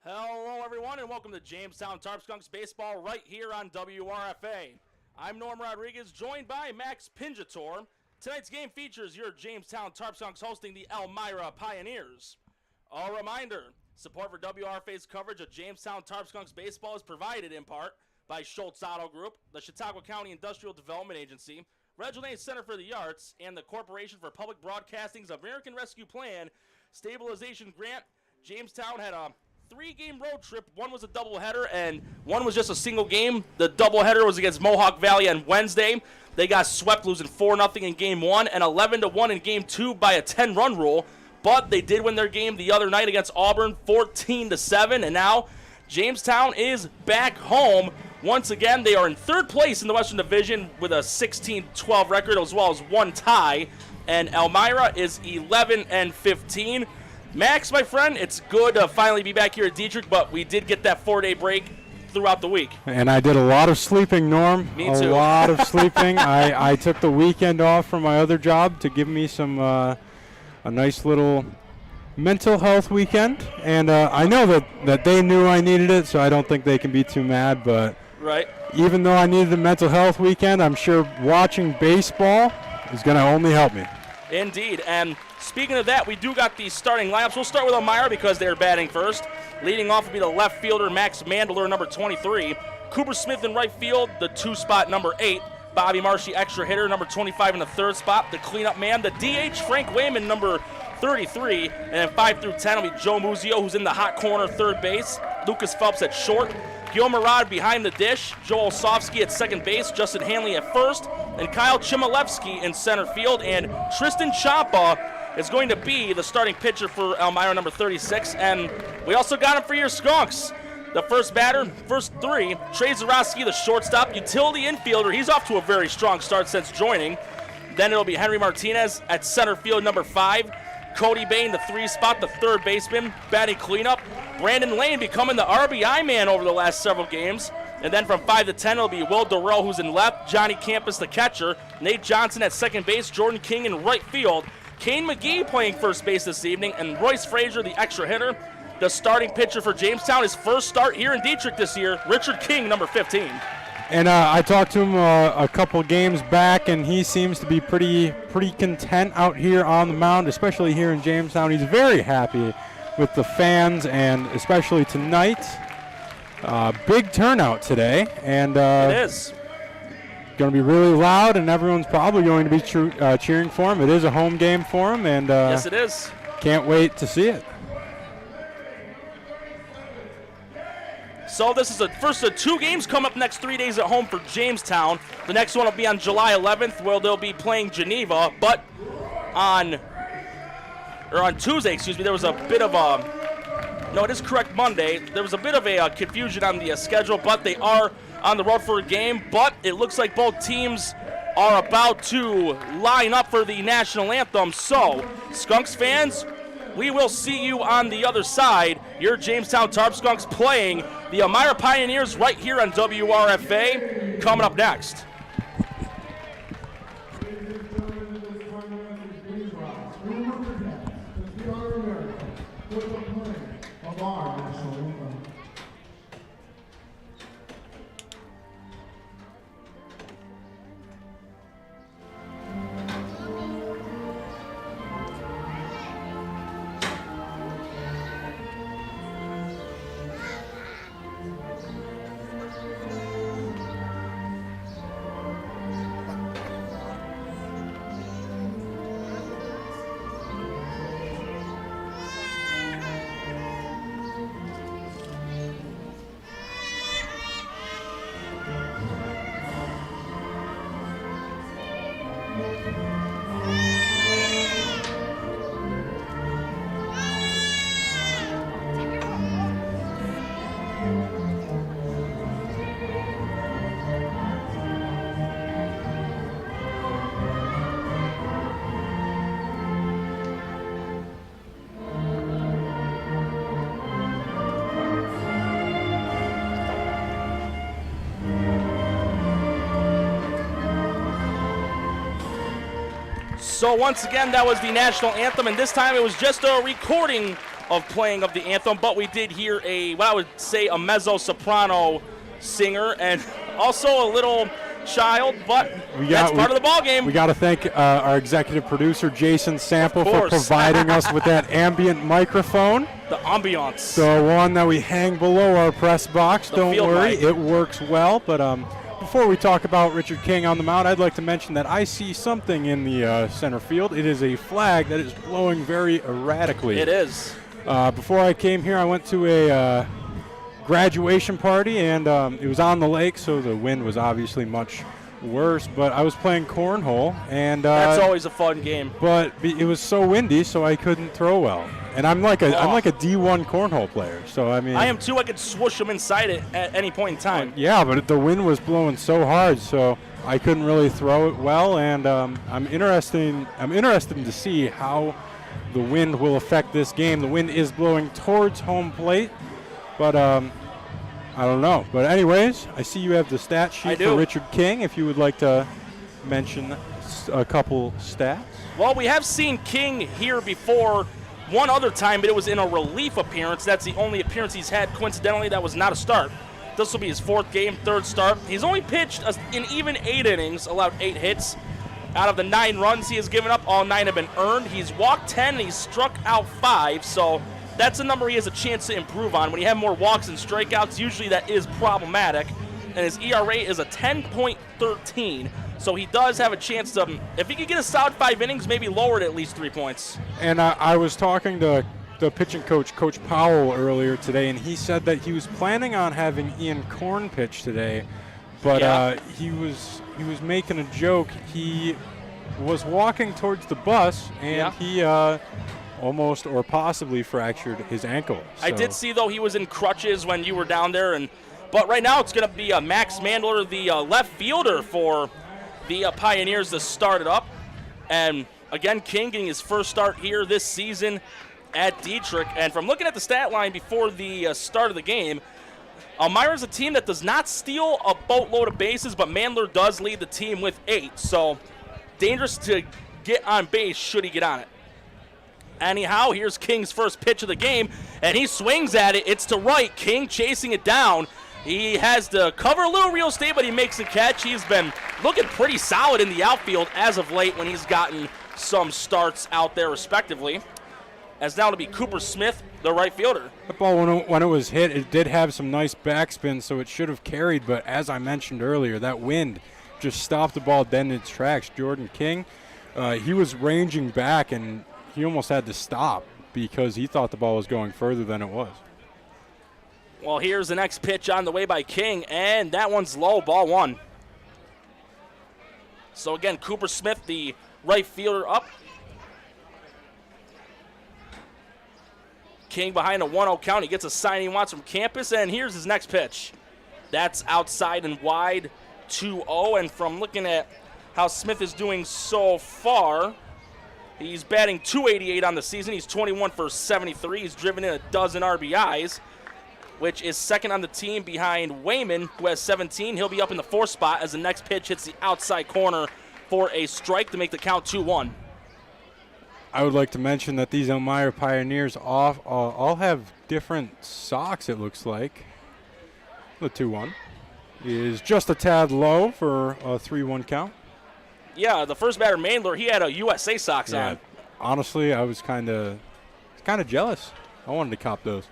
Hello, everyone, and welcome to Jamestown Tarp Skunks baseball right here on WRFA. I'm Norm Rodriguez, joined by Max Pinjator. Tonight's game features your Jamestown Tarp Skunks hosting the Elmira Pioneers. A reminder, support for WRFA's coverage of Jamestown Tarp Skunks baseball is provided in part by Schultz Auto Group, the Chautauqua County Industrial Development Agency, Reginald Day Center for the Arts, and the Corporation for Public Broadcasting's American Rescue Plan Stabilization Grant. Jamestown had a three-game road trip. One was a doubleheader, and one was just a single game. The doubleheader was against Mohawk Valley on Wednesday. They got swept, losing 4-0 in Game 1 and 11-1 in Game 2 by a 10-run rule. But they did win their game the other night against Auburn, 14-7, and now Jamestown is back home. Once again, they are in third place in the Western Division with a 16-12 record, as well as one tie, and Elmira is 11-15. Max, my friend, it's good to finally be back here at Dietrich, but we did get that 4-day break throughout the week. And I did a lot of sleeping, Norm. Me too. A lot of sleeping. I took the weekend off from my other job to give me some a nice little mental health weekend. And I know that they knew I needed it, so I don't think they can be too mad. But right. Even though I needed the mental health weekend, I'm sure watching baseball is going to only help me. Indeed, and speaking of that, we do got the starting lineups. We'll start with Elmira because they're batting first. Leading off will be the left fielder, Max Mandler, number 23. Cooper Smith in right field, the 2-spot, number 8. Bobby Marshy, extra hitter, number 25 in the 3rd spot. The cleanup man, the DH, Frank Wayman, number 33. And then 5 through 10 will be Joe Muzio, who's in the hot corner, 3rd base. Lucas Phelps at short. Gil Murad behind the dish, Joel Osofsky at 2nd base, Justin Hanley at 1st, and Kyle Chmielewski in center field. And Tristan Champa is going to be the starting pitcher for Elmira, number 36. And we also got him for your Skunks. The first batter, first 3, Trey Zarowski, the shortstop, utility infielder. He's off to a very strong start since joining. Then it'll be Henry Martinez at center field, number 5. Cody Bain, the 3 spot, the 3rd baseman, batting cleanup. Brandon Lane becoming the RBI man over the last several games. And then from 5 to 10, it'll be Will Durrell, who's in left, Johnny Campus, the catcher, Nate Johnson at 2nd base, Jordan King in right field, Kane McGee playing first base this evening, and Royce Frazier, the extra hitter, the starting pitcher for Jamestown. His first start here in Dietrich this year, Richard King, number 15. And I talked to him a couple games back, and he seems to be pretty content out here on the mound, especially here in Jamestown. He's very happy with the fans, and especially tonight. Big turnout today, and it is going to be really loud, and everyone's probably going to be cheering for him. It is a home game for him, and yes, it is. Can't wait to see it. So this is the first of 2 games come up next 3 days at home for Jamestown. The next one will be on July 11th, where they'll be playing Geneva. But on Tuesday, there was a bit of a, no, it is correct, Monday. There was a bit of a confusion on the schedule, but they are on the road for a game. But it looks like both teams are about to line up for the national anthem. So, Skunks fans, we will see you on the other side. Your Jamestown Tarp Skunks playing the Elmira Pioneers right here on WRFA. Coming up next. So once again, that was the national anthem, and this time it was just a recording of playing of the anthem, but we did hear what I would say a mezzo-soprano singer and also a little child, but that's part of the ball game. We got to thank our executive producer, Jason Sample, for providing us with that ambient microphone. The ambiance. The one that we hang below our press box. Don't worry, it works well. But before we talk about Richard King on the mound, I'd like to mention that I see something in the center field. It is a flag that is blowing very erratically. It is. Before I came here, I went to a graduation party, and it was on the lake, so the wind was obviously much worse. But I was playing cornhole, and that's always a fun game. But it was so windy, so I couldn't throw well. And I'm like a D1 cornhole player, so I mean. I am too. I could swoosh them inside it at any point in time. Yeah, but the wind was blowing so hard, so I couldn't really throw it well. And I'm interested to see how the wind will affect this game. The wind is blowing towards home plate, but I don't know. But anyways, I see you have the stat sheet for Richard King. If you would like to mention a couple stats. Well, we have seen King here before one other time, but it was in a relief appearance. That's the only appearance he's had, coincidentally. That was not a start. This will be his 4th game, 3rd start. He's only pitched in even 8 innings, allowed 8 hits. Out of the 9 runs he has given up, all 9 have been earned. He's walked 10, and he's struck out 5, so that's a number he has a chance to improve on. When you have more walks and strikeouts, usually that is problematic. And his ERA is a 10.13. So he does have a chance to, if he could get a solid 5 innings, maybe lower it at least 3 points. And I was talking to the pitching coach, Coach Powell, earlier today, and he said that he was planning on having Ian Korn pitch today, but he was making a joke. He was walking towards the bus, and he almost or possibly fractured his ankle. So. I did see, though, he was in crutches when you were down there, but right now it's going to be Max Mandler, the left fielder for the Pioneers, to start it up. And again, King getting his first start here this season at Dietrich. And from looking at the stat line before the start of the game, Elmira is a team that does not steal a boatload of bases, but Mandler does lead the team with 8. So dangerous to get on base should he get on it. Anyhow, here's King's first pitch of the game, and he swings at it. It's to right. King chasing it down. He has to cover a little real estate, but he makes the catch. He's been looking pretty solid in the outfield as of late when he's gotten some starts out there respectively. As now to be Cooper Smith, the right fielder. That ball, when it was hit, it did have some nice backspin, so it should have carried. But as I mentioned earlier, that wind just stopped the ball dead in its tracks. Jordan King, he was ranging back, and he almost had to stop because he thought the ball was going further than it was. Well, here's the next pitch on the way by King, and that one's low, ball 1. So again, Cooper Smith, the right fielder, up. King behind a 1-0 count. He gets a sign he wants from campus, and here's his next pitch. That's outside and wide, 2-0. And from looking at how Smith is doing so far, he's batting .288 on the season. He's 21 for 73. He's driven in a dozen RBIs, which is second on the team behind Wayman, who has 17. He'll be up in the 4th spot as the next pitch hits the outside corner for a strike to make the count 2-1. I would like to mention that these Elmira Pioneers all have different socks, it looks like. The 2-1 is just a tad low for a 3-1 count. Yeah, the first batter, Mandler, he had a USA socks on. Honestly, I was kind of jealous. I wanted to cop those.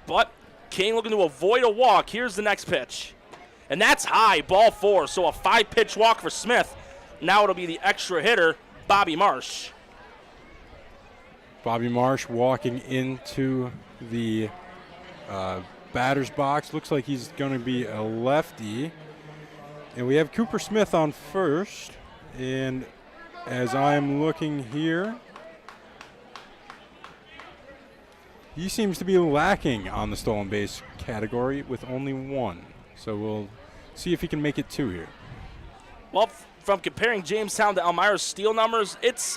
But King looking to avoid a walk. Here's the next pitch. And that's high, ball 4. So a 5-pitch walk for Smith. Now it'll be the extra hitter, Bobby Marsh. Bobby Marsh walking into the batter's box. Looks like he's going to be a lefty. And we have Cooper Smith on first. And as I'm looking here, he seems to be lacking on the stolen base category with only 1. So we'll see if he can make it 2 here. Well, from comparing Jamestown to Elmira's steal numbers, it's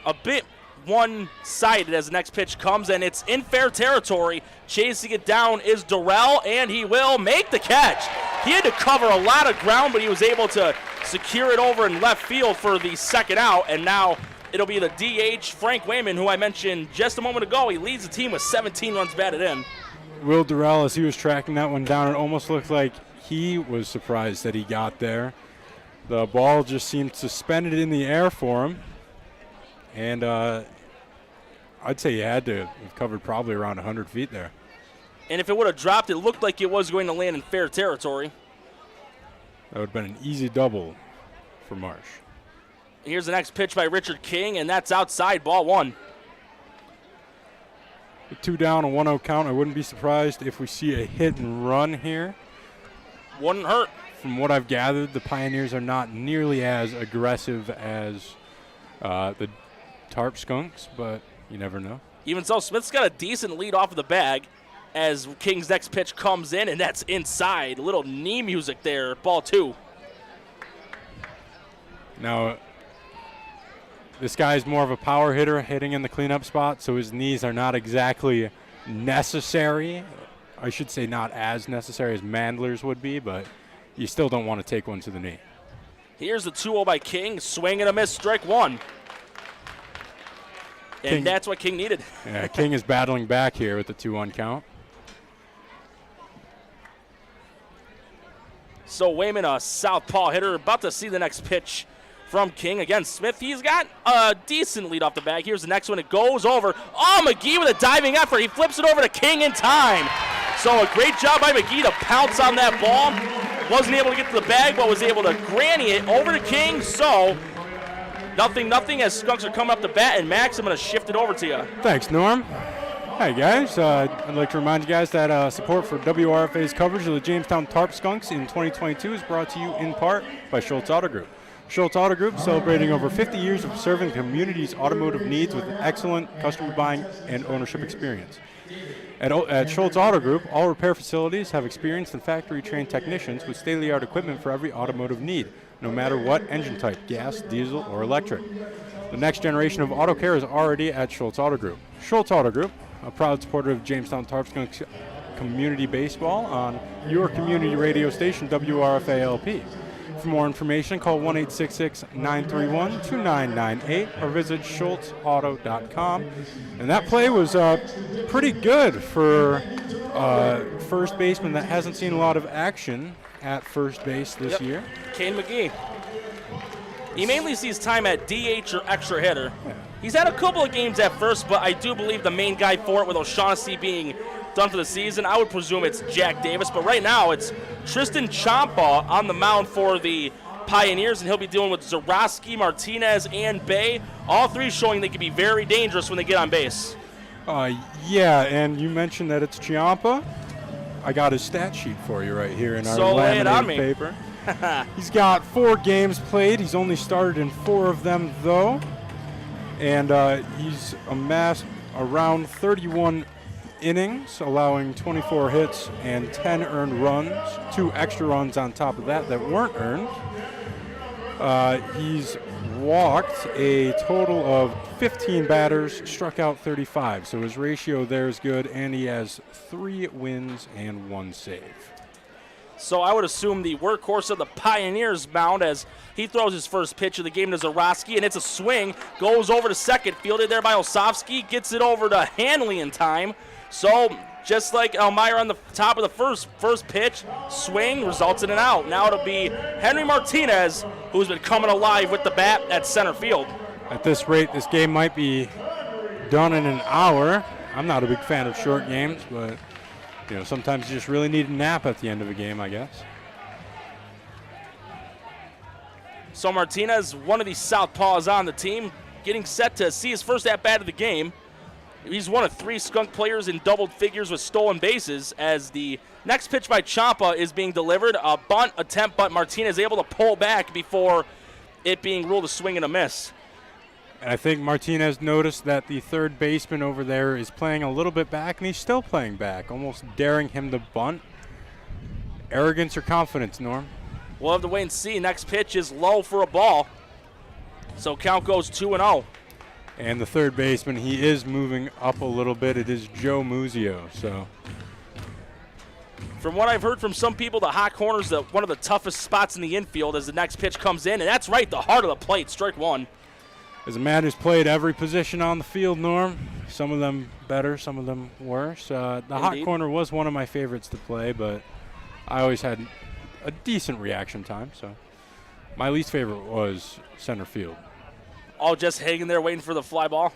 a bit one-sided as the next pitch comes, and it's in fair territory. Chasing it down is Durrell, and he will make the catch. He had to cover a lot of ground, but he was able to secure it over in left field for the second out, and now it'll be the DH, Frank Wayman, who I mentioned just a moment ago. He leads the team with 17 runs batted in. Will Durrell, as he was tracking that one down, it almost looked like he was surprised that he got there. The ball just seemed suspended in the air for him. And I'd say he had to have covered probably around 100 feet there. And if it would have dropped, it looked like it was going to land in fair territory. That would have been an easy double for Marsh. Here's the next pitch by Richard King, and that's outside, ball 1. With 2 down, a 1-0 count. I wouldn't be surprised if we see a hit and run here. Wouldn't hurt. From what I've gathered, the Pioneers are not nearly as aggressive as the Tarp Skunks, but you never know. Even so, Smith's got a decent lead off of the bag as King's next pitch comes in, and that's inside. A little knee music there, ball 2. Now, this guy's more of a power hitter hitting in the cleanup spot, so his knees are not exactly necessary. I should say not as necessary as Mandler's would be, but you still don't want to take one to the knee. Here's the 2-0 by King. Swing and a miss, strike 1. And that's what King needed. Yeah, King is battling back here with the 2-1 count. So Wayman, a southpaw hitter, about to see the next pitch from King. Again, Smith, he's got a decent lead off the bag. Here's the next one. It goes over. Oh, McGee with a diving effort. He flips it over to King in time. So a great job by McGee to pounce on that ball. Wasn't able to get to the bag, but was able to granny it over to King. So nothing as Skunks are coming up to bat. And Max, I'm going to shift it over to you. Thanks, Norm. Hi, guys. I'd like to remind you guys that support for WRFA's coverage of the Jamestown Tarp Skunks in 2022 is brought to you in part by Schultz Auto Group. Schultz Auto Group, celebrating over 50 years of serving the community's automotive needs with excellent customer buying and ownership experience. At Schultz Auto Group, all repair facilities have experienced and factory-trained technicians with state-of-the-art equipment for every automotive need, no matter what engine type, gas, diesel, or electric. The next generation of auto care is already at Schultz Auto Group. Schultz Auto Group, a proud supporter of Jamestown Tarp Skunks community baseball on your community radio station, WRFA-LP. For more information, call 1-866-931-2998 or visit schultzauto.com. And that play was pretty good for first baseman that hasn't seen a lot of action at first base this year. Kane McGee. He mainly sees time at DH or extra hitter. Yeah. He's had a couple of games at first, but I do believe the main guy for it, with O'Shaughnessy being done for the season, I would presume it's Jack Davis. But right now, it's Tristan Champa on the mound for the Pioneers, and he'll be dealing with Zarowski, Martinez, and Bay. All three showing they can be very dangerous when they get on base. Yeah, and you mentioned that it's Chiampa. I got his stat sheet for you right here in our So lay it on laminated me. paper. He's got 4 games played. He's only started in 4 of them, though. And he's amassed around 31 innings, allowing 24 hits and 10 earned runs, 2 extra runs on top of that weren't earned. He's walked a total of 15 batters, struck out 35, so his ratio there is good, and he has 3 wins and 1 save. So I would assume the workhorse of the Pioneers mound as he throws his first pitch of the game to Zarowski, and it's a swing, goes over to second, fielded there by Osofsky, gets it over to Hanley in time. So just like Elmira on the top of the first pitch, swing results in an out. Now it'll be Henry Martinez, who's been coming alive with the bat at center field. At this rate, this game might be done in an hour. I'm not a big fan of short games, but you know, sometimes you just really need a nap at the end of a game, I guess. So Martinez, one of these southpaws on the team, getting set to see his first at-bat of the game. He's one of 3 Skunk players in doubled figures with stolen bases, as the next pitch by Champa is being delivered. A bunt attempt, but Martinez able to pull back before it being ruled a swing and a miss. And I think Martinez noticed that the third baseman over there is playing a little bit back, and he's still playing back, almost daring him to bunt. Arrogance or confidence, Norm? We'll have to wait and see. Next pitch is low for a ball. So count goes 2-0. And the third baseman, he is moving up a little bit. It is Joe Muzio. So, from what I've heard from some people, the hot corner is one of the toughest spots in the infield as the next pitch comes in. And that's right, the heart of the plate, strike 1. As a man who's played every position on the field, Norm, some of them better, some of them worse. The hot corner was one of my favorites to play, but I always had a decent reaction time. So my least favorite was center field. All just hanging there waiting for the fly ball.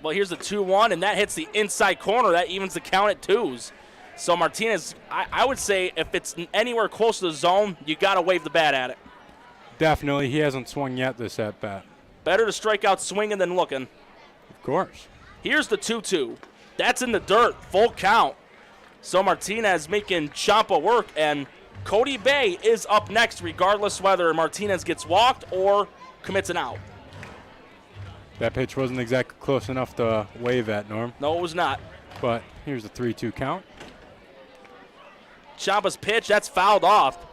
Well, here's the 2-1, and that hits the inside corner. That evens the count at 2s. So Martinez, I would say if it's anywhere close to the zone, you got to wave the bat at it. Definitely. He hasn't swung yet this at-bat. Better to strike out swinging than looking. Of course. Here's the 2-2. That's in the dirt, full count. So Martinez making Ciampa work, and Cody Bay is up next regardless whether Martinez gets walked or commits an out. That pitch wasn't exactly close enough to wave at, Norm. No, it was not. But here's the 3-2 count. Ciampa's pitch, that's fouled off.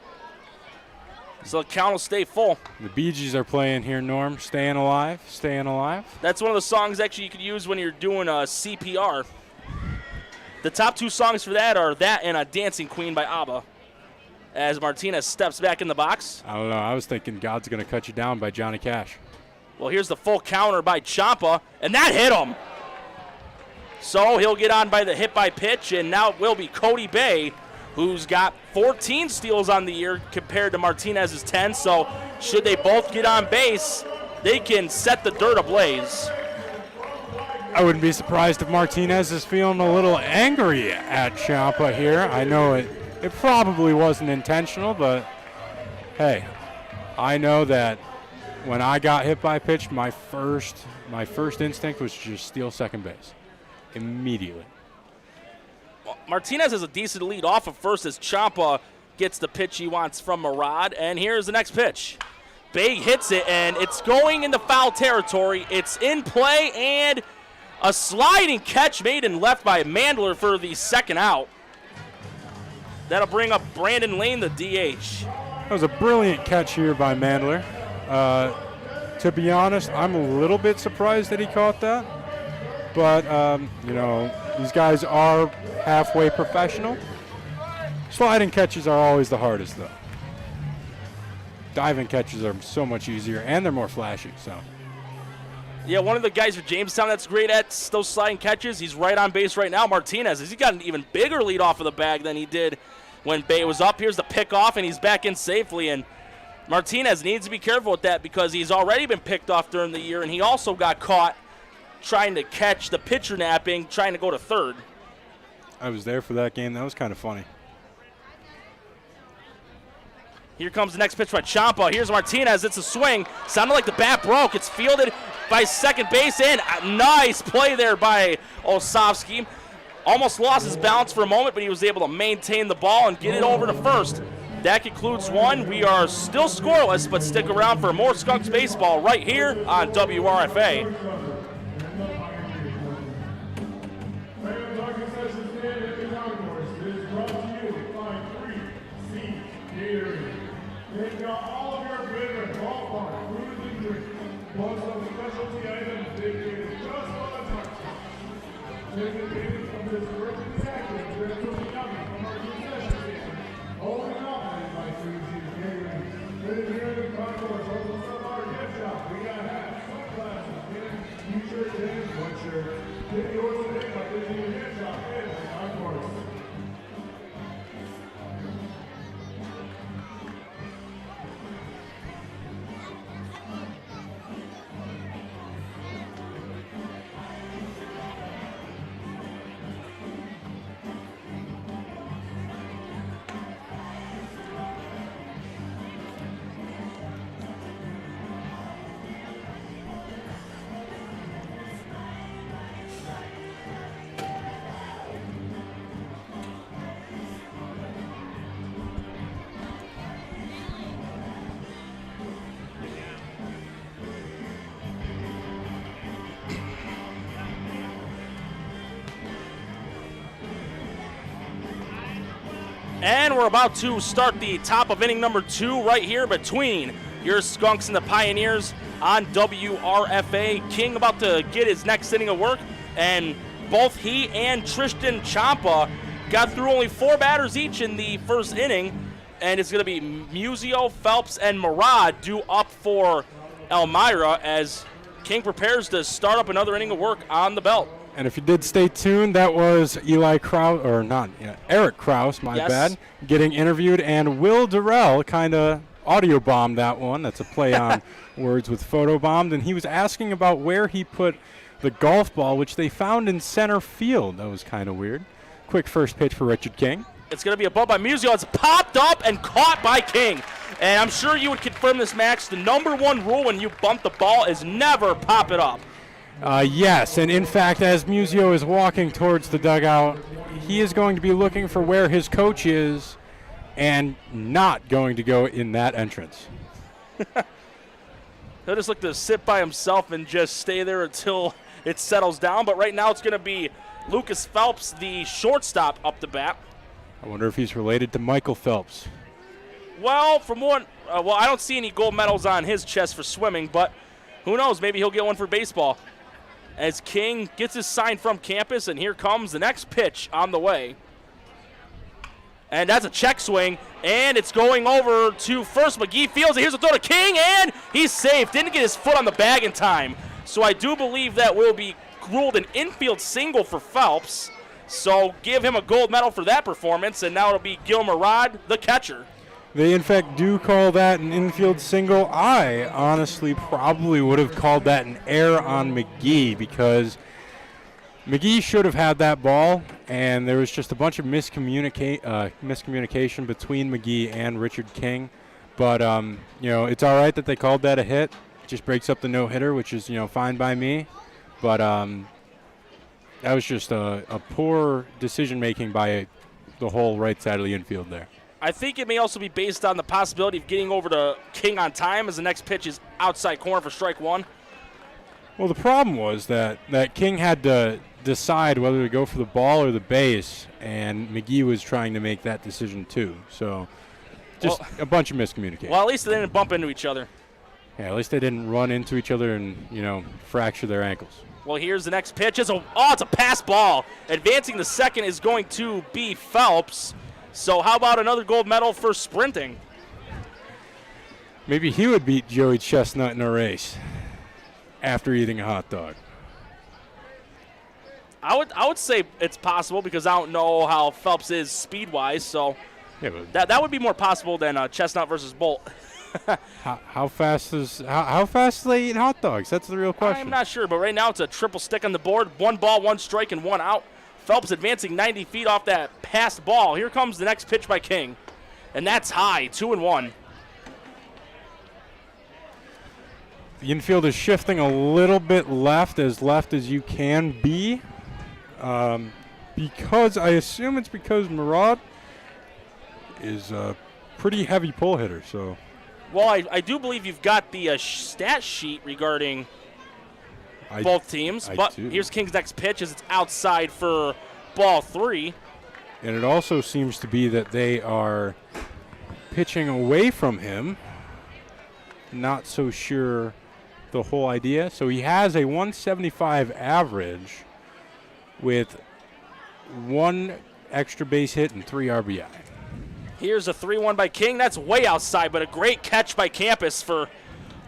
So the count will stay full. The Bee Gees are playing here, Norm. Staying alive, staying alive. That's one of the songs actually you could use when you're doing a CPR. The top 2 songs for that are that and a Dancing Queen by ABBA. As Martinez steps back in the box. I don't know. I was thinking God's Gonna Cut You Down by Johnny Cash. Well, here's the full counter by Ciampa, and that hit him. So he'll get on by the hit by pitch, and now it will be Cody Bay, who's got 14 steals on the year compared to Martinez's 10. So should they both get on base, they can set the dirt ablaze. I wouldn't be surprised if Martinez is feeling a little angry at Ciampa here. I know it probably wasn't intentional, but hey, I know that when I got hit by a pitch, my first instinct was to just steal second base immediately. Martinez has a decent lead off of first as Ciampa gets the pitch he wants from Murad. And here's the next pitch. Bay hits it, and it's going into foul territory. It's in play, and a sliding catch made and left by Mandler for the second out. That'll bring up Brandon Lane, the DH. That was a brilliant catch here by Mandler. To be honest, I'm a little bit surprised that he caught that. But, these guys are halfway professional. Sliding catches are always the hardest, though. Diving catches are so much easier, and they're more flashy. So, yeah, one of the guys for Jamestown that's great at those sliding catches, he's right on base right now, Martinez. He's got an even bigger lead off of the bag than he did when Bay was up. Here's the pickoff, and he's back in safely. And Martinez needs to be careful with that because he's already been picked off during the year, and he also got caught trying to catch the pitcher napping, trying to go to third. I was there for that game. That was kind of funny. Here comes the next pitch by Ciampa. Here's Martinez. It's a swing. Sounded like the bat broke. It's fielded by second base, and a nice play there by Osofsky. Almost lost his balance for a moment, but he was able to maintain the ball and get it over to first. That concludes one. We are still scoreless, but stick around for more Skunks baseball right here on WRFA. And we're about to start the top of inning number 2 right here between your Skunks and the Pioneers on WRFA. King about to get his next inning of work, and both he and Tristan Ciampa got through only 4 batters each in the first inning, and it's going to be Musio, Phelps, and Murad due up for Elmira as King prepares to start up another inning of work on the belt. And if you did stay tuned, that was Eric Krause, Yes. bad, getting interviewed, and Will Durrell kind of audio bombed that one. That's a play on words with photo bombed, and he was asking about where he put the golf ball, which they found in center field. That was kind of weird. Quick first pitch for Richard King. It's going to be a bump by Musial. It's popped up and caught by King. And I'm sure you would confirm this, Max. The number one rule when you bump the ball is never pop it up. Yes, and in fact, as Musio is walking towards the dugout, he is going to be looking for where his coach is and not going to go in that entrance. He'll just look to sit by himself and just stay there until it settles down. But right now it's going to be Lucas Phelps, the shortstop, up the bat. I wonder if he's related to Michael Phelps. Well, I don't see any gold medals on his chest for swimming, but who knows? Maybe he'll get one for baseball. As King gets his sign from campus, and here comes the next pitch on the way. And that's a check swing, and it's going over to first. McGee fields it. Here's a throw to King, and he's safe. Didn't get his foot on the bag in time. So I do believe that will be ruled an infield single for Phelps. So give him a gold medal for that performance, and now it'll be Gil Murad, the catcher. They, in fact, do call that an infield single. I honestly probably would have called that an error on McGee because McGee should have had that ball, and there was just a bunch of miscommunication between McGee and Richard King. But, it's all right that they called that a hit. It just breaks up the no-hitter, which is, fine by me. But that was just a poor decision-making by the whole right side of the infield there. I think it may also be based on the possibility of getting over to King on time as the next pitch is outside corner for strike one. Well, the problem was that King had to decide whether to go for the ball or the base, and McGee was trying to make that decision too. So just a bunch of miscommunication. Well, at least they didn't bump into each other. Yeah, at least they didn't run into each other and, fracture their ankles. Well, here's the next pitch. It's a pass ball. Advancing the second is going to be Phelps. So how about another gold medal for sprinting? Maybe he would beat Joey Chestnut in a race after eating a hot dog. I would say it's possible because I don't know how Phelps is speed-wise, so yeah, but that would be more possible than Chestnut versus Bolt. how fast do they eat hot dogs? That's the real question. I'm not sure, but right now it's a triple stick on the board. 1 ball, 1 strike, and 1 out. Phelps advancing 90 feet off that passed ball. Here comes the next pitch by King, and that's high, 2-1. The infield is shifting a little bit left as you can be, because I assume it's because Murad is a pretty heavy pull hitter. So, well, I do believe you've got the stat sheet regarding both teams, but here's King's next pitch as it's outside for ball 3. And it also seems to be that they are pitching away from him. Not so sure the whole idea. So he has a 175 average with 1 extra base hit and 3 RBI. Here's a 3-1 by King. That's way outside, but a great catch by Campus for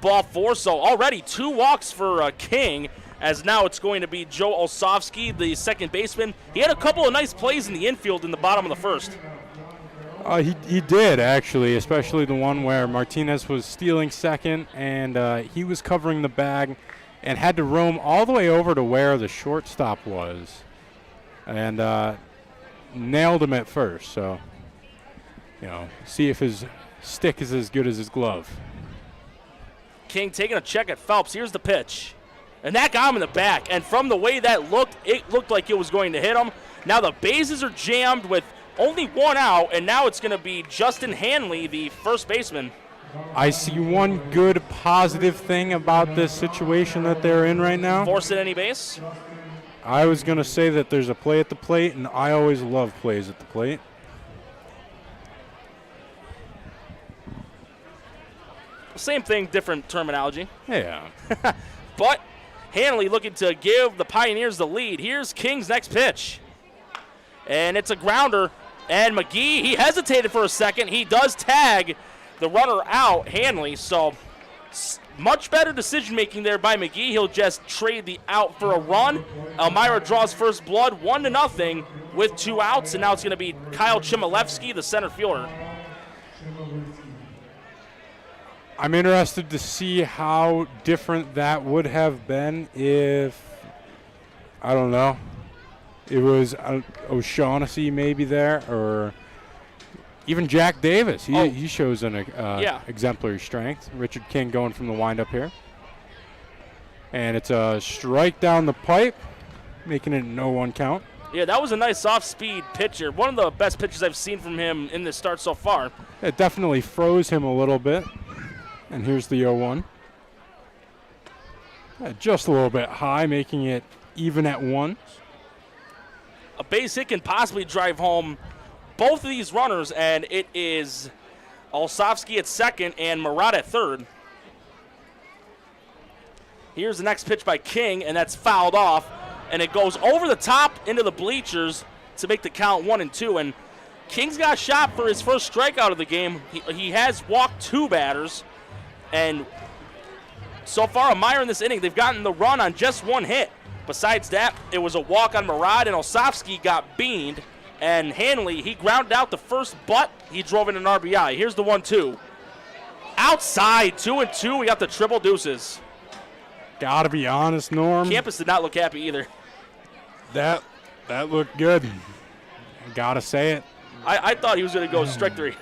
ball 4. So already 2 walks for King, as now it's going to be Joe Olsovsky, the second baseman. He had a couple of nice plays in the infield in the bottom of the first. He did, actually, especially the one where Martinez was stealing second, and he was covering the bag and had to roam all the way over to where the shortstop was and nailed him at first. So, see if his stick is as good as his glove. King taking a check at Phelps. Here's the pitch. And that got him in the back. And from the way that looked, it looked like it was going to hit him. Now the bases are jammed with only 1 out, and now it's going to be Justin Hanley, the first baseman. I see one good positive thing about this situation that they're in right now. Force at any base? I was going to say that there's a play at the plate, and I always love plays at the plate. Same thing, different terminology. Yeah. But Hanley looking to give the Pioneers the lead. Here's King's next pitch. And it's a grounder. And McGee, he hesitated for a second. He does tag the runner out, Hanley. So Much better decision-making there by McGee. He'll just trade the out for a run. Elmira draws first blood, 1-0 with 2 outs, and now it's going to be Kyle Chmielewski, the center fielder. I'm interested to see how different that would have been if, I don't know, it was O'Shaughnessy maybe there, or even Jack Davis. He shows an exemplary strength. Richard King going from the windup here. And it's a strike down the pipe, making it a 0-1 count. Yeah, that was a nice off-speed pitcher. One of the best pitches I've seen from him in this start so far. It definitely froze him a little bit. And here's the 0-1. Just a little bit high, making it even at 1. A base hit can possibly drive home both of these runners, and it is Olsovsky at second and Murat at third. Here's the next pitch by King, and that's fouled off, and it goes over the top into the bleachers to make the count 1-2. And King's got a shot for his first strikeout of the game. He has walked 2 batters, and so far, Elmira in this inning, they've gotten the run on just 1 hit. Besides that, it was a walk on Murat, and Olsovsky got beaned. And Hanley, he grounded out the first butt. He drove in an RBI. Here's the 1-2. Outside, 2-2. We got the triple deuces. Gotta be honest, Norm. Campus did not look happy either. That looked good. Gotta say it. I thought he was going to go strike 3.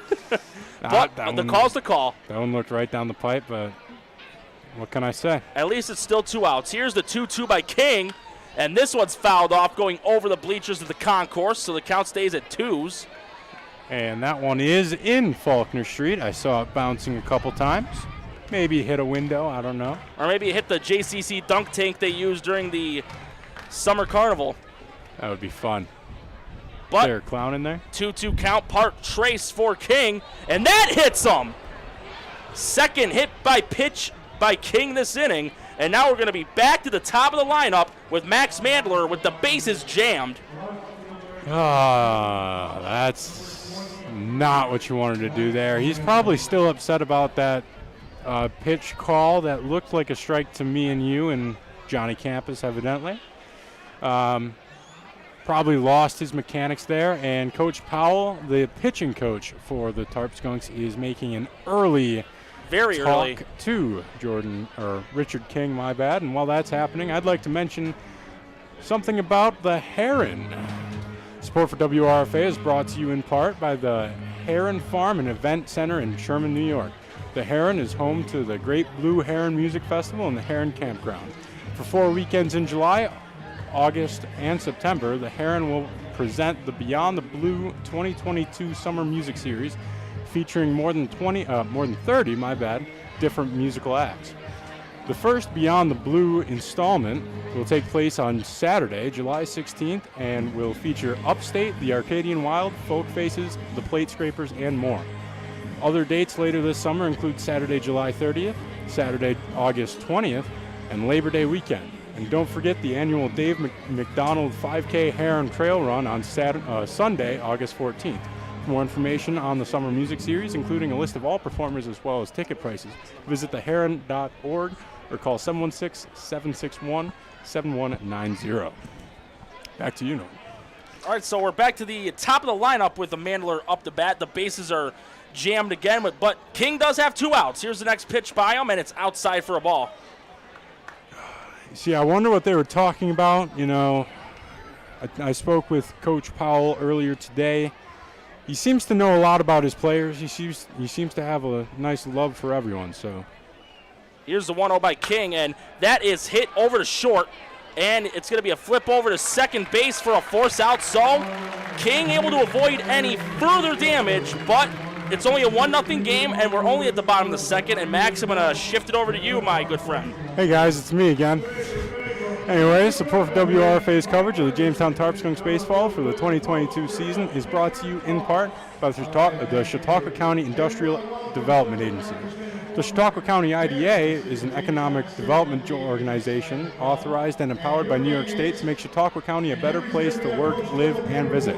But the call's the call. That one looked right down the pipe, but what can I say? At least it's still 2 outs. Here's the 2-2 by King. And this one's fouled off, going over the bleachers of the concourse, so the count stays at 2s. And that one is in Faulkner Street. I saw it bouncing a couple times. Maybe hit a window, I don't know. Or maybe it hit the JCC dunk tank they used during the summer carnival. That would be fun. But there a clown in there? 2-2 count, part trace for King, and that hits him! Second hit by pitch by King this inning. And now we're going to be back to the top of the lineup with Max Mandler with the bases jammed. That's not what you wanted to do there. He's probably still upset about that pitch call that looked like a strike to me and you and Johnny Campus, evidently. Probably lost his mechanics there. And Coach Powell, the pitching coach for the Tarp Skunks, is making an very early talk to Richard King, my bad. And while that's happening, I'd like to mention something about the Heron. Support for WRFA is brought to you in part by the Heron Farm and Event Center in Sherman, New York. The Heron is home to the Great Blue Heron Music Festival and the Heron Campground. For 4 weekends in July, August, and September, the Heron will present the Beyond the Blue 2022 Summer Music Series, featuring more than 30 different musical acts. The first Beyond the Blue installment will take place on Saturday, July 16th, and will feature Upstate, the Arcadian Wild, Folk Faces, the Plate Scrapers, and more. Other dates later this summer include Saturday, July 30th, Saturday, August 20th, and Labor Day weekend. And don't forget the annual Dave McDonald 5K Heron Trail Run on Sunday, August 14th. For more information on the Summer Music Series, including a list of all performers as well as ticket prices, visit theheron.org or call 716-761-7190. Back to you, Norm. All right, so we're back to the top of the lineup with the Mandler up to bat. The bases are jammed again, but King does have 2 outs. Here's the next pitch by him, and it's outside for a ball. See, I wonder what they were talking about. You know, I spoke with Coach Powell earlier today. He seems to know a lot about his players. He seems to have a nice love for everyone. So here's the 1-0 by King, and that is hit over to short, and it's going to be a flip over to second base for a force out. So King able to avoid any further damage, but it's only a 1-0 game, and we're only at the bottom of the second. And Max, I'm going to shift it over to you, my good friend. Hey guys, it's me again. Anyways, support for WRFA's coverage of the Jamestown Tarp Skunks baseball for the 2022 season is brought to you in part by the Chautauqua County Industrial Development Agency. The Chautauqua County IDA is an economic development organization authorized and empowered by New York State to make Chautauqua County a better place to work, live, and visit.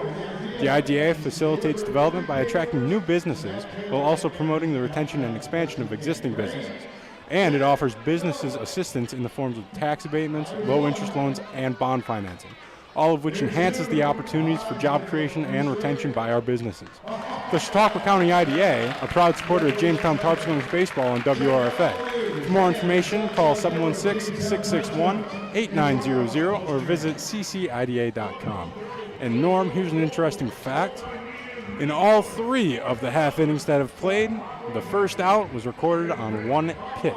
The IDA facilitates development by attracting new businesses while also promoting the retention and expansion of existing businesses. And it offers businesses assistance in the forms of tax abatements, low-interest loans, and bond financing, all of which enhances the opportunities for job creation and retention by our businesses. The Chautauqua County IDA, a proud supporter of Jamestown Tarp Skunks baseball on WRFA. For more information, call 716-661-8900 or visit ccida.com. And Norm, here's an interesting fact. In all 3 of the half innings that have played, the first out was recorded on 1 pitch.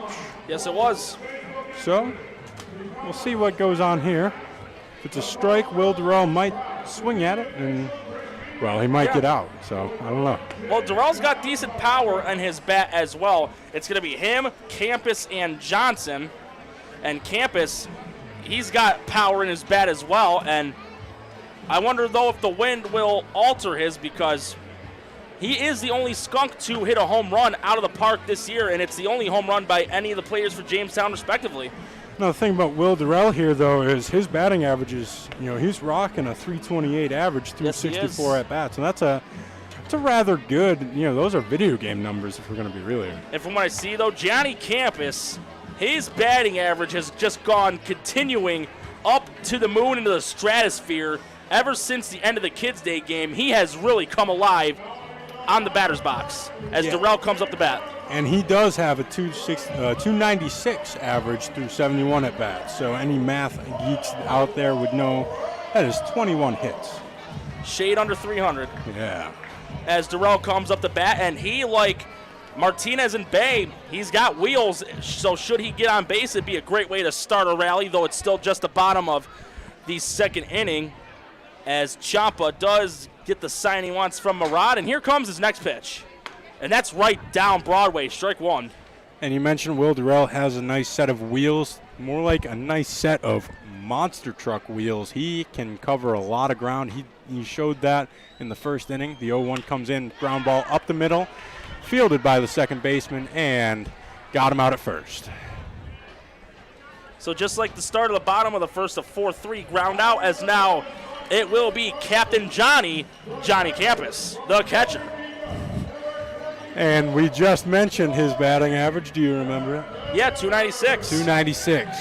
Yes, it was. So, we'll see what goes on here. If it's a strike, Will Durrell might swing at it, and, well, he might get out. So, I don't know. Well, Durrell's got decent power on his bat as well. It's going to be him, Campus, and Johnson. And Campus, he's got power in his bat as well, and I wonder, though, if the wind will alter his, because he is the only skunk to hit a home run out of the park this year, and it's the only home run by any of the players for Jamestown, respectively. Now, the thing about Will Durrell here, though, is his batting average is, he's rocking a 328 average through 64 at-bats, and that's a rather good, those are video game numbers if we're going to be really. And from what I see, though, Johnny Campus, his batting average has just gone continuing up to the moon into the stratosphere. Ever since the end of the Kids Day game, he has really come alive on the batter's box as Durrell comes up the bat. And he does have a 296 average through 71 at-bats. So any math geeks out there would know that is 21 hits. Shade under 300. Yeah. As Durrell comes up the bat, and he, like Martinez and Bay, he's got wheels. So should he get on base, it'd be a great way to start a rally, though it's still just the bottom of the second inning, as Ciampa does get the sign he wants from Murad, and here comes his next pitch. And that's right down Broadway, strike 1. And you mentioned Will Durrell has a nice set of wheels, more like a nice set of monster truck wheels. He can cover a lot of ground. He showed that in the first inning. The 0-1 comes in, ground ball up the middle, fielded by the second baseman, and got him out at first. So just like the start of the bottom of the first, a 4-3 ground out, as now it will be Captain Johnny Campus, the catcher. And we just mentioned his batting average. Do you remember it? Yeah, 296. 296.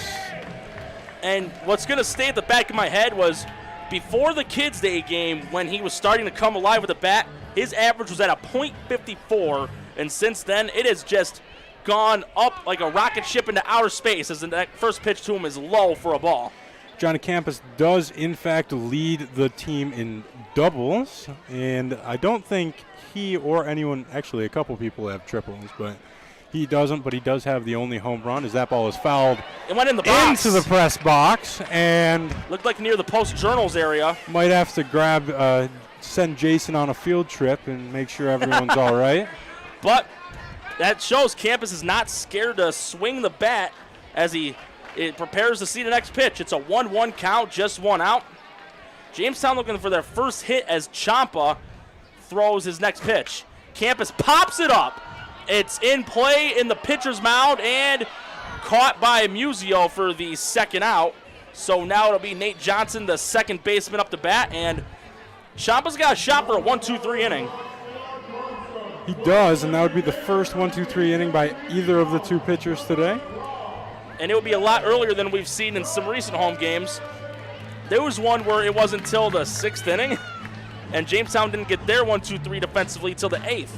And what's going to stay at the back of my head was before the Kids Day game, when he was starting to come alive with the bat, his average was at a .54, and since then it has just gone up like a rocket ship into outer space, as the first pitch to him is low for a ball. Johnny Campus does, in fact, lead the team in doubles, and I don't think he or anyone, actually a couple people have triples, but he doesn't, but he does have the only home run as that ball is fouled. It went in the box. Into the press box, and looked like near the Post-Journals area. Might have to send Jason on a field trip and make sure everyone's all right. But that shows Campus is not scared to swing the bat as it prepares to see the next pitch. It's a 1-1 count, just one out. Jamestown looking for their first hit as Ciampa throws his next pitch. Campus pops it up. It's in play in the pitcher's mound and caught by Musio for the second out. So now it'll be Nate Johnson, the second baseman, up the bat, and Ciampa's got a shot for a 1-2-3 inning. He does, and that would be the first 1-2-3 inning by either of the two pitchers today. And it would be a lot earlier than we've seen in some recent home games. There was one where it wasn't until the 6th inning, and Jamestown didn't get their 1-2-3 defensively until the 8th.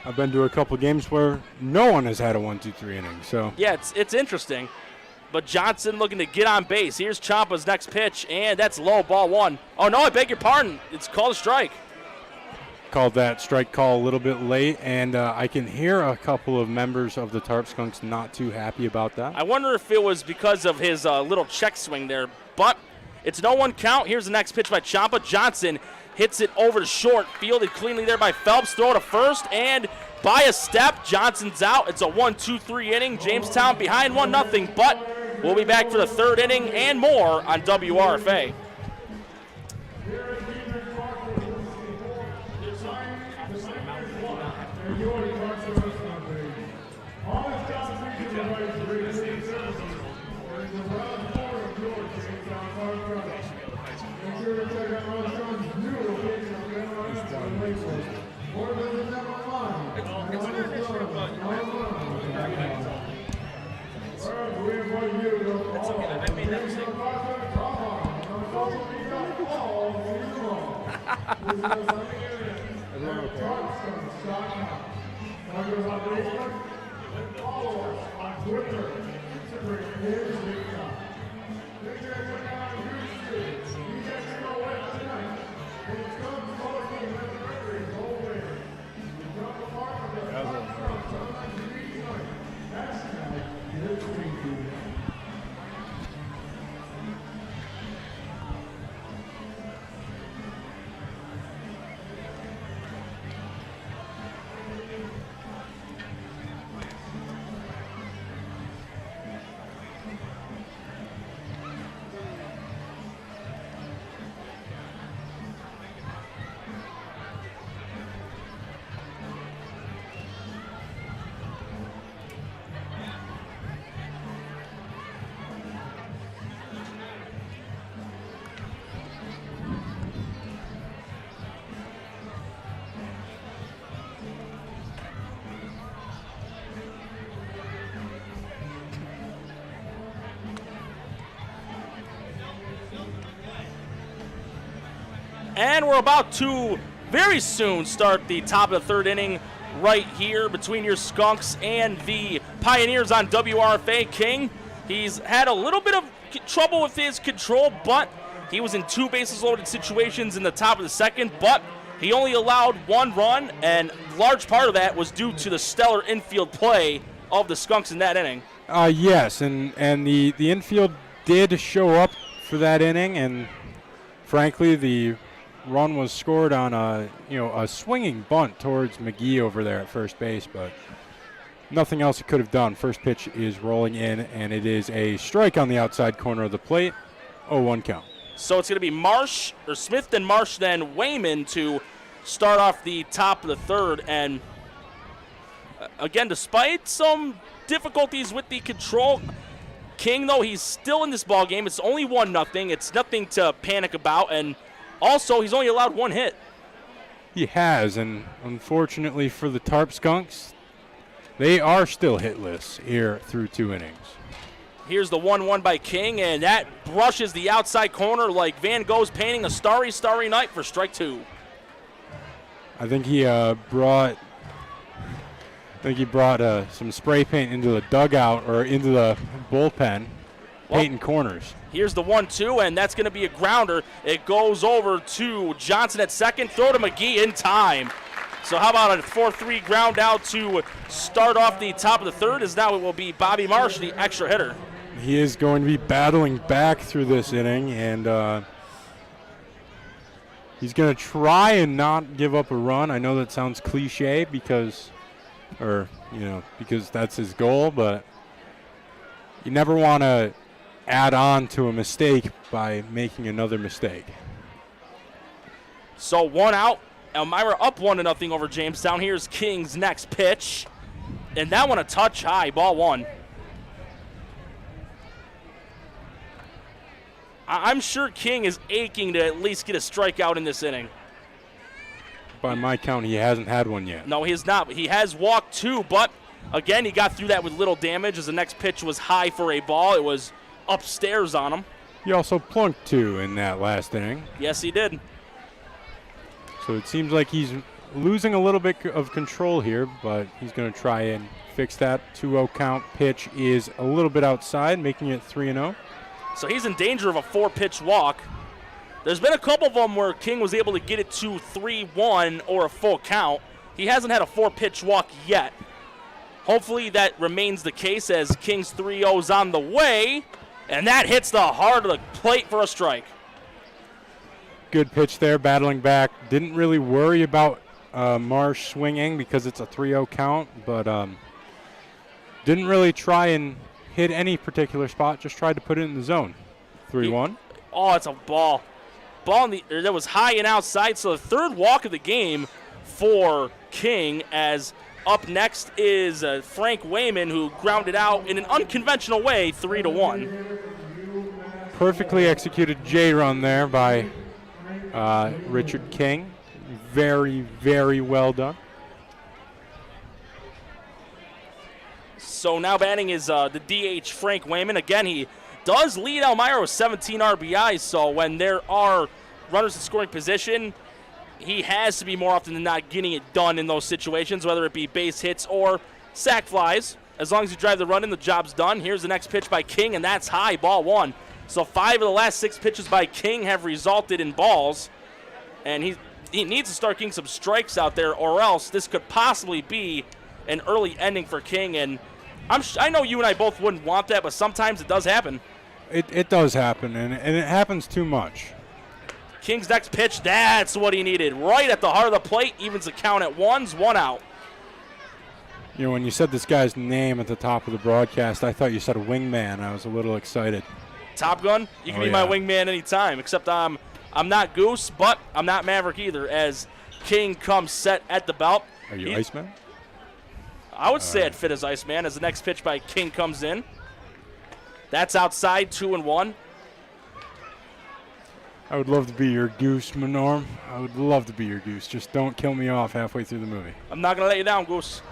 I've been to a couple games where no one has had a 1-2-3 inning. So yeah, it's interesting. But Johnson looking to get on base. Here's Ciampa's next pitch, and that's low, ball 1. Oh, no, I beg your pardon. It's called a strike. Called that strike call a little bit late, and I can hear a couple of members of the Tarp Skunks not too happy about that. I wonder if it was because of his little check swing there, but it's no one count. Here's the next pitch by Ciampa. Johnson hits it over to short, fielded cleanly there by Phelps. Throw to first, and by a step, Johnson's out. It's a 1-2-3 inning. Jamestown behind 1-0, but we'll be back for the third inning and more on WRFA. And we're about to very soon start the top of the third inning right here between your Skunks and the Pioneers on WRFA. King, he's had a little bit of trouble with his control, but he was in 2 bases loaded situations in the top of the second, but he only allowed 1 run, and large part of that was due to the stellar infield play of the Skunks in that inning. Yes, and the infield did show up for that inning, and frankly, the run was scored on a swinging bunt towards McGee over there at first base, but nothing else it could have done. First pitch is rolling in, and it is a strike on the outside corner of the plate. 0-1 count. So it's going to be Smith, then Marsh, then Wayman to start off the top of the third. And again, despite some difficulties with the control, King, though, he's still in this ball game. It's only 1-0. It's nothing to panic about, and also he's only allowed 1 hit. He has, and unfortunately for the Tarp Skunks, they are still hitless here through 2 innings. Here's the 1-1 by King, and that brushes the outside corner like Van Gogh's painting a starry, starry night for strike 2. I think he brought some spray paint into the dugout or into the bullpen, painting corners. Here's the 1-2, and that's going to be a grounder. It goes over to Johnson at second. Throw to McGee in time. So how about a 4-3 ground out to start off the top of the third, as now it will be Bobby Marsh, the extra hitter. He is going to be battling back through this inning, and he's going to try and not give up a run. I know that sounds cliche because that's his goal, but you never want to add on to a mistake by making another mistake. So 1 out. Elmira up 1-0 over Jamestown. Here's King's next pitch. And that one a touch high, ball 1. I'm sure King is aching to at least get a strikeout in this inning. By my count, he hasn't had one yet. No, he has not. He has walked 2, but again, he got through that with little damage as the next pitch was high for a ball. It was upstairs on him. He also plunked 2 in that last inning. Yes, he did. So it seems like he's losing a little bit of control here, but he's going to try and fix that. 2-0 count. Pitch is a little bit outside, making it 3-0. So he's in danger of a 4-pitch walk. There's been a couple of them where King was able to get it to 3-1 or a full count. He hasn't had a 4-pitch walk yet. Hopefully that remains the case as King's 3-0's on the way, and that hits the heart of the plate for a strike. Good pitch there, battling back. Didn't really worry about Marsh swinging because it's a 3-0 count, but didn't really try and hit any particular spot, just tried to put it in the zone. 3-1. Oh, it's a ball. Ball that was high and outside, so the third walk of the game for King, as up next is Frank Wayman, who grounded out in an unconventional way, 3-1. Perfectly executed J-run there by Richard King. Very, very well done. So now batting is the DH Frank Wayman. Again, he does lead Elmira with 17 RBIs, so when there are runners in scoring position, he has to be more often than not getting it done in those situations, whether it be base hits or sac flies. As long as you drive the run in, the job's done. Here's the next pitch by King, and that's high, ball 1. So 5 of the last 6 pitches by King have resulted in balls, and he needs to start getting some strikes out there, or else this could possibly be an early ending for King. And I know you and I both wouldn't want that, but sometimes it does happen. It does happen, and it happens too much. King's next pitch, that's what he needed. Right at the heart of the plate, evens the count at 1s, 1 out. You know, when you said this guy's name at the top of the broadcast, I thought you said wingman. I was a little excited. Top Gun, you can be my wingman anytime, except I'm not Goose, but I'm not Maverick either, as King comes set at the belt. Are you Iceman? I would say it fit as Iceman, as the next pitch by King comes in. That's outside, 2-1. I would love to be your Goose, Norm. I would love to be your Goose. Just don't kill me off halfway through the movie. I'm not going to let you down, Goose.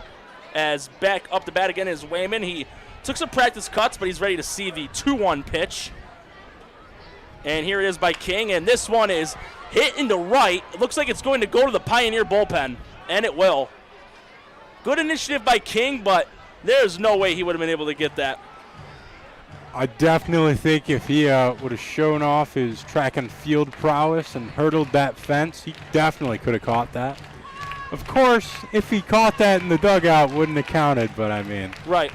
As back up the bat again is Wayman. He took some practice cuts, but he's ready to see the 2-1 pitch. And here it is by King, and this one is hit into right. It looks like it's going to go to the Pioneer bullpen, and it will. Good initiative by King, but there's no way he would have been able to get that. I definitely think if he would have shown off his track and field prowess and hurdled that fence, he definitely could have caught that. Of course, if he caught that in the dugout, wouldn't have counted, but I mean, right.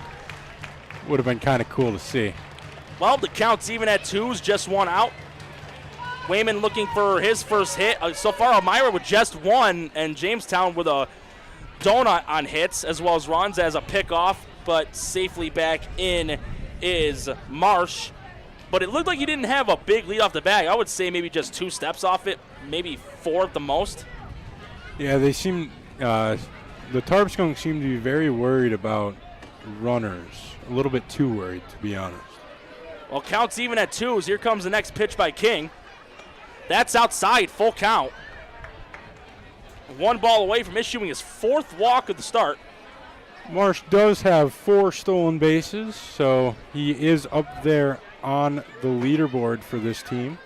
Would have been kind of cool to see. Well, the count's even at 2s, just 1 out. Wayman looking for his first hit. So far, Elmira with just 1, and Jamestown with a donut on hits as well as runs as a pickoff, but safely back in is Marsh. But it looked like he didn't have a big lead off the bag. I would say maybe just 2 steps off it, maybe 4 at the most. Yeah, they seem, the Tarp Skunks seem to be very worried about runners. A little bit too worried, to be honest. Well, count's even at 2s. Here comes the next pitch by King. That's outside, full count. 1 ball away from issuing his 4th walk of the start. Marsh does have 4 stolen bases, so he is up there on the leaderboard for this team.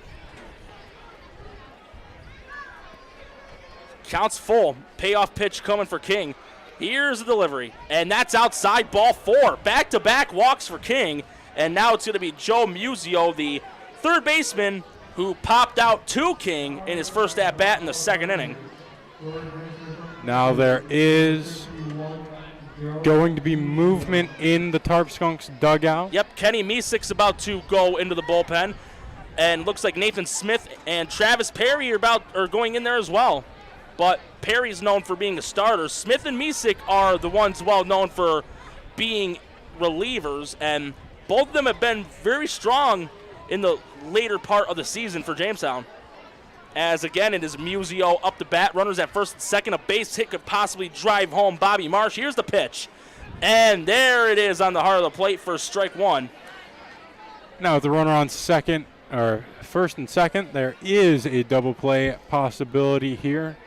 Count's full. Payoff pitch coming for King. Here's the delivery, and that's outside, ball 4. Back-to-back walks for King, and now it's going to be Joe Musio, the third baseman, who popped out to King in his first at-bat in the 2nd inning. Now there is going to be movement in the Tarp Skunks dugout. Yep, Kenny Mesik's about to go into the bullpen, and looks like Nathan Smith and Travis Perry are going in there as well. But Perry's known for being a starter. Smith and Mesik are the ones well known for being relievers, and both of them have been very strong in the later part of the season for Jamestown. As again, it is Musio up the bat. Runners at first and second. A base hit could possibly drive home Bobby Marsh. Here's the pitch. And there it is on the heart of the plate for strike 1. Now with the runner on second, or first and second, there is a double play possibility here.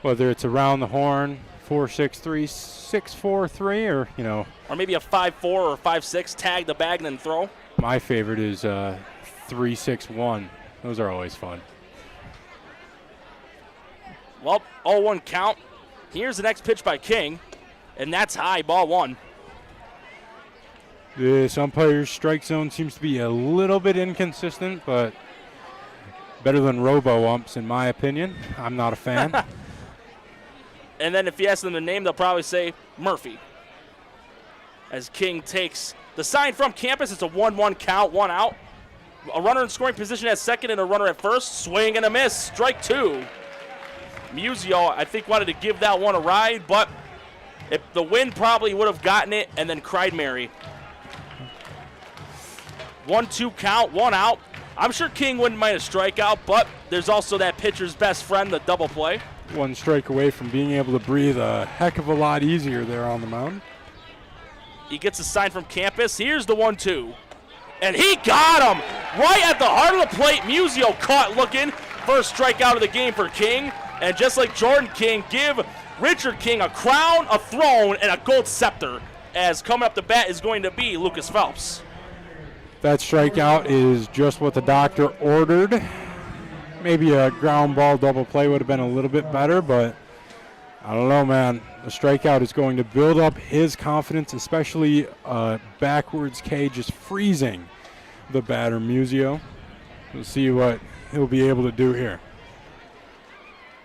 Whether it's around the horn, 4-6-3, 6-4-3, or, you know. Or maybe a 5-4 or 5-6, tag the bag and then throw. My favorite is 3-6-1. Those are always fun. Well, 0-1 count. Here's the next pitch by King, and that's high, ball 1. This umpire's strike zone seems to be a little bit inconsistent, but better than robo-umps in my opinion. I'm not a fan. And then if you ask them the name, they'll probably say Murphy. As King takes the sign from campus, it's a 1-1 count, 1 out. A runner in scoring position at second and a runner at first. Swing and a miss, strike 2. Musio, I think, wanted to give that one a ride, but if the wind probably would have gotten it and then cried Mary. 1-2 count, 1 out. I'm sure King wouldn't mind a strikeout, but there's also that pitcher's best friend, the double play. 1 strike away from being able to breathe a heck of a lot easier there on the mound. He gets a sign from campus. Here's the 1-2. And he got him right at the heart of the plate. Musio caught looking. First strikeout of the game for King. And just like Jordan King, give Richard King a crown, a throne, and a gold scepter, as coming up the bat is going to be Lucas Phelps. That strikeout is just what the doctor ordered. Maybe a ground ball double play would have been a little bit better, but I don't know, man. The strikeout is going to build up his confidence, especially backwards K just freezing the batter, Musio. We'll see what he'll be able to do here.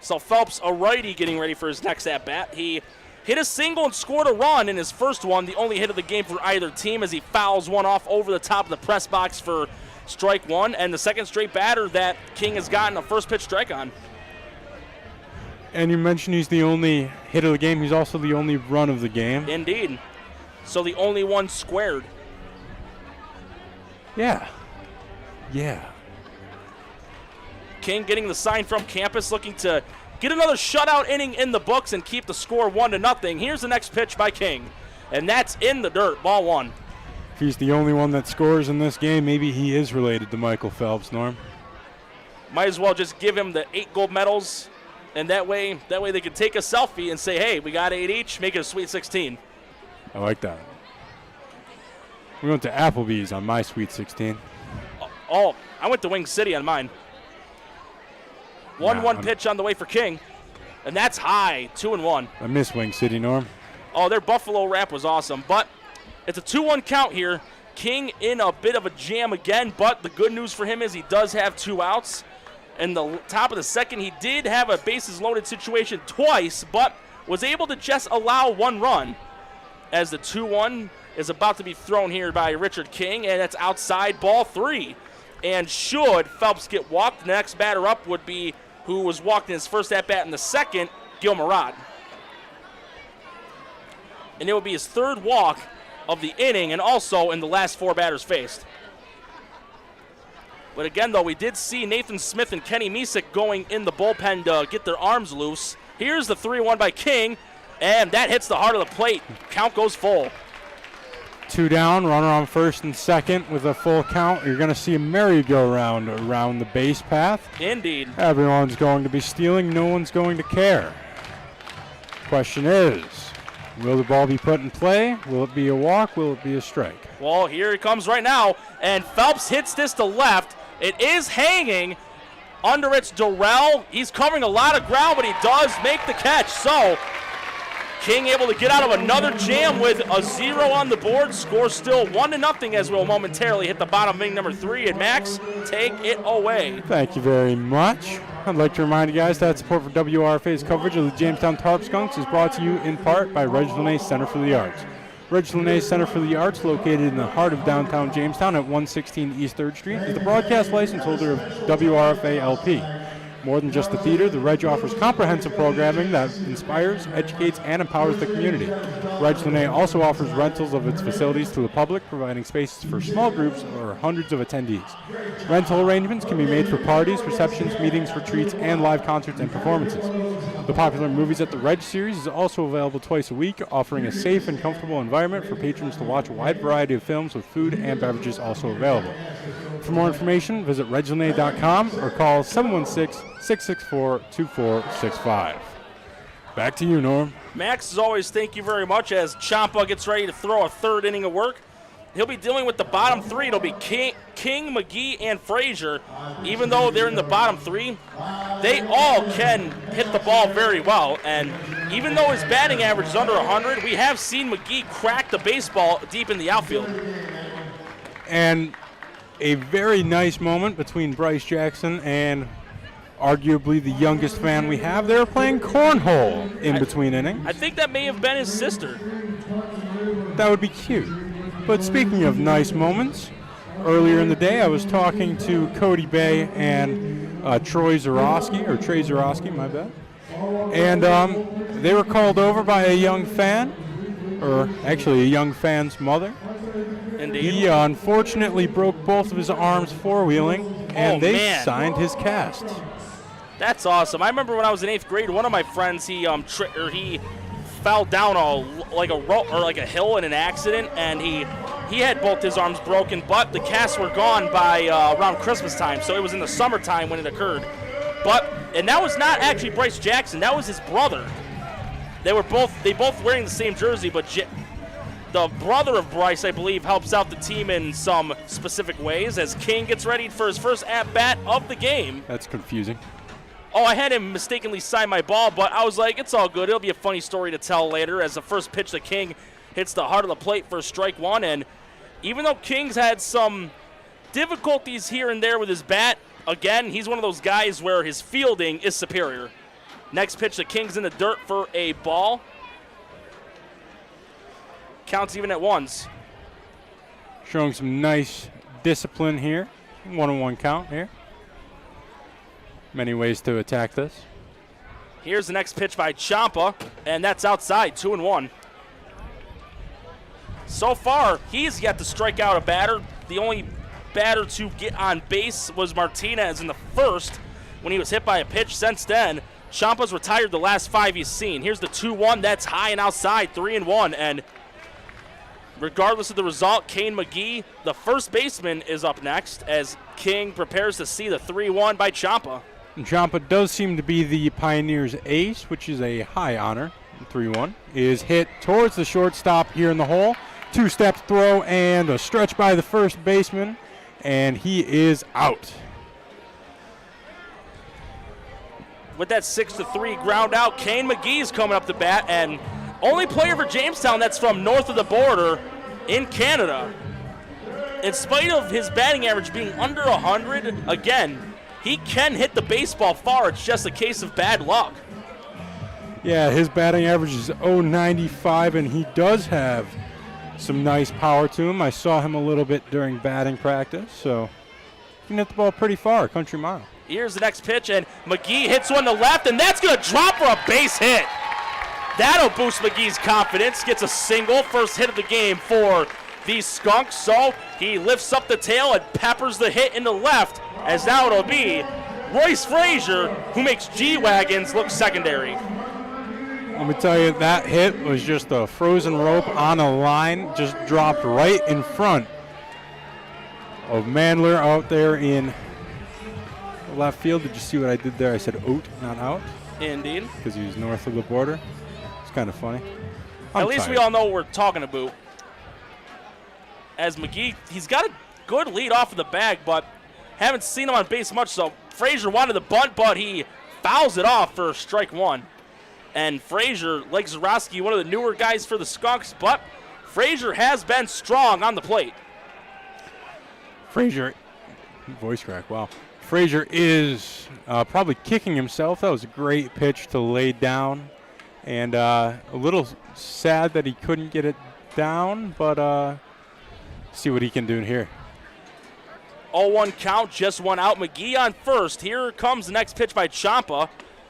So Phelps, a righty, getting ready for his next at-bat. He hit a single and scored a run in his first one, the only hit of the game for either team, as he fouls one off over the top of the press box for strike one, and the second straight batter that King has gotten a first pitch strike on. And you mentioned he's the only hit of the game. He's also the only run of the game. Indeed. So the only one squared. Yeah. King getting the sign from campus, looking to get another shutout inning in the books and keep the score 1-0. Here's the next pitch by King, and that's in the dirt, ball one. If he's the only one that scores in this game, maybe he is related to Michael Phelps, Norm. Might as well just give him the 8 gold medals, and that way they can take a selfie and say, hey, we got 8 each, make it a Sweet 16. I like that. We went to Applebee's on my Sweet 16. Oh, I went to Wing City on mine. 1-1 pitch on the way for King, and that's high, 2-1. I miss Wing City, Norm. Oh, their Buffalo wrap was awesome, but it's a 2-1 count here. King in a bit of a jam again, but the good news for him is he does have 2 outs. In the top of the second, he did have a bases loaded situation twice, but was able to just allow 1 run, as the 2-1 is about to be thrown here by Richard King, and that's outside, ball 3. And should Phelps get walked, the next batter up would be who was walked in his first at-bat in the second, Gil Murad. And it will be his 3rd walk of the inning, and also in the last 4 batters faced. But again, though, we did see Nathan Smith and Kenny Misek going in the bullpen to get their arms loose. Here's the 3-1 by King, and that hits the heart of the plate. Count goes full. 2 down, runner on first and second with a full count. You're going to see a merry-go-round around the base path. Indeed. Everyone's going to be stealing. No one's going to care. Question is, will the ball be put in play? Will it be a walk? Will it be a strike? Well, here it comes right now, and Phelps hits this to left. It is hanging under its Durrell. He's covering a lot of ground, but he does make the catch. So King able to get out of another jam with a 0 on the board. Score still 1-0 as we'll momentarily hit the bottom of inning number 3. And Max, take it away. Thank you very much. I'd like to remind you guys that support for WRFA's coverage of the Jamestown Tarp Skunks is brought to you in part by Reg Linnaeus Center for the Arts. Reg Linnaeus Center for the Arts, located in the heart of downtown Jamestown at 116 East 3rd Street, is the broadcast license holder of WRFA LP. More than just the theater, the Reg offers comprehensive programming that inspires, educates, and empowers the community. Reg Linnaeus also offers rentals of its facilities to the public, providing spaces for small groups or hundreds of attendees. Rental arrangements can be made for parties, receptions, meetings, retreats, and live concerts and performances. The popular Movies at the Reg series is also available twice a week, offering a safe and comfortable environment for patrons to watch a wide variety of films with food and beverages also available. For more information, visit reglinnaeus.com or call 716-664-2465. Back to you, Norm. Max, as always, thank you very much. As Ciampa gets ready to throw a 3rd inning of work, he'll be dealing with the bottom 3. It'll be King, McGee, and Frazier. Even though they're in the bottom 3, they all can hit the ball very well. And even though his batting average is under 100, we have seen McGee crack the baseball deep in the outfield. And a very nice moment between Bryce Jackson and arguably the youngest fan we have. They were playing cornhole in between innings. I think that may have been his sister. That would be cute. But speaking of nice moments, earlier in the day I was talking to Cody Bay and Trey Zarowski, my bad. And they were called over by a young fan, or actually a young fan's mother. Indeed. He unfortunately broke both of his arms four-wheeling, and they signed his cast. That's awesome. I remember when I was in 8th grade, one of my friends, he fell down a hill in an accident, and he had both his arms broken, but the casts were gone by around Christmas time, so it was in the summertime when it occurred. And that was not actually Bryce Jackson. That was his brother. They both wearing the same jersey, but The brother of Bryce, I believe, helps out the team in some specific ways as King gets ready for his first at-bat of the game. That's confusing. Oh, I had him mistakenly sign my ball, but I was like, it's all good. It'll be a funny story to tell later as the first pitch to King hits the heart of the plate for strike one. And even though King's had some difficulties here and there with his bat, again, he's one of those guys where his fielding is superior. Next pitch to King's in the dirt for a ball. Counts even at ones. Showing some nice discipline here. 1-1 count here. Many ways to attack this. Here's the next pitch by Ciampa, and that's outside, 2-1. So far, he's yet to strike out a batter. The only batter to get on base was Martinez in the first when he was hit by a pitch. Since then, Ciampa's retired the last 5 he's seen. Here's the 2-1. That's high and outside, 3-1. And regardless of the result, Kane McGee, the first baseman, is up next as King prepares to see the 3-1 by Ciampa. Ciampa does seem to be the Pioneers' ace, which is a high honor. 3-1 is hit towards the shortstop here in the hole. 2-step throw and a stretch by the first baseman, and he is out. With that 6-3 ground out, Kane McGee's coming up to bat, and only player for Jamestown that's from north of the border in Canada. In spite of his batting average being under 100, again, he can hit the baseball far. It's just a case of bad luck. Yeah, his batting average is .095, and he does have some nice power to him. I saw him a little bit during batting practice, so he can hit the ball pretty far, country mile. Here's the next pitch, and McGee hits one to left, and that's going to drop for a base hit. That'll boost McGee's confidence. Gets a single, first hit of the game for the Skunks. So he lifts up the tail and peppers the hit into left, as now it'll be Royce Frazier, who makes G-Wagons look secondary. Let me tell you, that hit was just a frozen rope on a line, just dropped right in front of Mandler out there in left field. Did you see what I did there? I said out, not out. Indeed. Because he was north of the border. It's kind of funny. At least we all know what we're talking about. As McGee, he's got a good lead off of the bag, but haven't seen him on base much. So Frazier wanted the bunt, but he fouls it off for strike one. And Frazier, like Zarowski, one of the newer guys for the Skunks, but Frazier has been strong on the plate. Frazier, voice crack, wow. Frazier is probably kicking himself. That was a great pitch to lay down. And a little sad that he couldn't get it down, but see what he can do here. 0-1 count, just one out. McGee on first. Here comes the next pitch by Ciampa.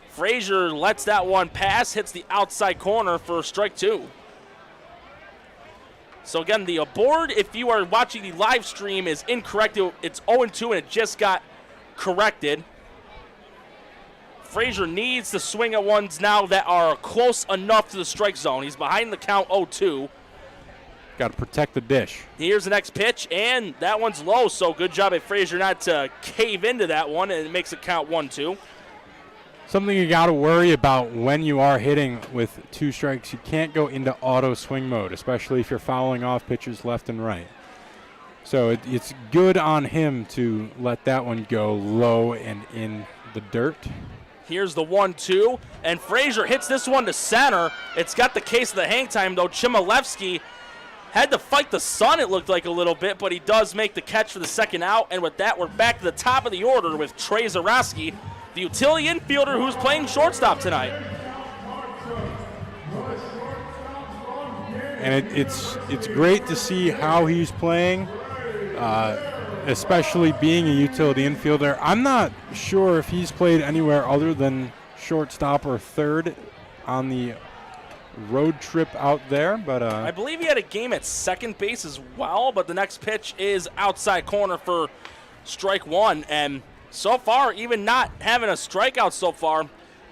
Frazier lets that one pass, hits the outside corner for strike two. So again, the board, if you are watching the live stream, is incorrect. It's 0-2 and it just got corrected. Frazier needs to swing at ones now that are close enough to the strike zone. He's behind the count 0-2. Got to protect the dish. Here's the next pitch, and that one's low, so good job at Frazier not to cave into that one, and it makes it count 1-2. Something you got to worry about when you are hitting with two strikes. You can't go into auto swing mode, especially if you're fouling off pitches left and right. So it's good on him to let that one go low and in the dirt. Here's the 1-2, and Frazier hits this one to center. It's got the case of the hang time, though. Chmielewski had to fight the sun, it looked like a little bit, but he does make the catch for the second out. And with that, we're back to the top of the order with Trey Zarowski, the utility infielder who's playing shortstop tonight. And it's great to see how he's playing, especially being a utility infielder. I'm not sure if he's played anywhere other than shortstop or third on the road trip out there, but I believe he had a game at second base as well, but the next pitch is outside corner for strike one. And so far, even not having a strikeout so far,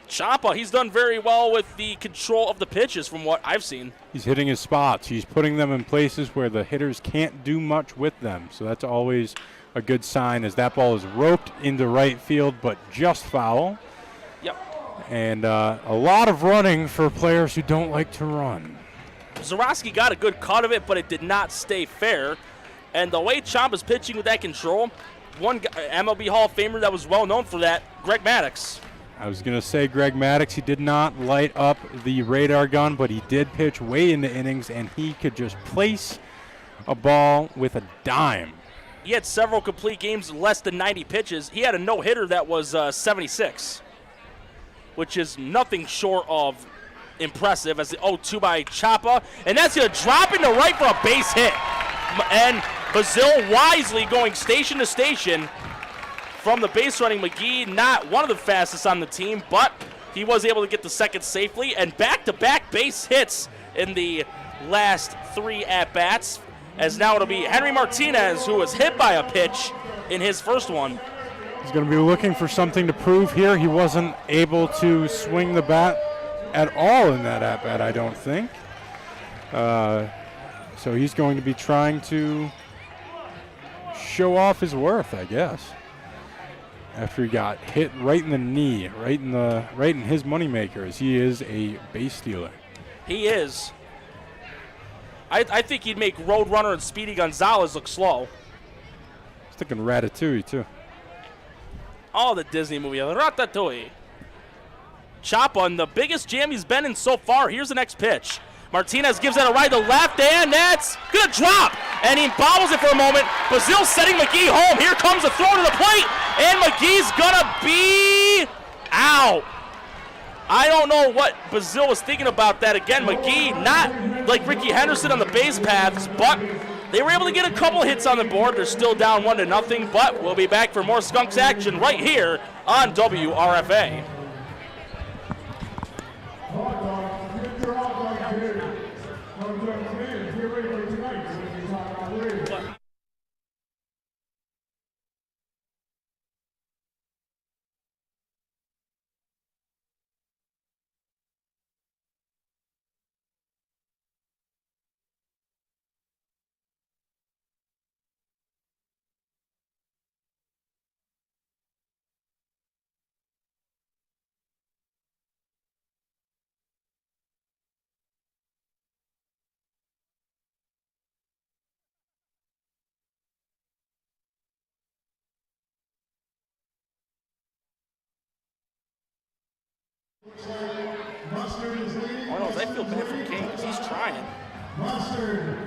Ciampa, he's done very well with the control of the pitches from what I've seen. He's hitting his spots. He's putting them in places where the hitters can't do much with them. So that's always a good sign, as that ball is roped into right field, but just foul. Yep. And a lot of running for players who don't like to run. Zarowski got a good cut of it, but it did not stay fair. And the way Ciampa's pitching with that control, one MLB Hall of Famer that was well known for that, Greg Maddux. I was going to say Greg Maddux, he did not light up the radar gun, but he did pitch way into innings, and he could just place a ball with a dime. He had several complete games, less than 90 pitches. He had a no-hitter that was 76, which is nothing short of impressive, as the 0-2 by Ciampa. And that's going to drop into right for a base hit. And Bazile wisely going station to station from the base running McGee, not one of the fastest on the team, but he was able to get the second safely, and back-to-back base hits in the last 3 at-bats, as now it'll be Henry Martinez, who was hit by a pitch in his first one. He's going to be looking for something to prove here. He wasn't able to swing the bat at all in that at-bat, I don't think. So he's going to be trying to show off his worth, I guess. After he got hit right in the knee, right in his moneymaker, as he is a base stealer. He is. I think he'd make Roadrunner and Speedy Gonzalez look slow. I was thinking Ratatouille, too. Oh, the Disney movie, Ratatouille. Ciampa, and the biggest jam he's been in so far. Here's the next pitch. Martinez gives that a right to left, and that's going to drop. And he bobbles it for a moment. Bazile setting McGee home. Here comes a throw to the plate, and McGee's going to be out. I don't know what Bazile was thinking about that. Again, McGee, not like Ricky Henderson on the base paths, but they were able to get a couple hits on the board. They're still down 1-0, but we'll be back for more Skunks action right here on WRFA. Oh, no, I feel bad for King because he's trying. Mustard.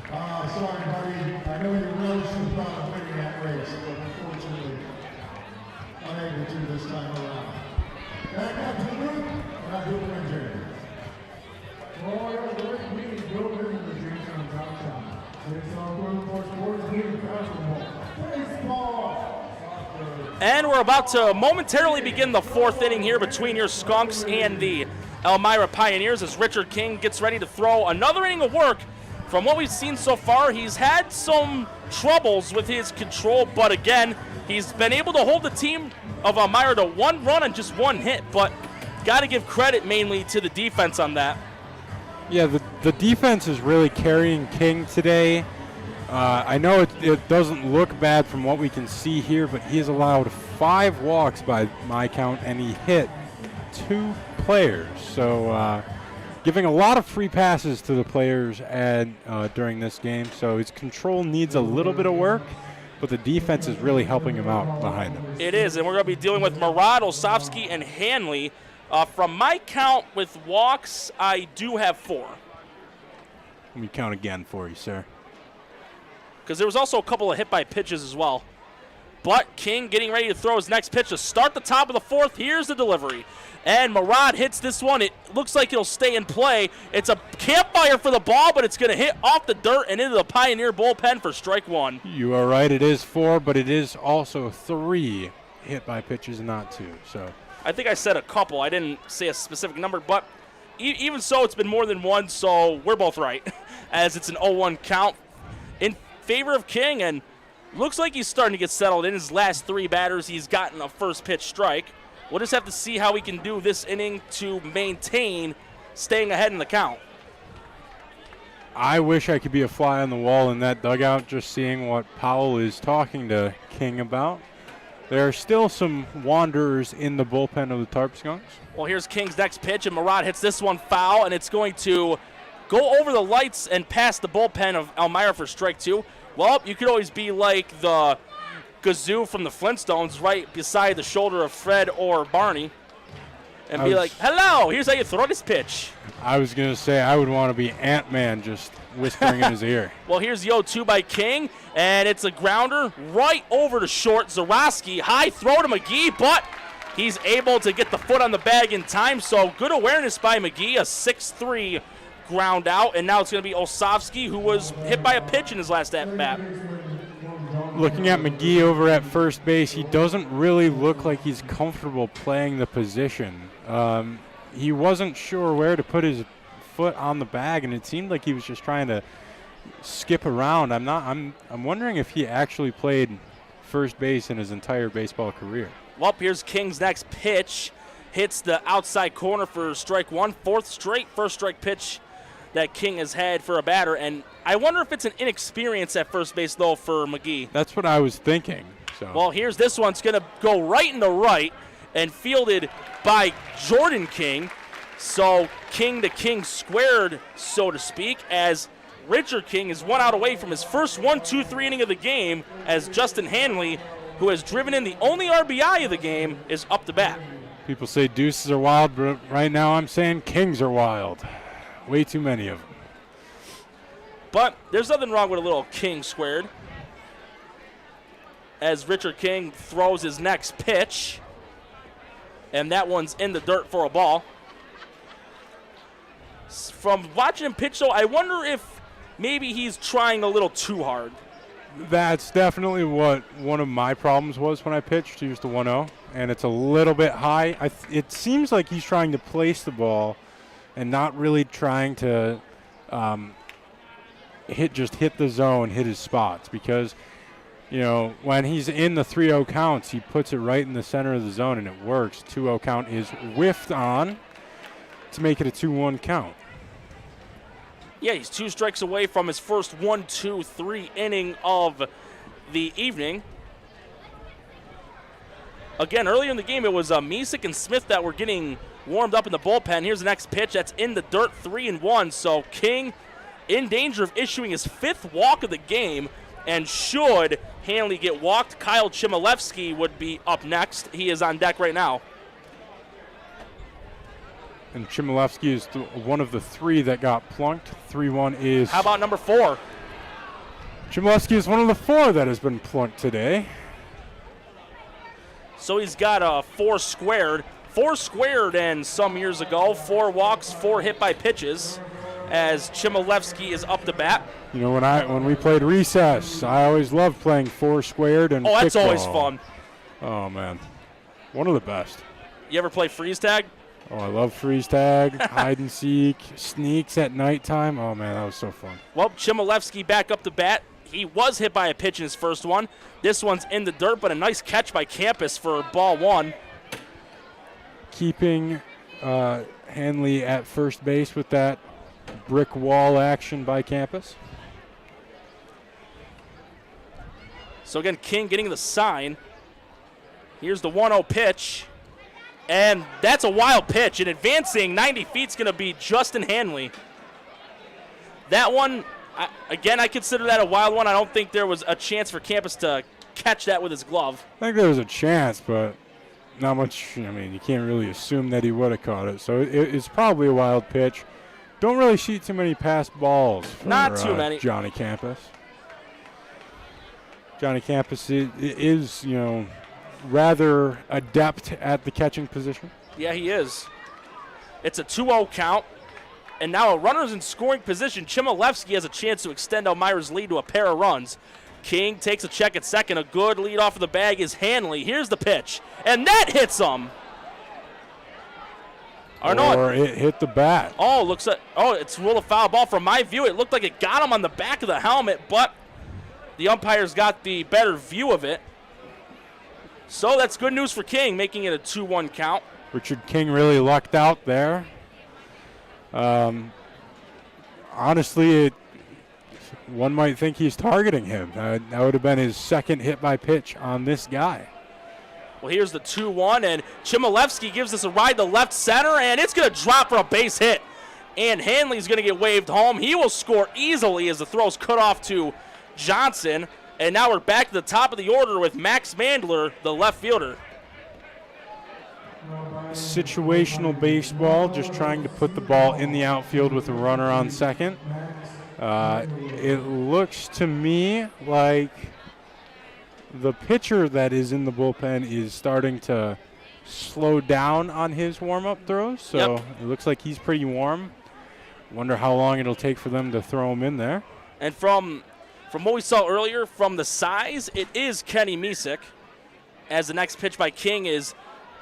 Sorry, buddy. I know you're really super proud of winning that race, but unfortunately, unable to this time around. Back up to the group, and I'll do the win journey. All right, the next meeting is built in the Jamestown Tarp Skunks. It's on Group 4 Sports Team Basketball. Baseball. And we're about to momentarily begin the 4th inning here between your Skunks and the Elmira Pioneers as Richard King gets ready to throw another inning of work. From what we've seen so far, he's had some troubles with his control, but again, he's been able to hold the team of Elmira to 1 run and just 1 hit, but got to give credit mainly to the defense on that. Yeah, the defense is really carrying King today. I know it doesn't look bad from what we can see here, but he has allowed 5 walks by my count, and he hit 2 players. So giving a lot of free passes to the players during this game. So his control needs a little bit of work, but the defense is really helping him out behind him. It is, and we're going to be dealing with Murad, Osofsky, and Hanley. From my count with walks, I do have 4. Let me count again for you, sir. Because there was also a couple of hit by pitches as well. But King getting ready to throw his next pitch to start the top of the 4th. Here's the delivery. And Murad hits this one. It looks like it'll stay in play. It's a campfire for the ball, but it's going to hit off the dirt and into the Pioneer bullpen for strike 1. You are right. It is 4, but it is also 3 hit by pitches, not 2. So I think I said a couple. I didn't say a specific number, but even so, it's been more than 1, so we're both right, as it's an 0-1 count in favor of King, and looks like he's starting to get settled. In his last 3 batters, he's gotten a first pitch strike. We'll just have to see how he can do this inning to maintain staying ahead in the count. I wish I could be a fly on the wall in that dugout, just seeing what Powell is talking to King about. there are still some wanderers in the bullpen of the Tarp Skunks. Well, here's King's next pitch, and Murad hits this one foul, and it's going to go over the lights and past the bullpen of Elmira for strike 2. Well, you could always be like the Gazoo from the Flintstones right beside the shoulder of Fred or Barney and be like, hello, here's how you throw this pitch. I was going to say I would want to be Ant-Man just whispering in his ear. Well, here's the 0-2 by King, and it's a grounder right over to short. Zarowski, high throw to McGee, but he's able to get the foot on the bag in time, so good awareness by McGee, a 6-3 ground out, and now it's going to be Osofsky, who was hit by a pitch in his last at-bat. Looking at McGee over at first base, he doesn't really look like he's comfortable playing the position. He wasn't sure where to put his foot on the bag, and it seemed like he was just trying to skip around. I'm wondering if he actually played first base in his entire baseball career. Well, here's King's next pitch. Hits the outside corner for strike 1. Fourth straight first strike pitch that King has had for a batter, and I wonder if it's an inexperience at first base, though, for McGee. That's what I was thinking. So. Well, here's this one's going to go right in the right and fielded by Jordan King. So King to King squared, so to speak, as Richard King is 1 out away from his first 1-2-3 inning of the game, as Justin Hanley, who has driven in the only RBI of the game, is up to bat. People say deuces are wild, but right now I'm saying kings are wild. Way too many of them. But there's nothing wrong with a little King squared, as Richard King throws his next pitch, and that one's in the dirt for a ball. From watching him pitch, though, I wonder if maybe he's trying a little too hard. That's definitely what one of my problems was when I pitched. He used the 1-0, and it's a little bit high. It seems like he's trying to place the ball and not really trying to hit the zone, hit his spots, because when he's in the 3-0 counts, he puts it right in the center of the zone and it works. 2-0 count is whiffed on to make it a 2-1 count. Yeah, he's 2 strikes away from his first 1-2-3 inning of the evening. Again, earlier in the game, it was Misek and Smith that were getting warmed up in the bullpen. Here's the next pitch. That's in the dirt, 3-1. So King in danger of issuing his 5th walk of the game. And should Hanley get walked, Kyle Chmielewski would be up next. He is on deck right now. And Chmielewski is one of the 3 that got plunked. 3-1 is... How about number 4? Chmielewski is one of the 4 that has been plunked today. So he's got a 4 squared. 4 squared and some years ago. 4 walks, 4 hit by pitches, as Chmielewski is up to bat. When we played recess, I always loved playing 4 squared and that's kickball. always fun. Oh, man. One of the best. You ever play freeze tag? Oh, I love freeze tag, hide and seek, sneaks at nighttime. Oh, man, that was so fun. Well, Chmielewski back up to bat. He was hit by a pitch in his first one. This one's in the dirt, but a nice catch by Campus for ball 1. Keeping Hanley at first base with that brick wall action by Campus. So again, King getting the sign. Here's the 1-0 pitch. And that's a wild pitch. And advancing 90 feet is going to be Justin Hanley. That one, I consider that a wild one. I don't think there was a chance for Campus to catch that with his glove. I think there was a chance, but not much. You can't really assume that he would have caught it. So it's probably a wild pitch. Don't really see too many passed balls for not too many. Johnny Campus. Johnny Campus is rather adept at the catching position. Yeah, he is. It's a 2-0 count. And now a runner's in scoring position. Chmielewski has a chance to extend Elmira's lead to a pair of runs. King takes a check at second. A good lead off of the bag is Hanley. Here's the pitch. And that hits him. Or it hit the bat. It's ruled a foul ball. From my view, it looked like it got him on the back of the helmet, but the umpires got the better view of it. So that's good news for King, making it a 2-1 count. Richard King really lucked out there. Honestly, one might think he's targeting him. That would have been his second hit by pitch on this guy. Well, here's the 2-1, and Chmielewski gives us a ride to left center, and it's going to drop for a base hit. And Hanley's going to get waved home. He will score easily as the throw's cut off to Johnson. And now we're back to the top of the order with Max Mandler, the left fielder. Situational baseball, just trying to put the ball in the outfield with a runner on second. It looks to me like the pitcher that is in the bullpen is starting to slow down on his warm-up throws, so It looks like he's pretty warm. Wonder how long it'll take for them to throw him in there. And from what we saw earlier, from the size, it is Kenny Misick, as the next pitch by King is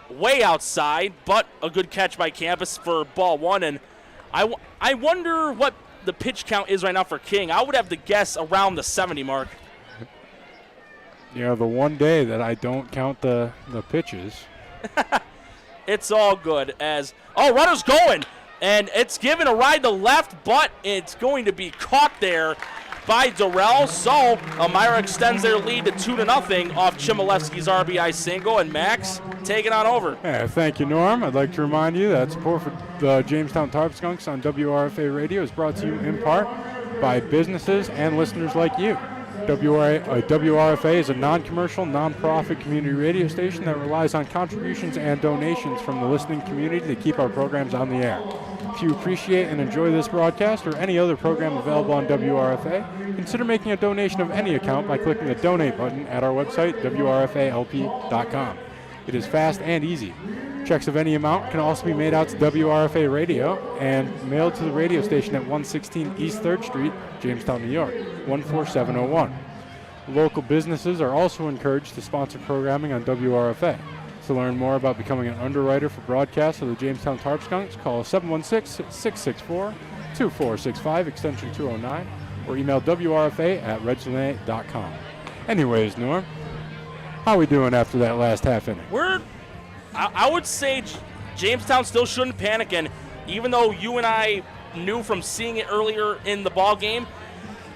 way outside, but a good catch by Campus for ball one. And I wonder what the pitch count is right now for King. I would have to guess around the 70 mark. Yeah, the one day that I don't count the pitches. It's all good as, runner's going, and it's given a ride to left, but it's going to be caught there by Durrell. So Elmira extends their lead to 2-0 off Chmielewski's RBI single, and Max taking on over. Yeah, thank you, Norm. I'd like to remind you that support for the Jamestown Tarp Skunks on WRFA Radio is brought to you in part by businesses and listeners like you. WRFA is a non-commercial, non-profit community radio station that relies on contributions and donations from the listening community to keep our programs on the air. If you appreciate and enjoy this broadcast or any other program available on WRFA, consider making a donation of any account by clicking the donate button at our website, WRFALP.com. It is fast and easy. Checks of any amount can also be made out to WRFA Radio and mailed to the radio station at 116 East 3rd Street, Jamestown, New York, 14701. Local businesses are also encouraged to sponsor programming on WRFA. To learn more about becoming an underwriter for broadcasts of the Jamestown Tarp Skunks, call 716-664-2465, extension 209, or email WRFA@redsolane.com. Anyways, Norm, how are we doing after that last half inning? I would say Jamestown still shouldn't panic, and even though you and I knew from seeing it earlier in the ball game,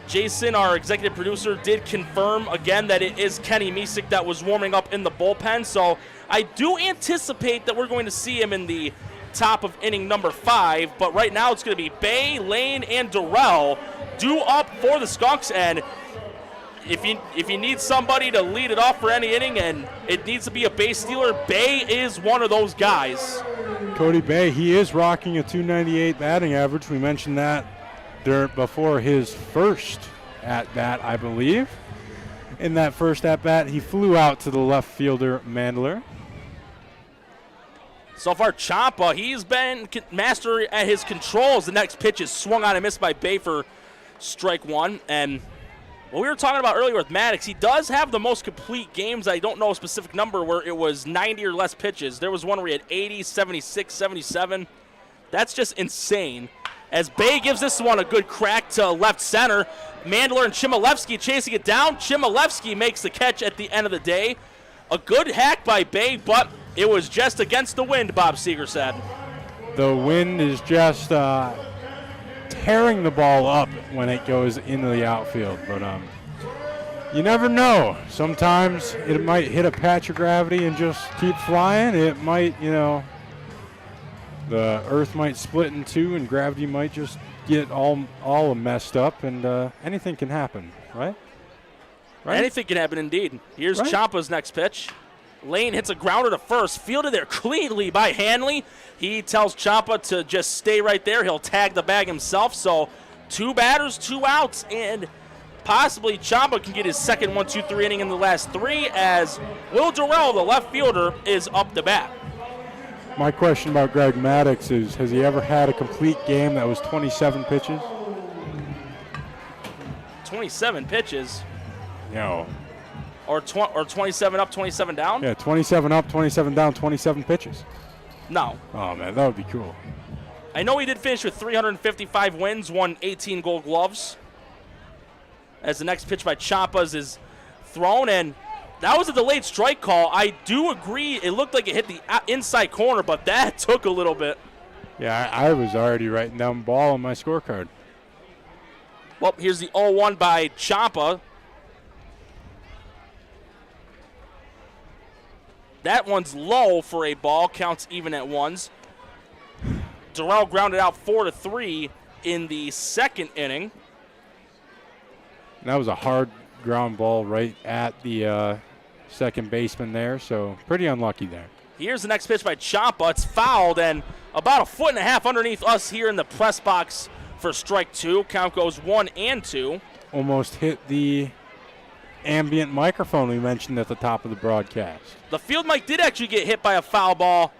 Jason, our executive producer, did confirm again that it is Kenny Misick that was warming up in the bullpen. So I do anticipate that we're going to see him in the top of inning number 5. But right now it's going to be Bay, Lane, and Durrell due up for the Skunks. And if you need somebody to lead it off for any inning and it needs to be a base stealer, Bay is one of those guys. Cody Bay, he is rocking a .298 batting average. We mentioned that before his first at-bat, I believe. In that first at-bat, he flew out to the left fielder, Mandler. So far, Champa, he's been master at his controls. The next pitch is swung on and missed by Bay for strike one. And what we were talking about earlier with Maddox, he does have the most complete games. I don't know a specific number where it was 90 or less pitches. There was one where he had 80, 76, 77. That's just insane. As Bay gives this one a good crack to left center, Mandler and Chmielewski chasing it down. Chmielewski makes the catch at the end of the day. A good hack by Bay, but it was just against the wind, Bob Seeger said. The wind is just tearing the ball up when it goes into the outfield, but you never know. Sometimes it might hit a patch of gravity and just keep flying. It might, the earth might split in two and gravity might just get all messed up, and anything can happen, right? Anything can happen indeed. Here's Champa's next pitch. Lane hits a grounder to first, fielded there cleanly by Hanley. He tells Champa to just stay right there. He'll tag the bag himself. So 2 batters, 2 outs, and possibly Champa can get his second 1-2-3 inning in the last 3 as Will Durrell, the left fielder, is up to bat. My question about Greg Maddox is, has he ever had a complete game that was 27 pitches? 27 pitches? No. Or 27 up, 27 down? Yeah, 27 up, 27 down, 27 pitches. No. Oh, man, that would be cool. I know he did finish with 355 wins, won 18 Gold Gloves. As the next pitch by Champas is thrown, and that was a delayed strike call. I do agree it looked like it hit the inside corner, but that took a little bit. Yeah, I was already writing down ball on my scorecard. Well, here's the 0-1 by Champa. That one's low for a ball, counts even at ones. Durrell grounded out 4-3 in the second inning. That was a hard ground ball right at the second baseman there, so pretty unlucky there. Here's the next pitch by Ciampa. It's fouled and about 1.5 feet underneath us here in the press box for strike 2. Count goes 1-2. Almost hit the ambient microphone we mentioned at the top of the broadcast. The field mic did actually get hit by a foul ball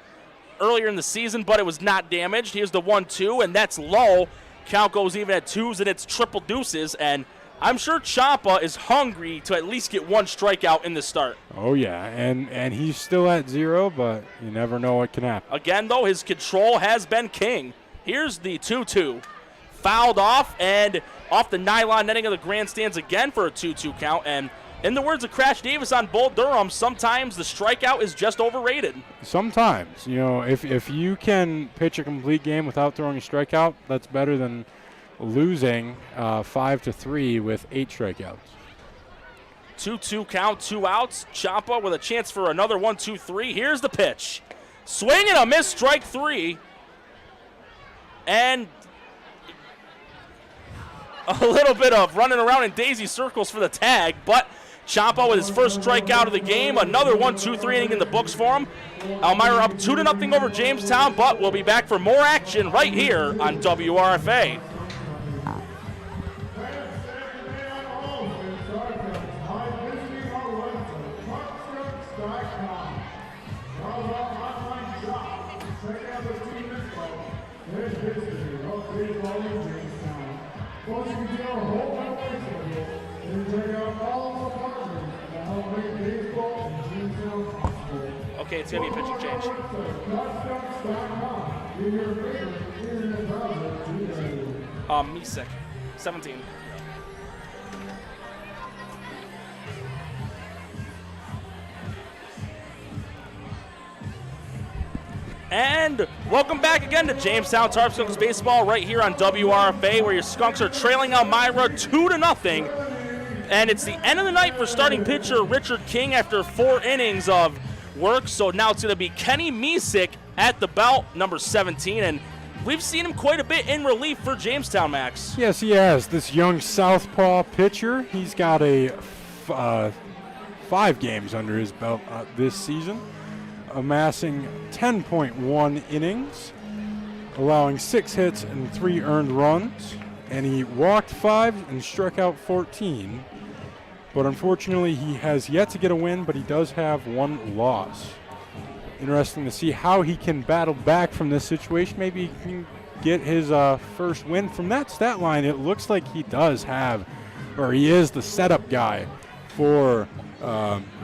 earlier in the season, but it was not damaged. Here's the 1-2, and that's low. Count goes even at 2s, and it's triple deuces, and I'm sure Ciampa is hungry to at least get one strikeout in the start. Oh, yeah, and he's still at 0, but you never know what can happen. Again, though, his control has been king. Here's the 2-2. Fouled off, and off the nylon netting of the grandstands again for a 2-2 count, and in the words of Crash Davis on Bull Durham, sometimes the strikeout is just overrated. Sometimes, if you can pitch a complete game without throwing a strikeout, that's better than losing 5-3 with 8 strikeouts. 2-2 count, 2 outs. Ciampa with a chance for another 1-2-3. Here's the pitch. Swing and a miss, strike 3. And a little bit of running around in daisy circles for the tag, but Ciampa with his first strikeout of the game. Another 1-2-3 inning in the books for him. Elmira up 2-0 over Jamestown, but we'll be back for more action right here on WRFA. Okay, it's going to be a pitching change. Misek, 17. And welcome back again to Jamestown Tarp Skunks baseball right here on WRFA, where your Skunks are trailing Elmira 2-0. And it's the end of the night for starting pitcher Richard King after 4 innings of work. So now it's going to be Kenny Misek at the belt, number 17. And we've seen him quite a bit in relief for Jamestown, Max. Yes, he has. This young southpaw pitcher, he's got 5 games under his belt this season, amassing 10.1 innings, allowing 6 hits and 3 earned runs. And he walked 5 and struck out 14. But unfortunately, he has yet to get a win, but he does have 1 loss. Interesting to see how he can battle back from this situation. Maybe he can get his first win from that stat line. It looks like he does have, or he is the setup guy for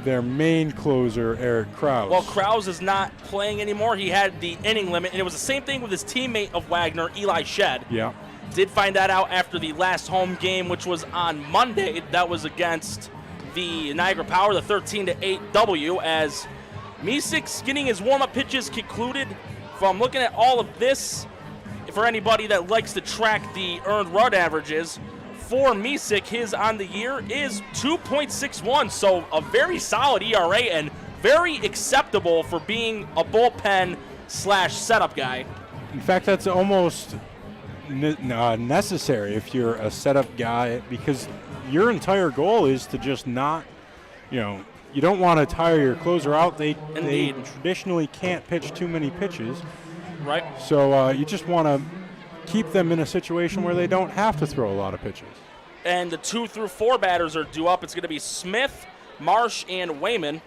their main closer, Eric Krause. Well, Krause is not playing anymore. He had the inning limit, and it was the same thing with his teammate of Wagner, Eli Shedd. Yeah. Did find that out after the last home game, which was on Monday. That was against the Niagara Power, the 13-8 W, as Misek's getting his warm-up pitches concluded. From looking at all of this, for anybody that likes to track the earned run averages, for Misek, his on the year is 2.61, so a very solid ERA and very acceptable for being a bullpen/setup guy. In fact, that's almost necessary if you're a setup guy, because your entire goal is to just not, you don't want to tire your closer out. They traditionally can't pitch too many pitches. Right. So you just want to keep them in a situation where they don't have to throw a lot of pitches. And the 2 through 4 batters are due up. It's going to be Smith, Marsh, and Wayman.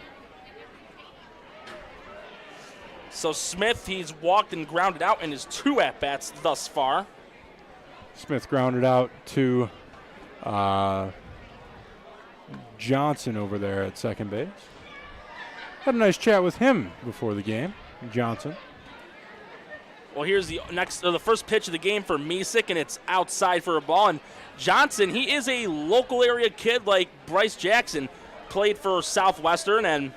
So Smith, he's walked and grounded out in his 2 at-bats thus far. Smith grounded out to Johnson over there at second base. Had a nice chat with him before the game, Johnson. Well, here's the first pitch of the game for Misek, and it's outside for a ball. And Johnson, he is a local area kid like Bryce Jackson, played for Southwestern and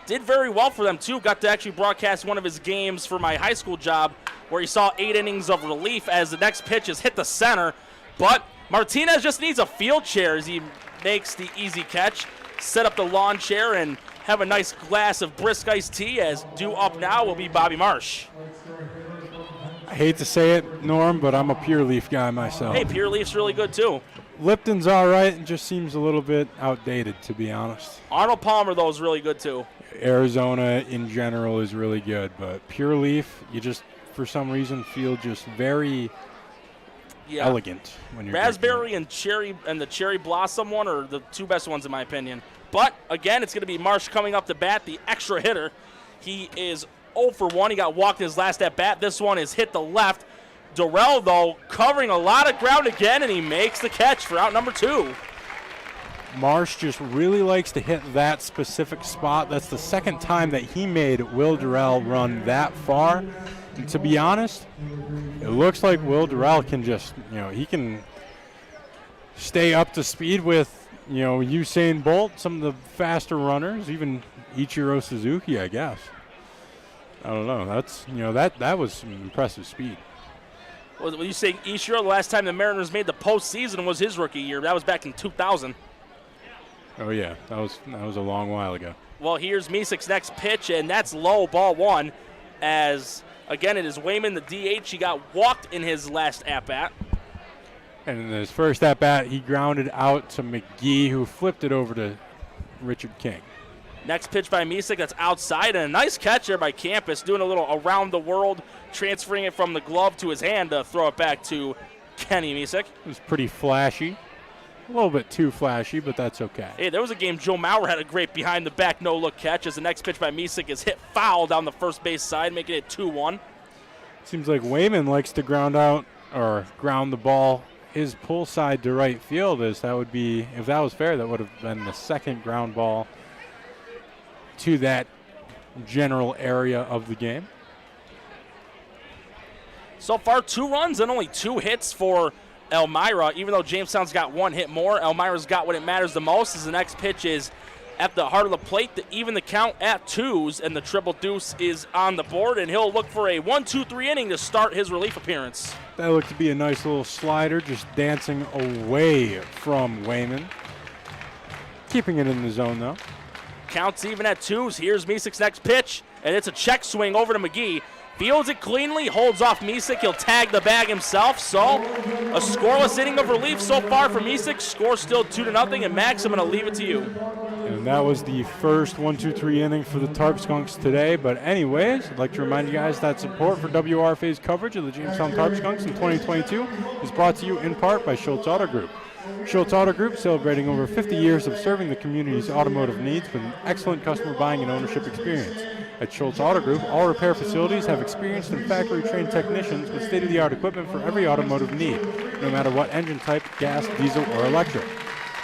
did very well for them too. Got to actually broadcast one of his games for my high school job, where he saw 8 innings of relief as the next pitch is hit the center. But Martinez just needs a field chair as he makes the easy catch, set up the lawn chair, and have a nice glass of brisk iced tea, as due up now will be Bobby Marsh. I hate to say it, Norm, but I'm a Pure Leaf guy myself. Hey, Pure Leaf's really good too. Lipton's all right and just seems a little bit outdated, to be honest. Arnold Palmer, though, is really good too. Arizona in general is really good, but Pure Leaf, you just, for some reason, feel just very elegant when you're Raspberry and cherry and the cherry blossom one are the two best ones in my opinion. But again, it's going to be Marsh coming up to bat, the extra hitter. He is 0 for 1. He got walked in his last at bat. This one is hit the left. Durrell, though, covering a lot of ground again, and he makes the catch for out number 2. Marsh just really likes to hit that specific spot. That's the second time that he made Will Durrell run that far. And to be honest, it looks like Will Durrell can just, he can stay up to speed with, Usain Bolt, some of the faster runners, even Ichiro Suzuki, I guess. I don't know. That's, that was some impressive speed. Well, when you say Ichiro, the last time the Mariners made the postseason was his rookie year. That was back in 2000. Oh, yeah. That was a long while ago. Well, here's Misik's next pitch, and that's low, ball 1, as, again, it is Wayman, the DH. He got walked in his last at-bat. And in his first at-bat, he grounded out to McGee, who flipped it over to Richard King. Next pitch by Misik, that's outside, and a nice catch there by Campus, doing a little around the world, transferring it from the glove to his hand to throw it back to Kenny Misik. It was pretty flashy. A little bit too flashy, but that's okay. Hey, there was a game Joe Maurer had a great behind-the-back no-look catch as the next pitch by Misik is hit foul down the first base side, making it 2-1. Seems like Wayman likes to ground out or ground the ball his pull side to right field, as that would be, if that was fair, that would have been the second ground ball to that general area of the game. So far, 2 runs and only 2 hits for Elmira. Even though Jamestown's got 1 hit more, Elmira's got what it matters the most, as the next pitch is at the heart of the plate to even the count at 2s, and the triple deuce is on the board, and he'll look for a 1-2-3 inning to start his relief appearance. That looked to be a nice little slider, just dancing away from Wayman. Keeping it in the zone, though. Counts even at 2s. Here's Misik's next pitch, and it's a check swing over to McGee. Fields it cleanly, holds off Misik. He'll tag the bag himself. So a scoreless inning of relief so far for Misik. Score still 2-0, and Max, I'm going to leave it to you. And that was the first 1-2-3 inning for the Tarp Skunks today. But anyways, I'd like to remind you guys that support for WRFA's coverage of the Jamestown Tarp Skunks in 2022 is brought to you in part by Schultz Auto Group. Schultz Auto Group, celebrating over 50 years of serving the community's automotive needs with an excellent customer buying and ownership experience. At Schultz Auto Group, all repair facilities have experienced and factory-trained technicians with state-of-the-art equipment for every automotive need, no matter what engine type, gas, diesel, or electric.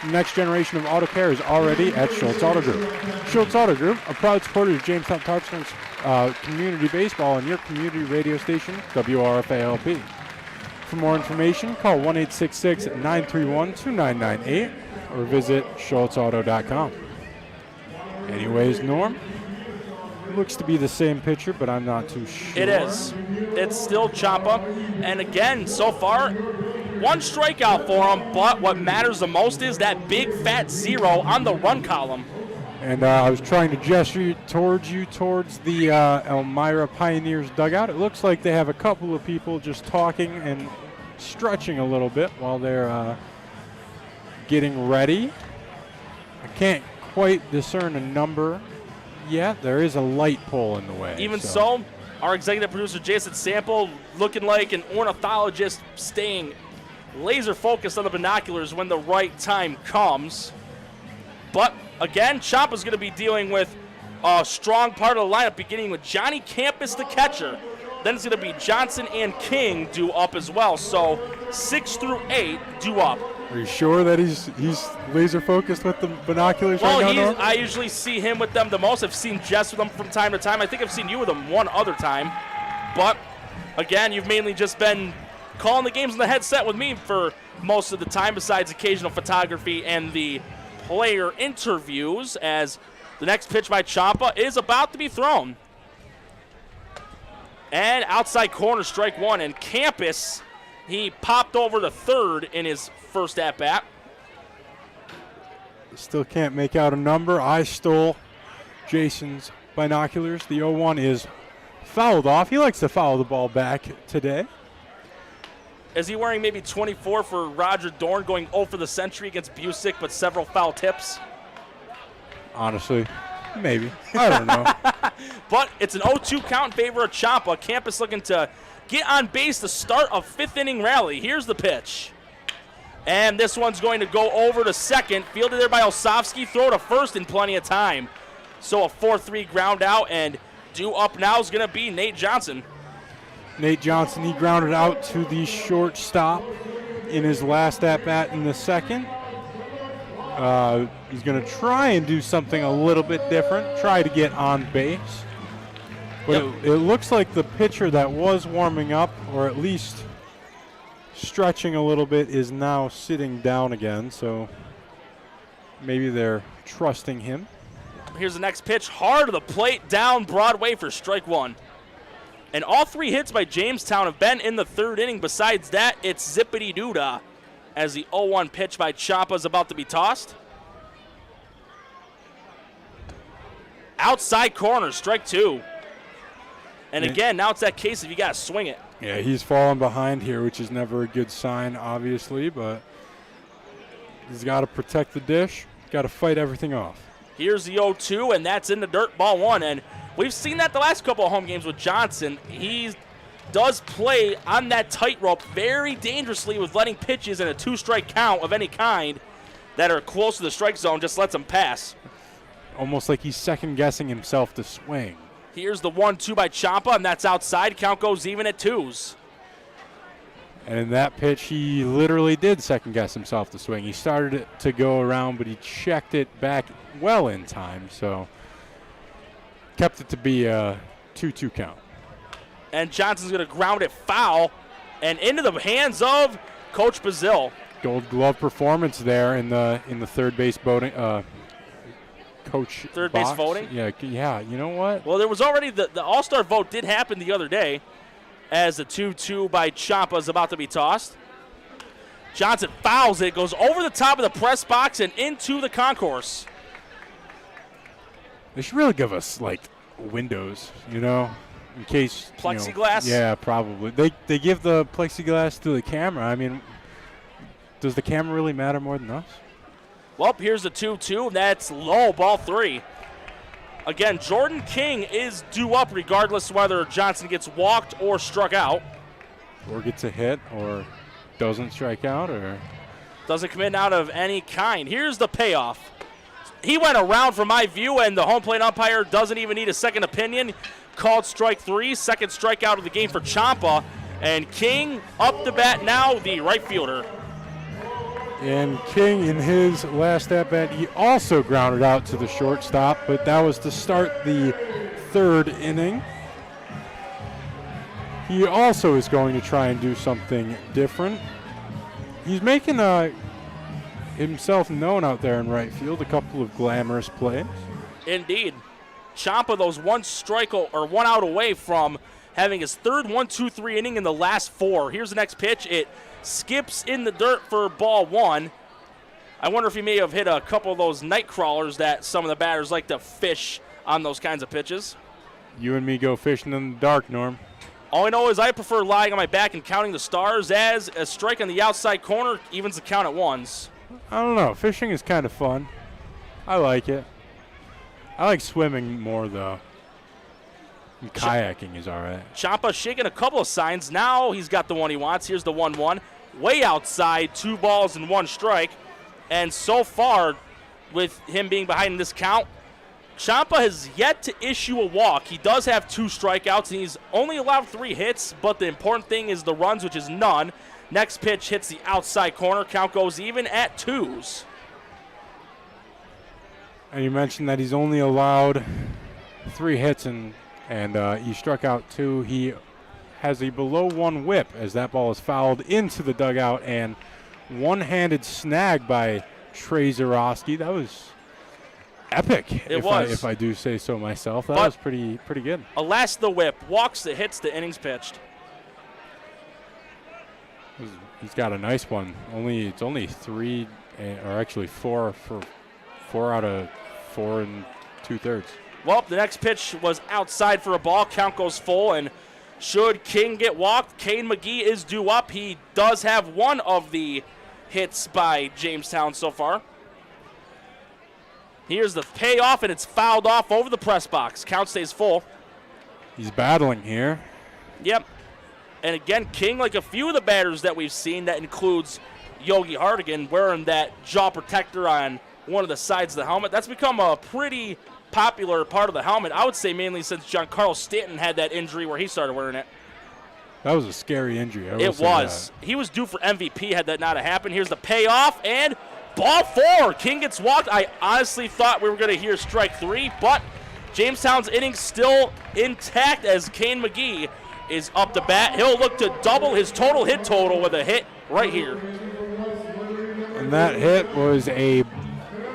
The next generation of auto care is already at Schultz Auto Group. Schultz Auto Group, a proud supporter of Jamestown Tarp Skunks community baseball and your community radio station, WRFA-LP. For more information, call 1-866-931-2998 or visit schultzauto.com. Anyways, Norm, looks to be the same pitcher, but I'm not too sure. It is. It's still Champa. And again, so far, 1 strikeout for him, but what matters the most is that big fat 0 on the run column. And I was trying to gesture towards the Elmira Pioneers dugout. It looks like they have a couple of people just talking and stretching a little bit while they're getting ready. I can't quite discern a number yet. There is a light pole in the way. Even so, our executive producer, Jason Sample, looking like an ornithologist, staying laser focused on the binoculars when the right time comes. But again, Champa's going to be dealing with a strong part of the lineup, beginning with Johnny Campus, the catcher. Then it's going to be Johnson and King due up as well. So 6 through 8 due up. Are you sure that he's laser focused with the binoculars right now? Well, I usually see him with them the most. I've seen Jess with them from time to time. I think I've seen you with them one other time. But again, you've mainly just been calling the games on the headset with me for most of the time, besides occasional photography and the player interviews, as the next pitch by Champa is about to be thrown. And outside corner, strike 1. And Campus, he popped over to third in his first at-bat. Still can't make out a number. I stole Jason's binoculars. The 0-1 is fouled off. He likes to foul the ball back today. Is he wearing maybe 24 for Roger Dorn, going 0 for the century against Busick, but several foul tips? Honestly, maybe. I don't know. But it's an 0-2 count in favor of Ciampa. Campus looking to get on base to start a 5th inning rally. Here's the pitch. And this one's going to go over to second. Fielded there by Osofsky. Throw to first in plenty of time. So a 4-3 ground out, and due up now is going to be Nate Johnson. Nate Johnson, he grounded out to the shortstop in his last at-bat in the second. He's going to try and do something a little bit different, try to get on base. But it looks like the pitcher that was warming up, or at least stretching a little bit, is now sitting down again. So maybe they're trusting him. Here's the next pitch, hard to the plate, down Broadway for strike 1. And all 3 hits by Jamestown have been in the 3rd inning. Besides that, it's zippity-doo-dah as the 0-1 pitch by Ciampa is about to be tossed. Outside corner, strike 2. And again, now it's that case if you got to swing it. Yeah, he's falling behind here, which is never a good sign, obviously, but he's got to protect the dish, got to fight everything off. Here's the 0-2, and that's in the dirt, ball 1. And we've seen that the last couple of home games with Johnson. He does play on that tightrope very dangerously with letting pitches in a 2-strike count of any kind that are close to the strike zone, just lets them pass. Almost like he's second-guessing himself to swing. Here's the 1-2 by Ciampa, and that's outside. Count goes even at 2s. And in that pitch, he literally did second-guess himself to swing. He started it to go around, but he checked it back well in time, so kept it to be a 2-2 count. And Johnson's going to ground it foul and into the hands of Coach Bazil. Gold glove performance there in the third base voting. Coach third box. base voting? Yeah. You know what? Well, there was already the All-Star vote did happen the other day as the 2-2 by Ciampa is about to be tossed. Johnson fouls it, goes over the top of the press box and into the concourse. They should really give us, like, windows, in case. Plexiglass? Yeah, probably. They give the plexiglass to the camera. I mean, does the camera really matter more than us? Well, here's the 2-2, and that's low, ball 3. Again, Jordan King is due up regardless whether Johnson gets walked or struck out. Or gets a hit or doesn't strike out or doesn't come in out of any kind. Here's the payoff. He went around from my view, and the home plate umpire doesn't even need a second opinion. Called strike 3, second strikeout of the game for Ciampa. And King up to bat now, the right fielder. And King, in his last at-bat, he also grounded out to the shortstop, but that was to start the 3rd inning. He also is going to try and do something different. He's making himself known out there in right field, a couple of glamorous plays. Indeed. Ciampa, those one out away from having his 3rd 1-2-3 inning in the last 4. Here's the next pitch. It skips in the dirt for ball 1. I wonder if he may have hit a couple of those night crawlers that some of the batters like to fish on those kinds of pitches. You and me go fishing in the dark, Norm. All I know is I prefer lying on my back and counting the stars, as a strike on the outside corner evens the count at 1s. I don't know. Fishing is kind of fun. I like it. I like swimming more, though. And kayaking is all right. Ciampa shaking a couple of signs. Now he's got the one he wants. Here's the 1-1. Way outside, 2 balls and 1 strike. And so far, with him being behind in this count, Ciampa has yet to issue a walk. He does have 2 strikeouts, and he's only allowed 3 hits, but the important thing is the runs, which is none. Next pitch hits the outside corner. Count goes even at 2s. And you mentioned that he's only allowed 3 hits, and he struck out 2. He has a below 1 whip as that ball is fouled into the dugout, and one-handed snag by Trey Zarowski. That was epic, if I do say so myself. That was pretty good. Alas, the whip walks the hits the innings pitched. He's got a nice one. It's only 3, or actually 4 out of 4 2/3. Well, the next pitch was outside for a ball. Count goes full, and should King get walked, Kane McGee is due up. He does have one of the hits by Jamestown so far. Here's the payoff, and it's fouled off over the press box. Count stays full. He's battling here. Yep. And again, King, like a few of the batters that we've seen, that includes Yogi Hardigan, wearing that jaw protector on one of the sides of the helmet. That's become a pretty popular part of the helmet, I would say mainly since Giancarlo Stanton had that injury where he started wearing it. That was a scary injury. It was. He was due for MVP had that not happened. Here's the payoff, and ball 4. King gets walked. I honestly thought we were going to hear strike 3, but Jamestown's innings still intact as Kane McGee is up to bat. He'll look to double his total hit total with a hit right here. And that hit was a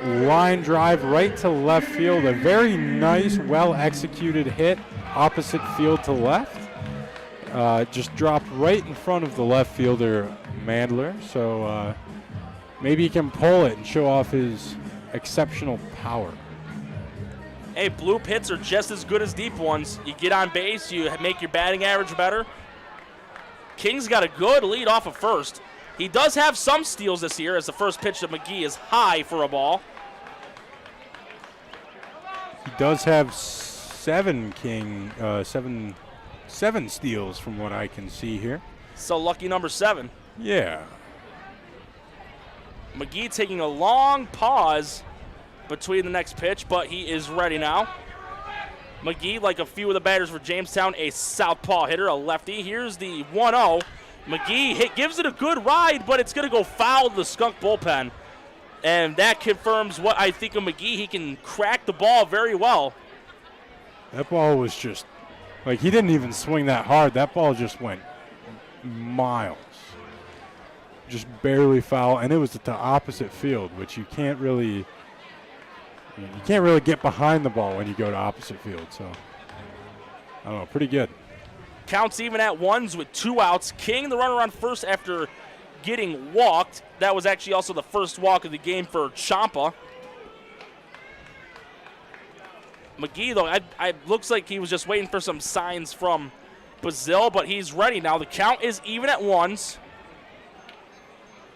line drive right to left field. A very nice, well-executed hit opposite field to left. Just dropped right in front of the left fielder, Mandler. So maybe he can pull it and show off his exceptional power. Hey, blue hits are just as good as deep ones. You get on base, you make your batting average better. King's got a good lead off of first. He does have some steals this year as the first pitch to McGee is high for a ball. He does have seven steals from what I can see here. So lucky number 7. Yeah. McGee taking a long pause between the next pitch, but he is ready now. McGee, like a few of the batters for Jamestown, a southpaw hitter, a lefty. Here's the 1-0. McGee gives it a good ride, but it's going to go foul to the Skunk bullpen. And that confirms what I think of McGee. He can crack the ball very well. That ball was just, like, he didn't even swing that hard. That ball just went miles. Just barely foul, and it was at the opposite field, which you can't really get behind the ball when you go to opposite field. So, I don't know, pretty good. Counts even at 1s with 2 outs. King, the runner on first after getting walked. That was actually also the first walk of the game for Ciampa. McGee, though, I looks like he was just waiting for some signs from Bazil, but he's ready now. The count is even at 1s.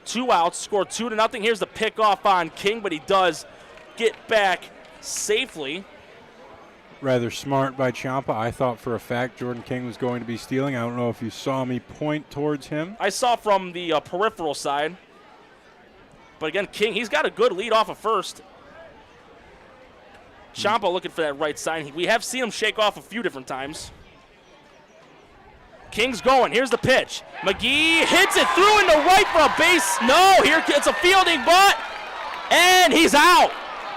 2 outs, score 2-0. Here's the pickoff on King, but he does get back safely. Rather smart by Ciampa. I thought for a fact Jordan King was going to be stealing. I don't know if you saw me point towards him. I saw from the peripheral side. But again, King, he's got a good lead off of first. Ciampa looking for that right side. We have seen him shake off a few different times. King's going. Here's the pitch. McGee hits it through into right for a base. No, here it's a fielding butt. And he's out.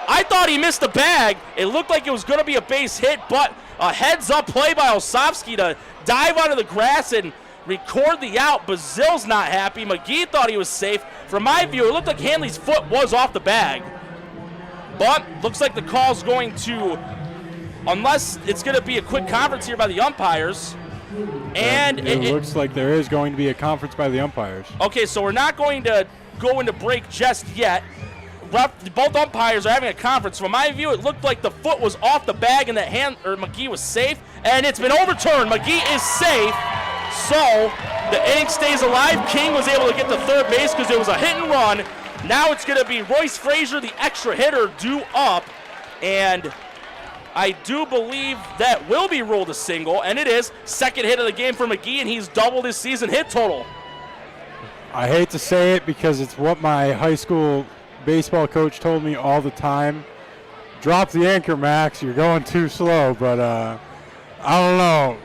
I thought he missed the bag. It looked like it was going to be a base hit, but a heads-up play by Osofsky to dive onto the grass and record the out. Bazil's not happy. McGee thought he was safe. From my view, it looked like Hanley's foot was off the bag. But looks like the call's going to, unless it's going to be a quick conference here by the umpires. And it looks like there is going to be a conference by the umpires. Okay, so we're not going to go into break just yet. Both umpires are having a conference. From my view, it looked like the foot was off the bag and that McGee was safe, and it's been overturned. McGee is safe, so the inning stays alive. King was able to get to third base because it was a hit and run. Now it's going to be Royce Frazier, the extra hitter, due up, and I do believe that will be ruled a single, and it is. Second hit of the game for McGee, and he's doubled his season hit total. I hate to say it because it's what my high school baseball coach told me all the time. Drop the anchor, Max. You're going too slow. But I don't know.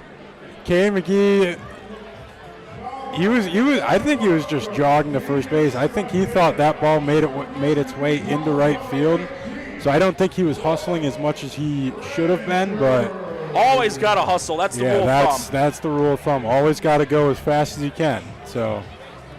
Kane McGee, he was. I think he was just jogging to first base. I think he thought that ball made its way into right field. So I don't think he was hustling as much as he should have been. But always got to hustle. That's the rule of thumb. That's the rule of thumb. Always got to go as fast as you can. So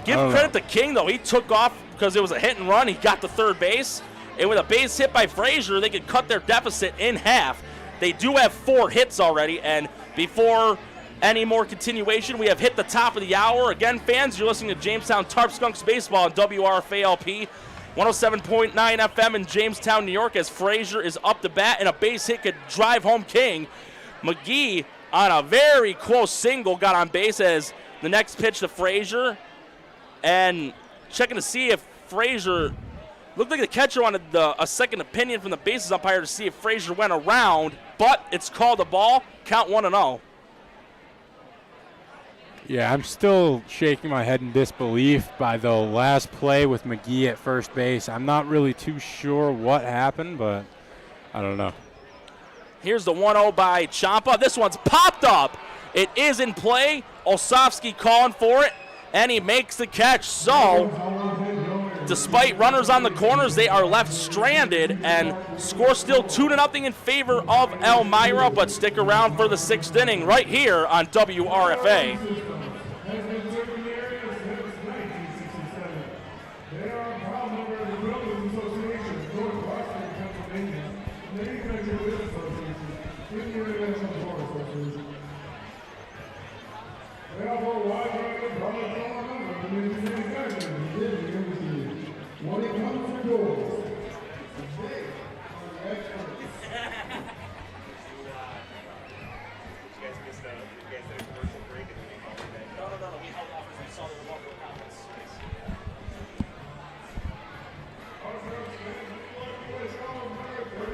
give credit to King, though. He took off because it was a hit and run. He got to third base. And with a base hit by Frazier, they could cut their deficit in half. They do have 4 hits already. And before any more continuation, we have hit the top of the hour. Again, fans, you're listening to Jamestown Tarp Skunks Baseball on WRFALP 107.9 FM in Jamestown, New York, as Frazier is up to bat, and a base hit could drive home King. McGee on a very close single got on base as the next pitch to Frazier. And checking to see if Frazier, looked like the catcher wanted a second opinion from the bases umpire to see if Frazier went around, but it's called a ball, count 1-0. Yeah, I'm still shaking my head in disbelief by the last play with McGee at first base. I'm not really too sure what happened, but I don't know. Here's the 1-0 by Ciampa. This one's popped up. It is in play. Olsovsky calling for it, and he makes the catch. So, despite runners on the corners, they are left stranded, and score still 2-0 in favor of Elmira, but stick around for the 6th inning right here on WRFA.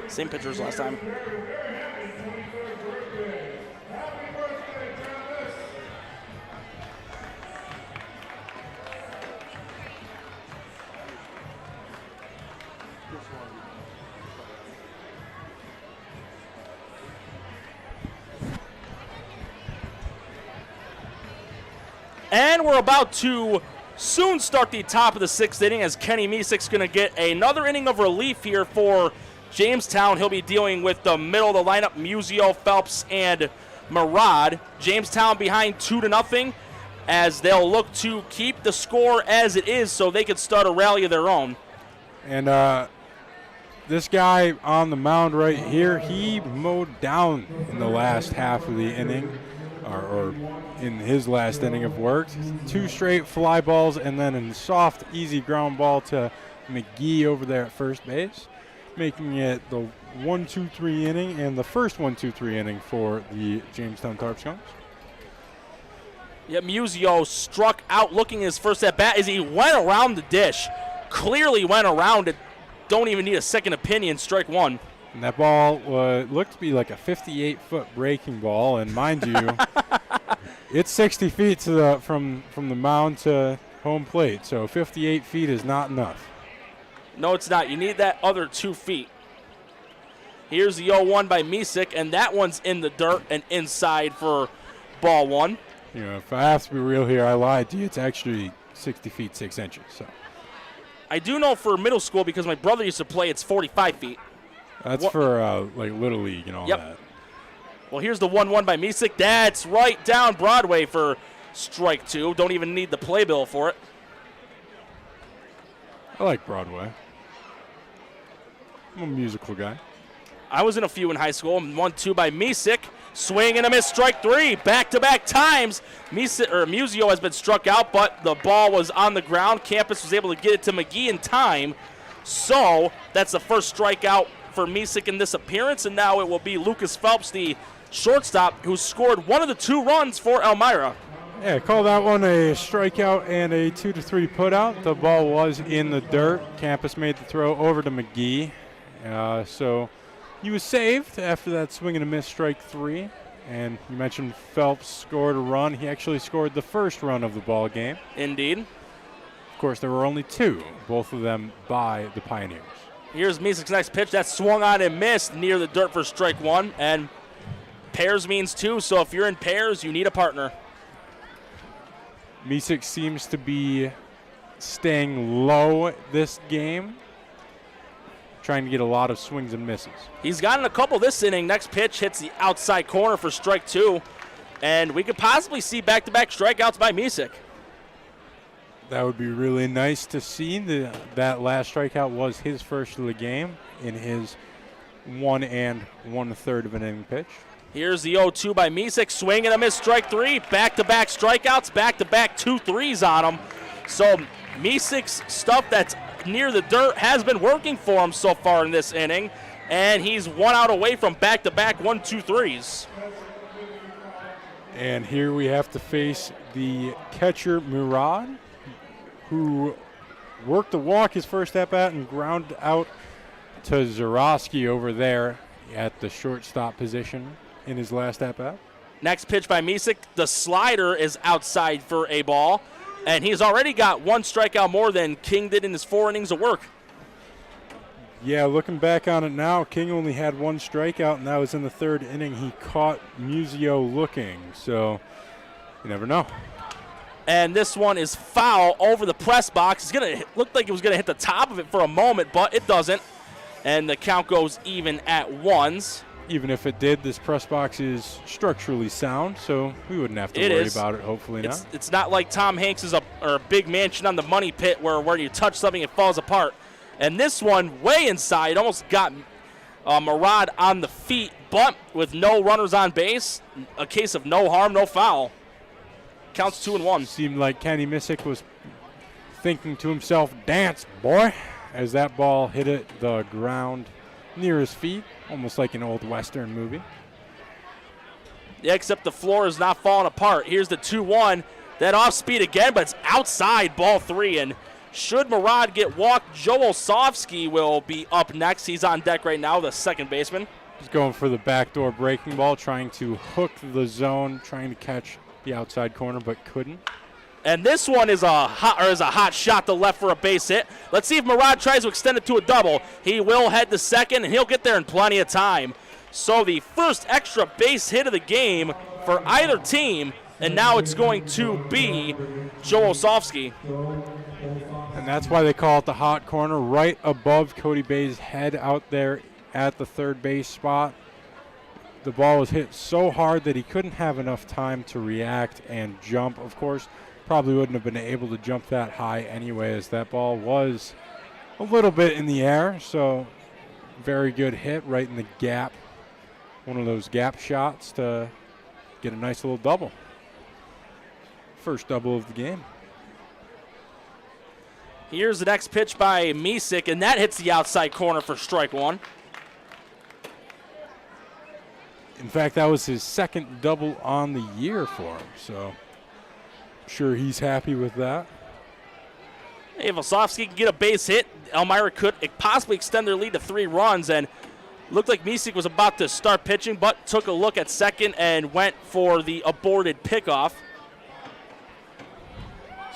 Same pitchers last time. And we're about to soon start the top of the 6th inning as Kenny Misik's going to get another inning of relief here for Jamestown. He'll be dealing with the middle of the lineup, Musio, Phelps, and Murad. Jamestown behind 2-0 as they'll look to keep the score as it is so they can start a rally of their own. And this guy on the mound right here, he mowed down in the last half of the inning, or in his last inning of work. 2 straight fly balls and then a soft, easy ground ball to McGee over there at first base, making it the 1-2-3 inning and the first 1-2-3 inning for the Jamestown Tarp Skunks. Yeah, Musio struck out looking his first at bat as he went around the dish. Clearly went around it. Don't even need a second opinion. Strike 1. And that ball looked to be like a 58-foot breaking ball, and mind you, it's 60 feet to from the mound to home plate, so 58 feet is not enough. No, it's not. You need that other 2 feet. Here's the 0-1 by Misik, and that one's in the dirt and inside for ball 1. You know, if I have to be real here, I lied to you. It's actually 60 feet 6 inches. So I do know for middle school, because my brother used to play, it's 45 feet. That's for like Little League and all that. Well, here's the 1-1 by Misik. That's right down Broadway for strike 2. Don't even need the playbill for it. I like Broadway. I'm a musical guy. I was in a few in high school. 1-2 by Misik. Swing and a miss, strike 3. Back-to-back times. Musio has been struck out, but the ball was on the ground. Campus was able to get it to McGee in time. So that's the first strikeout for Misik in this appearance, and now it will be Lucas Phelps, the shortstop, who scored one of the 2 runs for Elmira. Yeah, call that one a strikeout and a 2-3 putout. The ball was in the dirt. Campus made the throw over to McGee. So he was saved after that swing and a miss, strike 3. And you mentioned Phelps scored a run. He actually scored the first run of the ball game. Indeed. Of course, there were only 2, both of them by the Pioneers. Here's Misik's next pitch. That swung on and missed near the dirt for strike 1. And pairs means 2, so if you're in pairs, you need a partner. Misik seems to be staying low this game, trying to get a lot of swings and misses. He's gotten a couple this inning. Next pitch hits the outside corner for strike 2. And we could possibly see back-to-back strikeouts by Misik. That would be really nice to see. That last strikeout was his first of the game in his 1 1/3 of an inning pitch. Here's the 0-2 by Misik. Swing and a miss, strike 3. Back-to-back strikeouts, back-to-back 2 3s on him. So Misik's stuff, up near the dirt has been working for him so far in this inning, and he's 1 out away from back-to-back 1-2-3s. And here we have to face the catcher, Murad, who worked a walk his first at-bat and grounded out to Zarowski over there at the shortstop position in his last at-bat. Next pitch by Misek. The slider is outside for a ball, and he's already got 1 strikeout more than King did in his 4 innings of work. Yeah, looking back on it now, King only had 1 strikeout, and that was in the 3rd inning. He caught Musio looking, so you never know. And this one is foul over the press box. It looked like it was going to hit the top of it for a moment, but it doesn't. And the count goes even at 1s. Even if it did, this press box is structurally sound, so we wouldn't have to worry about it, hopefully not. It's not like Tom Hanks' or a big mansion on the money pit where you touch something, it falls apart. And this one, way inside, almost got Murad on the feet, but with no runners on base, a case of no harm, no foul. Counts 2-1. Seemed like Kenny Misek was thinking to himself, dance, boy, as that ball hit the ground near his feet, almost like an old Western movie. Yeah, except the floor is not falling apart. Here's the 2-1. That off speed again, but it's outside, ball 3. And should Murad get walked, Joe Osofsky will be up next. He's on deck right now, the second baseman. He's going for the backdoor breaking ball, trying to hook the zone, trying to catch the outside corner, but couldn't. And this one is a hot shot to left for a base hit. Let's see if Murad tries to extend it to a double. He will head to second, and he'll get there in plenty of time. So the first extra base hit of the game for either team, and now it's going to be Joe Osofsky. And that's why they call it the hot corner, right above Cody Bay's head out there at the third base spot. The ball was hit so hard that he couldn't have enough time to react and jump. Of course, probably wouldn't have been able to jump that high anyway, as that ball was a little bit in the air. So very good hit right in the gap. One of those gap shots to get a nice little double. First double of the game. Here's the next pitch by Misek, and that hits the outside corner for strike 1. In fact, that was his second double on the year for him, so I'm sure he's happy with that. If Osofsky can get a base hit, Elmira could possibly extend their lead to 3 runs, and looked like Misek was about to start pitching, but took a look at second and went for the aborted pickoff.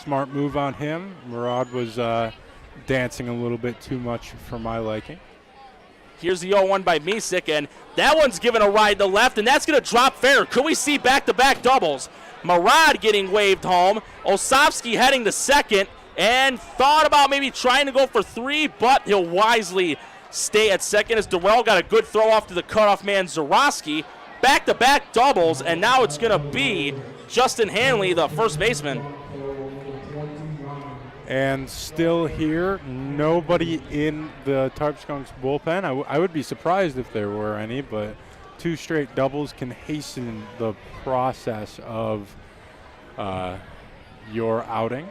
Smart move on him. Murad was dancing a little bit too much for my liking. Here's the 0-1 by Misek, and that one's given a ride to left, and that's going to drop fair. Could we see back-to-back doubles? Murad getting waved home. Osofsky heading to second, and thought about maybe trying to go for 3, but he'll wisely stay at second as Durrell got a good throw off to the cutoff man Zarowski. Back-to-back doubles, and now it's going to be Justin Hanley, the first baseman. And still here, nobody in the Tarp Skunks bullpen. I would be surprised if there were any, but 2 straight doubles can hasten the process of your outing.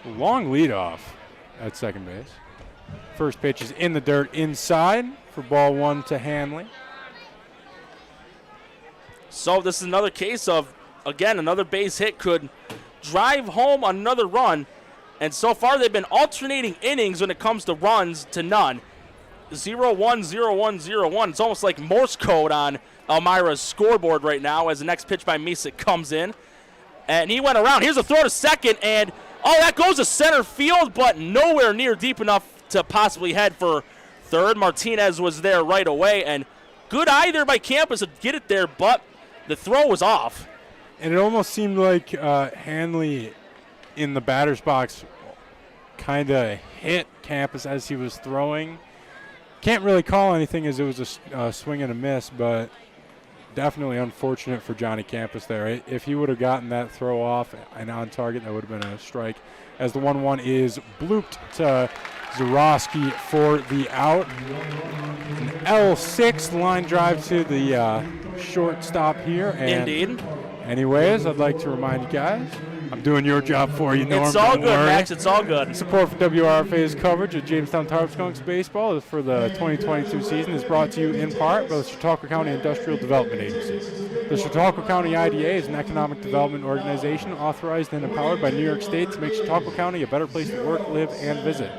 Long leadoff at second base. First pitch is in the dirt inside for ball 1 to Hanley. So this is another case of, again, another base hit could drive home another run. And so far they've been alternating innings when it comes to runs to none. 0-1, 0-1, 0-1. It's almost like Morse code on Elmira's scoreboard right now as the next pitch by Misek comes in. And he went around. Here's a throw to second, and that goes to center field, but nowhere near deep enough to possibly head for third. Martinez was there right away, and good eye there by Campus to get it there, but the throw was off. And it almost seemed like Hanley in the batter's box kind of hit Campus as he was throwing. Can't really call anything as it was a swing and a miss, but definitely unfortunate for Johnny Campus there. If he would have gotten that throw off and on target, that would have been a strike. As the 1-1 is blooped to Zarowski for the out. An L6 line drive to the shortstop here. And indeed. anyways, I'd like to remind you guys, I'm doing your job for you, Norm. It's all don't good, worry. Max. It's all good. Support for WRFA's coverage of Jamestown Tarp Skunks baseball for the 2022 season is brought to you in part by the Chautauqua County Industrial Development Agency. The Chautauqua County IDA is an economic development organization authorized and empowered by New York State to make Chautauqua County a better place to work, live, and visit.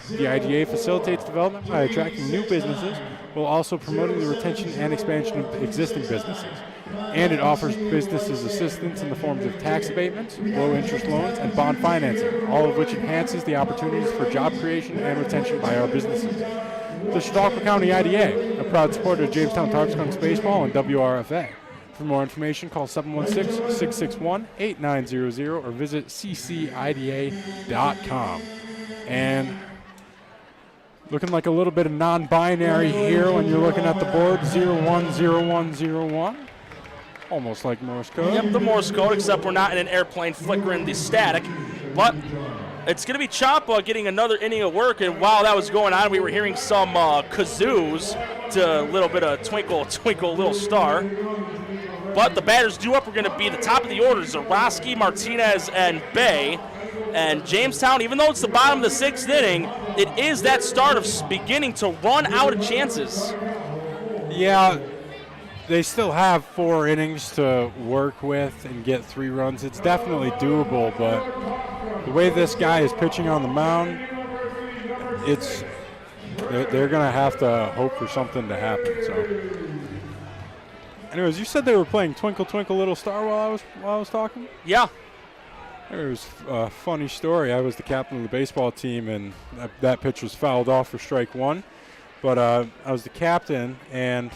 The IDA facilitates development by attracting new businesses while also promoting the retention and expansion of existing businesses. And it offers businesses assistance in the forms of tax abatements, low-interest loans, and bond financing, all of which enhances the opportunities for job creation and retention by our businesses. The Chautauqua County IDA, a proud supporter of Jamestown Tarp Skunks baseball and WRFA. For more information, call 716-661-8900 or visit ccida.com. And looking like a little bit of non-binary here when you're looking at the board, 010101. Almost like Morse code. Yep, the Morse code, except we're not in an airplane flickering the static. But it's going to be Champa getting another inning of work, and while that was going on, we were hearing some kazoos to a little bit of Twinkle, Twinkle, Little Star. But the batters due up are going to be the top of the order, Zarowski, Martinez, and Bay. And Jamestown, even though it's the bottom of the sixth inning, it is that start of beginning to run out of chances. Yeah, they still have 4 innings to work with and get 3 runs. It's definitely doable, but the way this guy is pitching on the mound, they're going to have to hope for something to happen. So, anyways, you said they were playing Twinkle Twinkle Little Star while I was talking? Yeah. There was a funny story. I was the captain of the baseball team, and that pitch was fouled off for strike 1. But I was the captain, and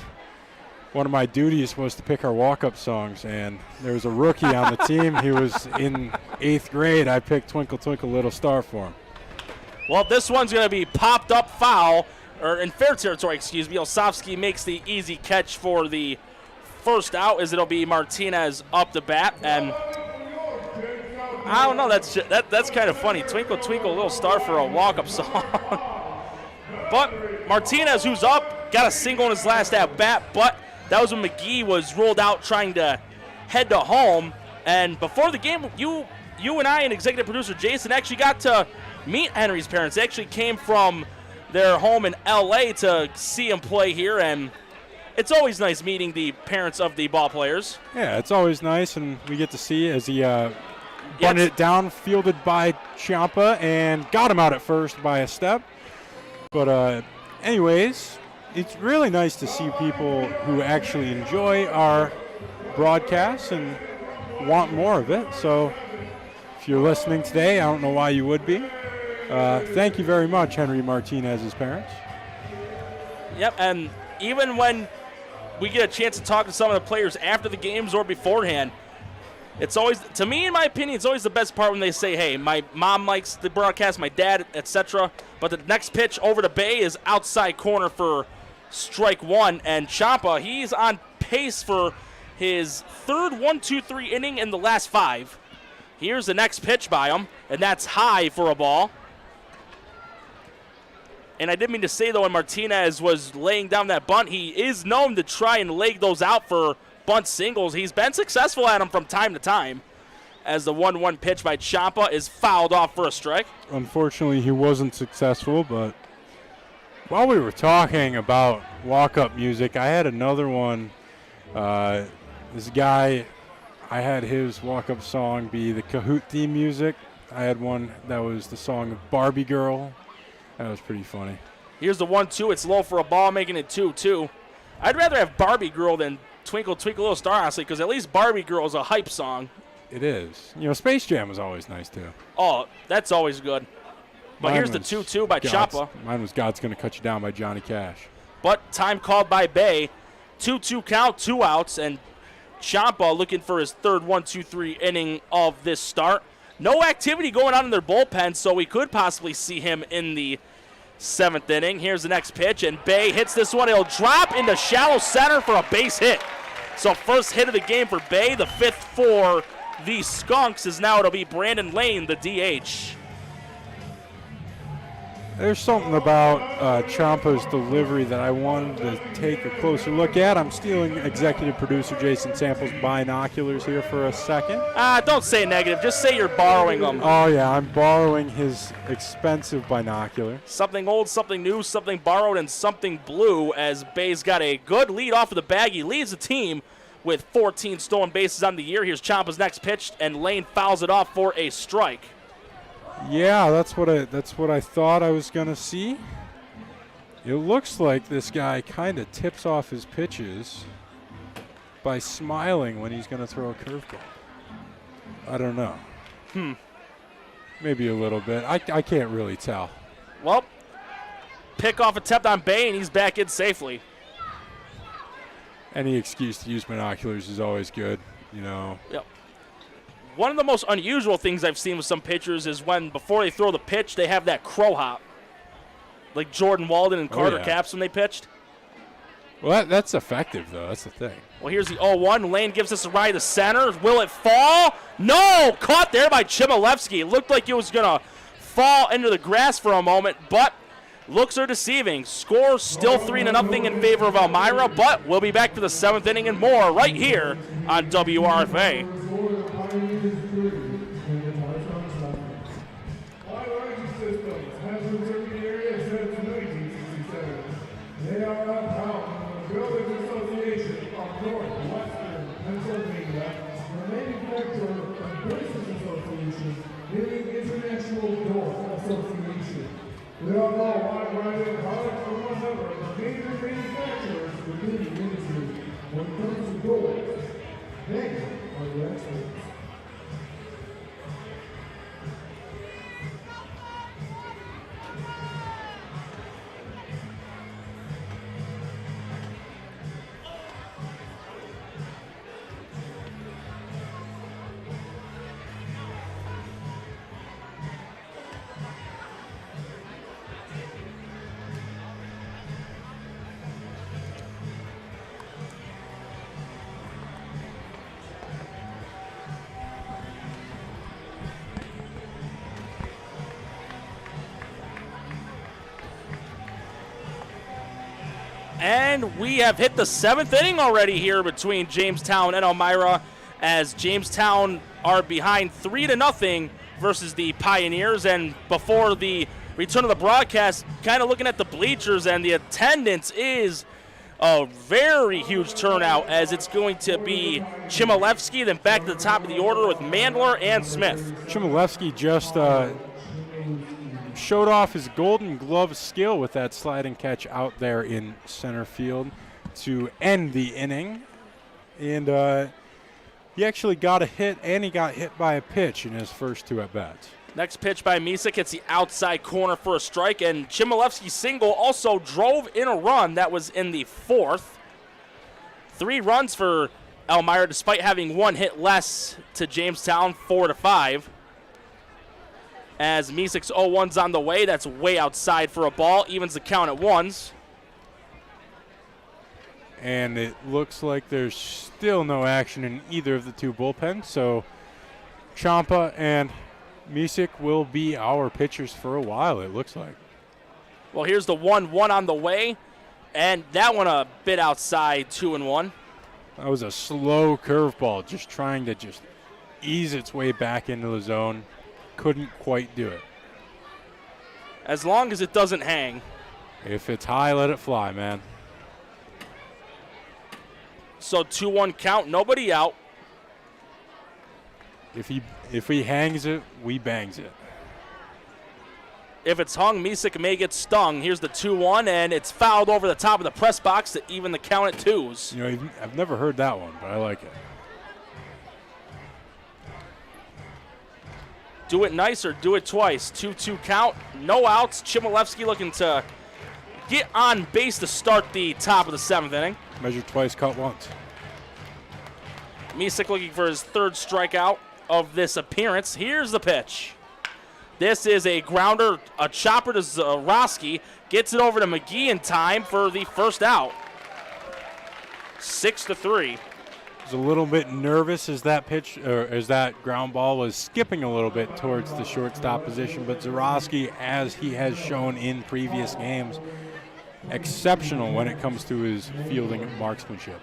one of my duties was to pick our walk-up songs, and there was a rookie on the team. He was in 8th grade. I picked Twinkle Twinkle Little Star for him. Well, this one's going to be popped up foul, or in fair territory, excuse me. Osofsky makes the easy catch for the first out, as it'll be Martinez up the bat, and I don't know, that's kind of funny. Twinkle Twinkle Little Star for a walk-up song. But Martinez, who's up, got a single in his last at-bat, but that was when McGee was rolled out trying to head to home. And before the game, you and I and executive producer Jason actually got to meet Henry's parents. They actually came from their home in L.A. to see him play here, and it's always nice meeting the parents of the ball players. Yeah, it's always nice, and we get to see as he bunted it down, fielded by Ciampa, and got him out at first by a step. But anyways, it's really nice to see people who actually enjoy our broadcasts and want more of it. So if you're listening today, I don't know why you would be. Thank you very much, Henry Martinez's parents. Yep, and even when we get a chance to talk to some of the players after the games or beforehand, it's always, to me, in my opinion, it's always the best part when they say, hey, my mom likes the broadcast, my dad, etc. But the next pitch over to Bay is outside corner for strike 1. And Ciampa, he's on pace for his third 1-2-3 inning in the last 5. Here's the next pitch by him, and that's high for a ball. And I didn't mean to say, though, when Martinez was laying down that bunt, he is known to try and leg those out for bunt singles. He's been successful at them from time to time, as the 1-1 pitch by Ciampa is fouled off for a strike. Unfortunately, he wasn't successful, but while we were talking about walk-up music, I had another one. This guy, I had his walk-up song be the Kahoot theme music. I had one that was the song of Barbie Girl. That was pretty funny. Here's the 1-2. It's low for a ball, making it 2-2. I'd rather have Barbie Girl than Twinkle Twinkle Little Star, honestly, because at least Barbie Girl is a hype song. It is. You know, Space Jam was always nice, too. Oh, that's always good. But here's the 2-2 by Ciampa. Mine was God's Gonna Cut You Down by Johnny Cash. But time called by Bay. 2-2 count, 2 outs, and Ciampa looking for his third 1-2-3 inning of this start. No activity going on in their bullpen, so we could possibly see him in the 7th inning. Here's the next pitch, and Bay hits this one. It'll drop into shallow center for a base hit. So first hit of the game for Bay, the 5th for the Skunks, is now it'll be Brandon Lane, the DH. There's something about Ciampa's delivery that I wanted to take a closer look at. I'm stealing executive producer Jason Sample's binoculars here for a second. Don't say negative. Just say you're borrowing them. Oh, yeah, I'm borrowing his expensive binocular. Something old, something new, something borrowed, and something blue as Bay's got a good lead off of the bag. He leads the team with 14 stolen bases on the year. Here's Ciampa's next pitch, and Lane fouls it off for a strike. Yeah, that's what I thought I was gonna see. It looks like this guy kind of tips off his pitches by smiling when he's gonna throw a curveball. I don't know. Maybe a little bit. I can't really tell. Well, pickoff attempt on Bay, and he's back in safely. Any excuse to use binoculars is always good, you know. Yep. One of the most unusual things I've seen with some pitchers is when, before they throw the pitch, they have that crow hop. Like Jordan Walden and Carter Capps when they pitched. Well, that's effective, though. That's the thing. Well, here's the 0-1. Lane gives us a ride to center. Will it fall? No! Caught there by Chmielewski. It looked like it was going to fall into the grass for a moment, but looks are deceiving. Score still 3-0 in favor of Elmira, but we'll be back for the 7th inning and more right here on WRFA. They are upheld from the Building Association of Northwestern Pennsylvania, the Manufacturer and Business Association, the International Door Association. We all know wide variety of products from one another, the major manufacturers within the industry. When it comes to doors, they are the experts. And we have hit the 7th inning already here between Jamestown and Elmira, as Jamestown are behind 3-0 versus the Pioneers. And before the return of the broadcast, kind of looking at the bleachers, and the attendance is a very huge turnout, as it's going to be Chmielewski, then back to the top of the order with Mandler and Smith. Chmielewski just showed off his Golden Glove skill with that sliding catch out there in center field to end the inning. And he actually got a hit, and he got hit by a pitch in his first 2 at-bats. Next pitch by Misick hits the outside corner for a strike, and Chmielewski's single also drove in a run. That was in the 4th. 3 runs for Elmira, despite having 1 hit less to Jamestown, 4-5. As Misick's 0-1's on the way, that's way outside for a ball, evens the count at 1s. And it looks like there's still no action in either of the 2 bullpens, so Ciampa and Misick will be our pitchers for a while, it looks like. Well, here's the 1-1 on the way, and that one a bit outside, 2-1. That was a slow curveball, just trying to ease its way back into the zone. Couldn't quite do it. As long as it doesn't hang. If it's high, let it fly, man. So 2-1 count, nobody out. If he hangs it, we bangs it. If it's hung, Misick may get stung. Here's the 2-1, and it's fouled over the top of the press box to even the count at 2s. You know, I've never heard that one, but I like it. Do it nice or do it twice. 2-2 count, no outs. Chmielewski looking to get on base to start the top of the 7th inning. Measure twice, cut once. Misick looking for his 3rd strikeout of this appearance. Here's the pitch. This is a grounder, a chopper to Zarowski. Gets it over to McGee in time for the 1st out. 6-3. was a little bit nervous as that pitch, or as that ground ball was skipping a little bit towards the shortstop position. But Zarowski, as he has shown in previous games, exceptional when it comes to his fielding and marksmanship.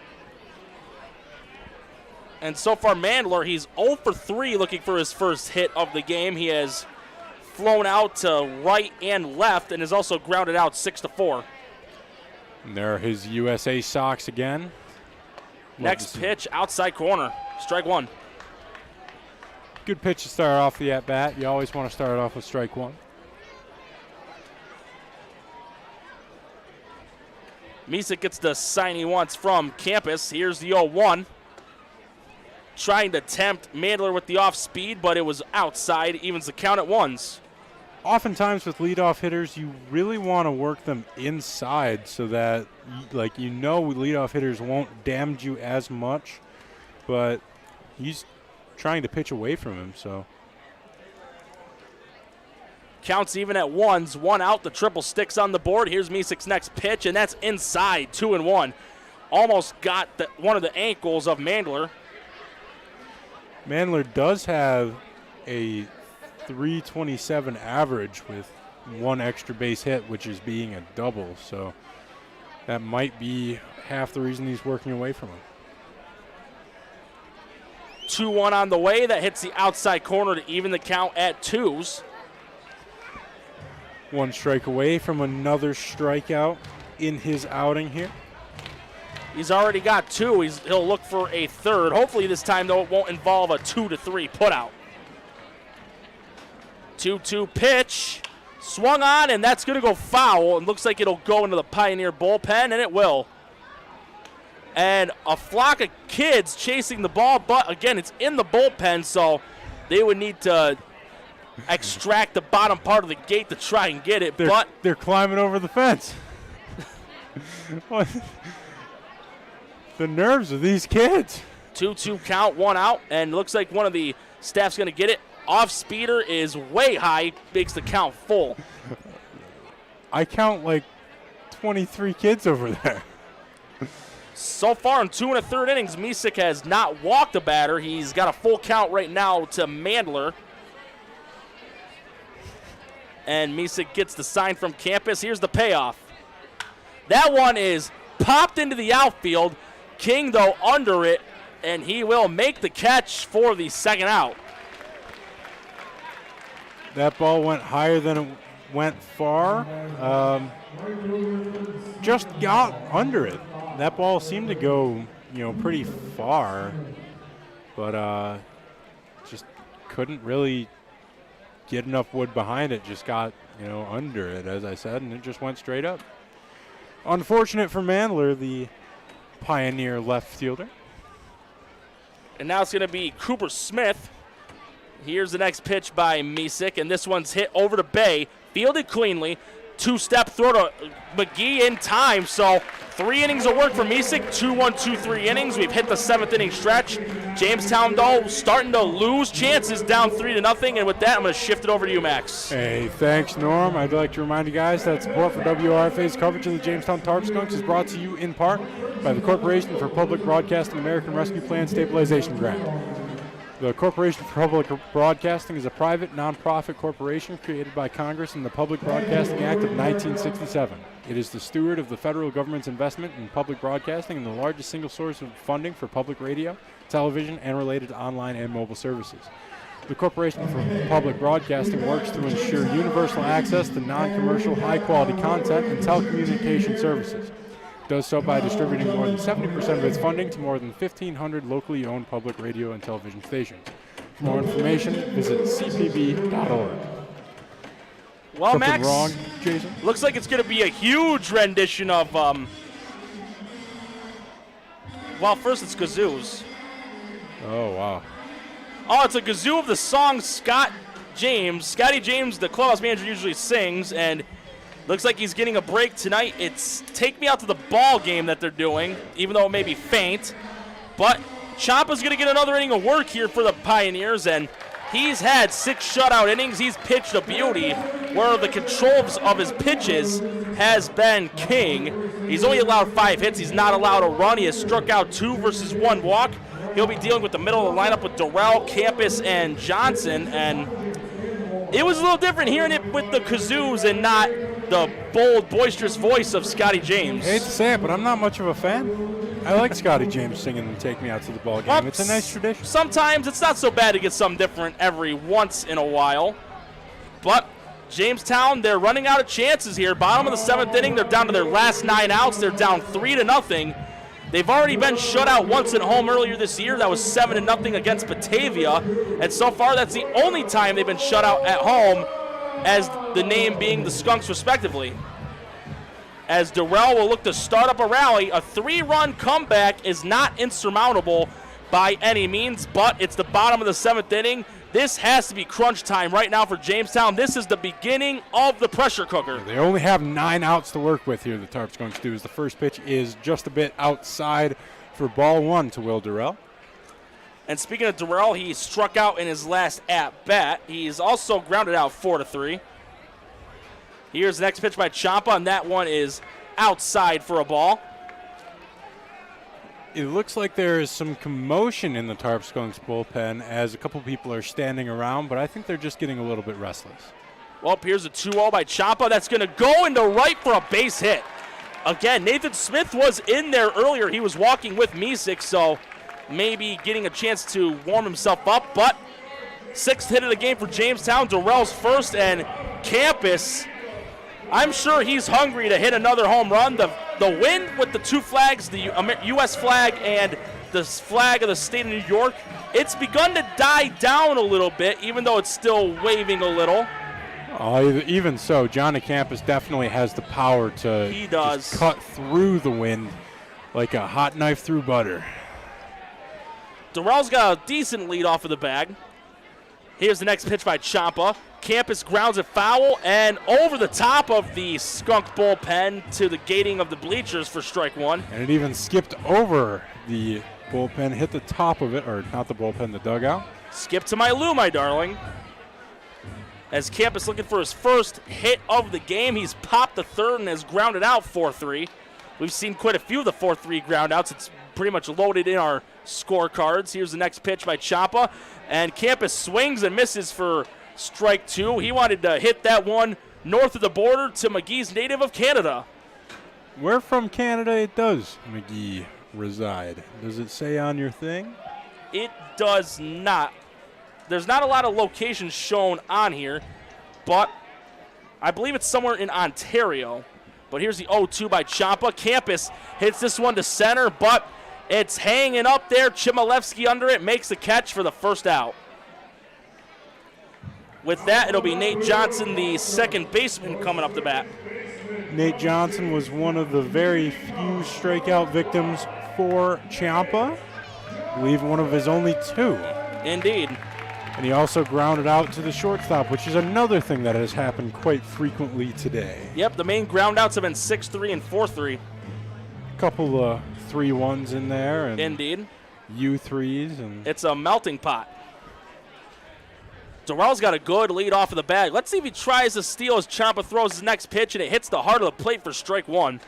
And so far, Mandler, he's 0 for 3 looking for his first hit of the game. He has flown out to right and left and has also grounded out 6-4. And there are his USA Sox again. Next pitch, outside corner, strike one. Good pitch to start off the at-bat. You always want to start off with strike one. Misick gets the sign he wants from Campus. Here's the 0-1. Trying to tempt Mandler with the off speed, but it was outside, evens the count at ones. Oftentimes with leadoff hitters, you really want to work them inside so that, leadoff hitters won't damage you as much. But he's trying to pitch away from him, so. Counts even at ones, 1 out, the triple sticks on the board. Here's Misick's next pitch, and that's inside, 2-1. Almost got one of the ankles of Mandler. Mandler does have a .327 average with 1 extra base hit, which is being a double. So that might be half the reason he's working away from him. 2-1 on the way. That hits the outside corner to even the count at 2s. 1 strike away from another strikeout in his outing here. He's already got 2. He'll look for a third. Hopefully this time, though, it won't involve a 2-3 putout. 2-2 pitch. Swung on, and that's going to go foul. It looks like it'll go into the Pioneer bullpen, and it will. And a flock of kids chasing the ball, but, again, it's in the bullpen, so they would need to extract the bottom part of the gate to try and get it. They're climbing over the fence. What? The nerves of these kids. 2-2 count, 1 out, and looks like one of the staff's going to get it. Off speeder is way high, makes the count full. I count like 23 kids over there. So far in 2 1/3 innings, Misick has not walked a batter. He's got a full count right now to Mandler. And Misick gets the sign from Campus. Here's the payoff. That one is popped into the outfield. King, though, under it, and he will make the catch for the second out. That ball went higher than it went far. Just got under it. That ball seemed to go, pretty far, but just couldn't really get enough wood behind it. Just got, under it, as I said, and it just went straight up. Unfortunate for Mandler, the Pioneer left fielder. And now it's going to be Cooper Smith. Here's the next pitch by Misick, and this one's hit over to Bay. Fielded cleanly. 2-step throw to McGee in time. So 3 innings of work for Misick. 2-1, 2-3 innings. We've hit the 7th inning stretch. Jamestown, though, starting to lose chances, down 3-0. And with that, I'm going to shift it over to you, Max. Hey, thanks, Norm. I'd like to remind you guys that support for WRFA's coverage of the Jamestown Tarp Skunks is brought to you in part by the Corporation for Public Broadcasting American Rescue Plan Stabilization Grant. The Corporation for Public Broadcasting is a private, nonprofit corporation created by Congress in the Public Broadcasting Act of 1967. It is the steward of the federal government's investment in public broadcasting and the largest single source of funding for public radio, television, and related online and mobile services. The Corporation for Public Broadcasting works to ensure universal access to non-commercial, high-quality content and telecommunication services. It does so by distributing more than 70% of its funding to more than 1,500 locally owned public radio and television stations. For more information, visit cpb.org. Well, Something Max, wrong, Jason? Looks like it's going to be a huge rendition of, well, first it's kazoos. Oh, wow. Oh, it's a kazoo of the song Scotty James, the clubhouse manager, usually sings, and looks like he's getting a break tonight. It's Take Me Out to the Ball game that they're doing, even though it may be faint. But Ciampa's going to get another inning of work here for the Pioneers, and he's had 6 shutout innings. He's pitched a beauty, where the controls of his pitches has been king. He's only allowed 5 hits. He's not allowed a run. He has struck out 2 versus 1 walk. He'll be dealing with the middle of the lineup with Durrell, Campus, and Johnson. And it was a little different hearing it with the kazoos and not the bold, boisterous voice of Scotty James. I hate to say it, but I'm not much of a fan. I like Scotty James singing and Take Me Out to the Ball Game. Well, It's a nice tradition. Sometimes it's not so bad to get something different every once in a while. But Jamestown, they're running out of chances here. Bottom of the 7th inning, they're down to their last 9 outs. They're down 3-0. They've already been shut out once at home earlier this year. That was 7-0 against Batavia. And so far, that's the only time they've been shut out at home, as the name being the Skunks, respectively. As Durrell will look to start up a rally, a 3-run comeback is not insurmountable by any means, but it's the bottom of the 7th inning. This has to be crunch time right now for Jamestown. This is the beginning of the pressure cooker. They only have 9 outs to work with here, the Tarp Skunks do, as the first pitch is just a bit outside for ball 1 to Will Durrell. And speaking of Durrell, he struck out in his last at-bat. He's also grounded out 4-3. Here's the next pitch by Champa, and that one is outside for a ball. It looks like there is some commotion in the Tarp Skunks bullpen as a couple people are standing around, but I think they're just getting a little bit restless. Well, here's a 2-0 by Champa. That's going to go into right for a base hit. Again, Nathan Smith was in there earlier. He was walking with Misek, so maybe getting a chance to warm himself up. But 6th hit of the game for Jamestown. Durrell's first, and Campus, I'm sure he's hungry to hit another home run. The win with the 2 flags, the U.S. flag and the flag of the state of New York, it's begun to die down a little bit, even though it's still waving a little. Even so, Johnny Campus definitely has the power to just cut through the wind like a hot knife through butter. Durrell's got a decent lead off of the bag. Here's the next pitch by Champa. Campus grounds it foul and over the top of the Skunk bullpen to the gating of the bleachers for strike 1. And it even skipped over the bullpen, hit the top of it, or not the bullpen, the dugout. Skip to my Lou, my darling. As Campus looking for his first hit of the game, he's popped the third and has grounded out 4-3. We've seen quite a few of the 4-3 ground outs. It's pretty much loaded in our scorecards. Here's the next pitch by Champa, and Campus swings and misses for strike 2. He wanted to hit that one north of the border to McGee's native of Canada. Where from Canada does McGee reside? Does it say on your thing? It does not. There's not a lot of locations shown on here, but I believe it's somewhere in Ontario. But here's the 0-2 by Champa. Campus hits this one to center, but it's hanging up there. Chmielewski under it, makes the catch for the first out. With that, it'll be Nate Johnson, the second baseman, coming up the bat. Nate Johnson was one of the very few strikeout victims for Champa. I believe one of his only 2. Indeed. And he also grounded out to the shortstop, which is another thing that has happened quite frequently today. Yep, the main ground outs have been 6-3 and 4-3. A couple of 3-1s in there. And indeed. U3s. And it's a melting pot. Durrell's got a good lead off of the bag. Let's see if he tries to steal as Champa throws his next pitch, and it hits the heart of the plate for strike 1.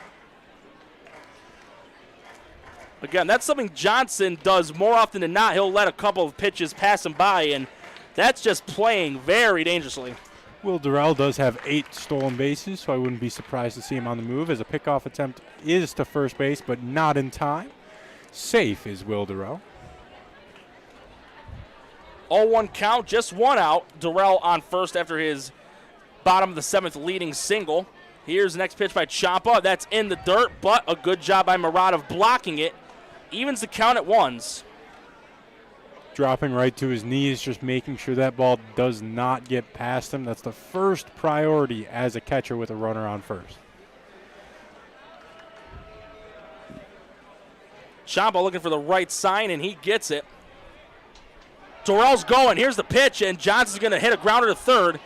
Again, that's something Johnson does more often than not. He'll let a couple of pitches pass him by, and that's just playing very dangerously. Will Durrell does have 8 stolen bases, so I wouldn't be surprised to see him on the move, as a pickoff attempt is to first base, but not in time. Safe is Will Durrell. 0-1 count, just 1 out. Durrell on first after his bottom of the 7th leading single. Here's the next pitch by Champa. That's in the dirt, but a good job by Muradov blocking it. Evens the count at 1s. Dropping right to his knees, just making sure that ball does not get past him. That's the first priority as a catcher with a runner on first. Champa looking for the right sign, and he gets it. Durrell's going. Here's the pitch, and Johnson's going to hit a grounder to third.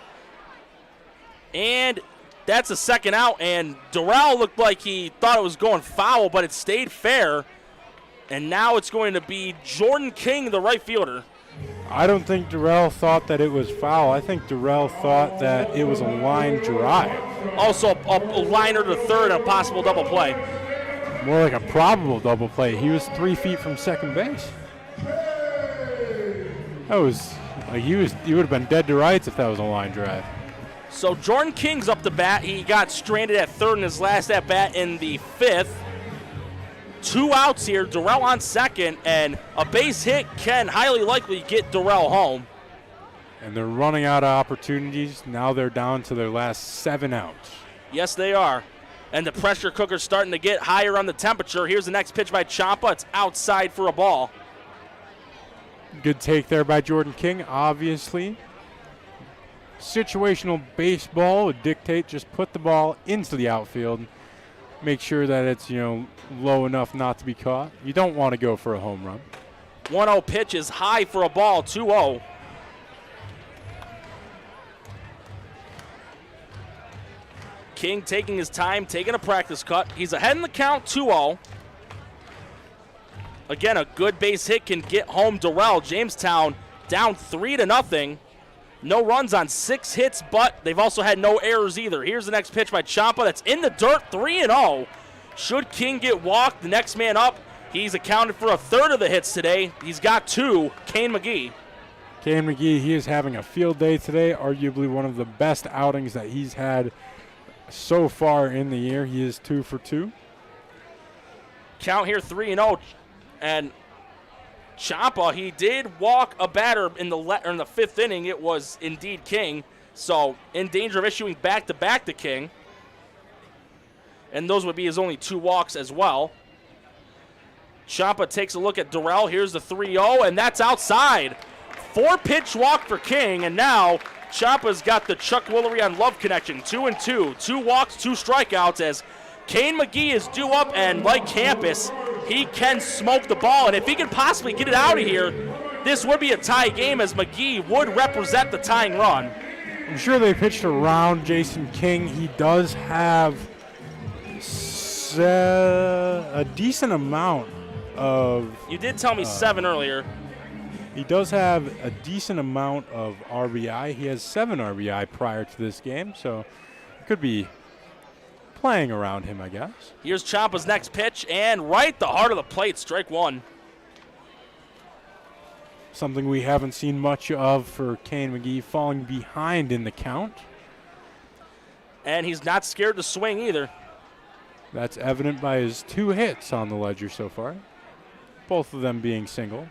And that's a second out, and Durrell looked like he thought it was going foul, but it stayed fair. And now it's going to be Jordan King, the right fielder. I don't think Durrell thought that it was foul. I think Durrell thought that it was a line drive. Also a liner to third and a possible double play. More like a probable double play. He was 3 feet from second base. That was, you would have been dead to rights if that was a line drive. So Jordan King's up to bat. He got stranded at third in his last at bat in the fifth. 2 outs here, Darrell on second, and a base hit can highly likely get Darrell home. And they're running out of opportunities. Now they're down to their last 7 outs. Yes, they are. And the pressure cooker's starting to get higher on the temperature. Here's the next pitch by Ciampa. It's outside for a ball. Good take there by Jordan King, obviously. Situational baseball would dictate just put the ball into the outfield. Make sure that it's, low enough not to be caught. You don't want to go for a home run. 1-0 pitch is high for a ball, 2-0. King taking his time, taking a practice cut. He's ahead in the count, 2-0. Again, a good base hit can get home Darrell. Jamestown down 3-0. No runs on 6 hits, but they've also had no errors either. Here's the next pitch by Ciampa. That's in the dirt, 3-0. Should King get walked, the next man up, he's accounted for a third of the hits today. He's got 2, Kane McGee. Kane McGee, he is having a field day today, arguably one of the best outings that he's had so far in the year. He is 2 for 2. Count here 3-0. And Ciampa, he did walk a batter in the fifth inning. It was indeed King. So in danger of issuing back-to-back to King. And those would be his only 2 walks as well. Ciampa takes a look at Darrell. Here's the 3-0, and that's outside. 4-pitch walk for King, and now Ciampa's got the Chuck Woolery on Love connection. 2-2. 2 walks, 2 strikeouts as Kane McGee is due up, and like Campus, he can smoke the ball. And if he can possibly get it out of here, this would be a tie game as McGee would represent the tying run. I'm sure they pitched around Jason King. He does have a decent amount of... You did tell me 7 earlier. He does have a decent amount of RBI. He has 7 RBI prior to this game, so it could be playing around him, I guess. Here's Ciampa's next pitch, and right the heart of the plate, strike 1. Something we haven't seen much of for Kane McGee, falling behind in the count. And he's not scared to swing either. That's evident by his 2 hits on the ledger so far, both of them being singles.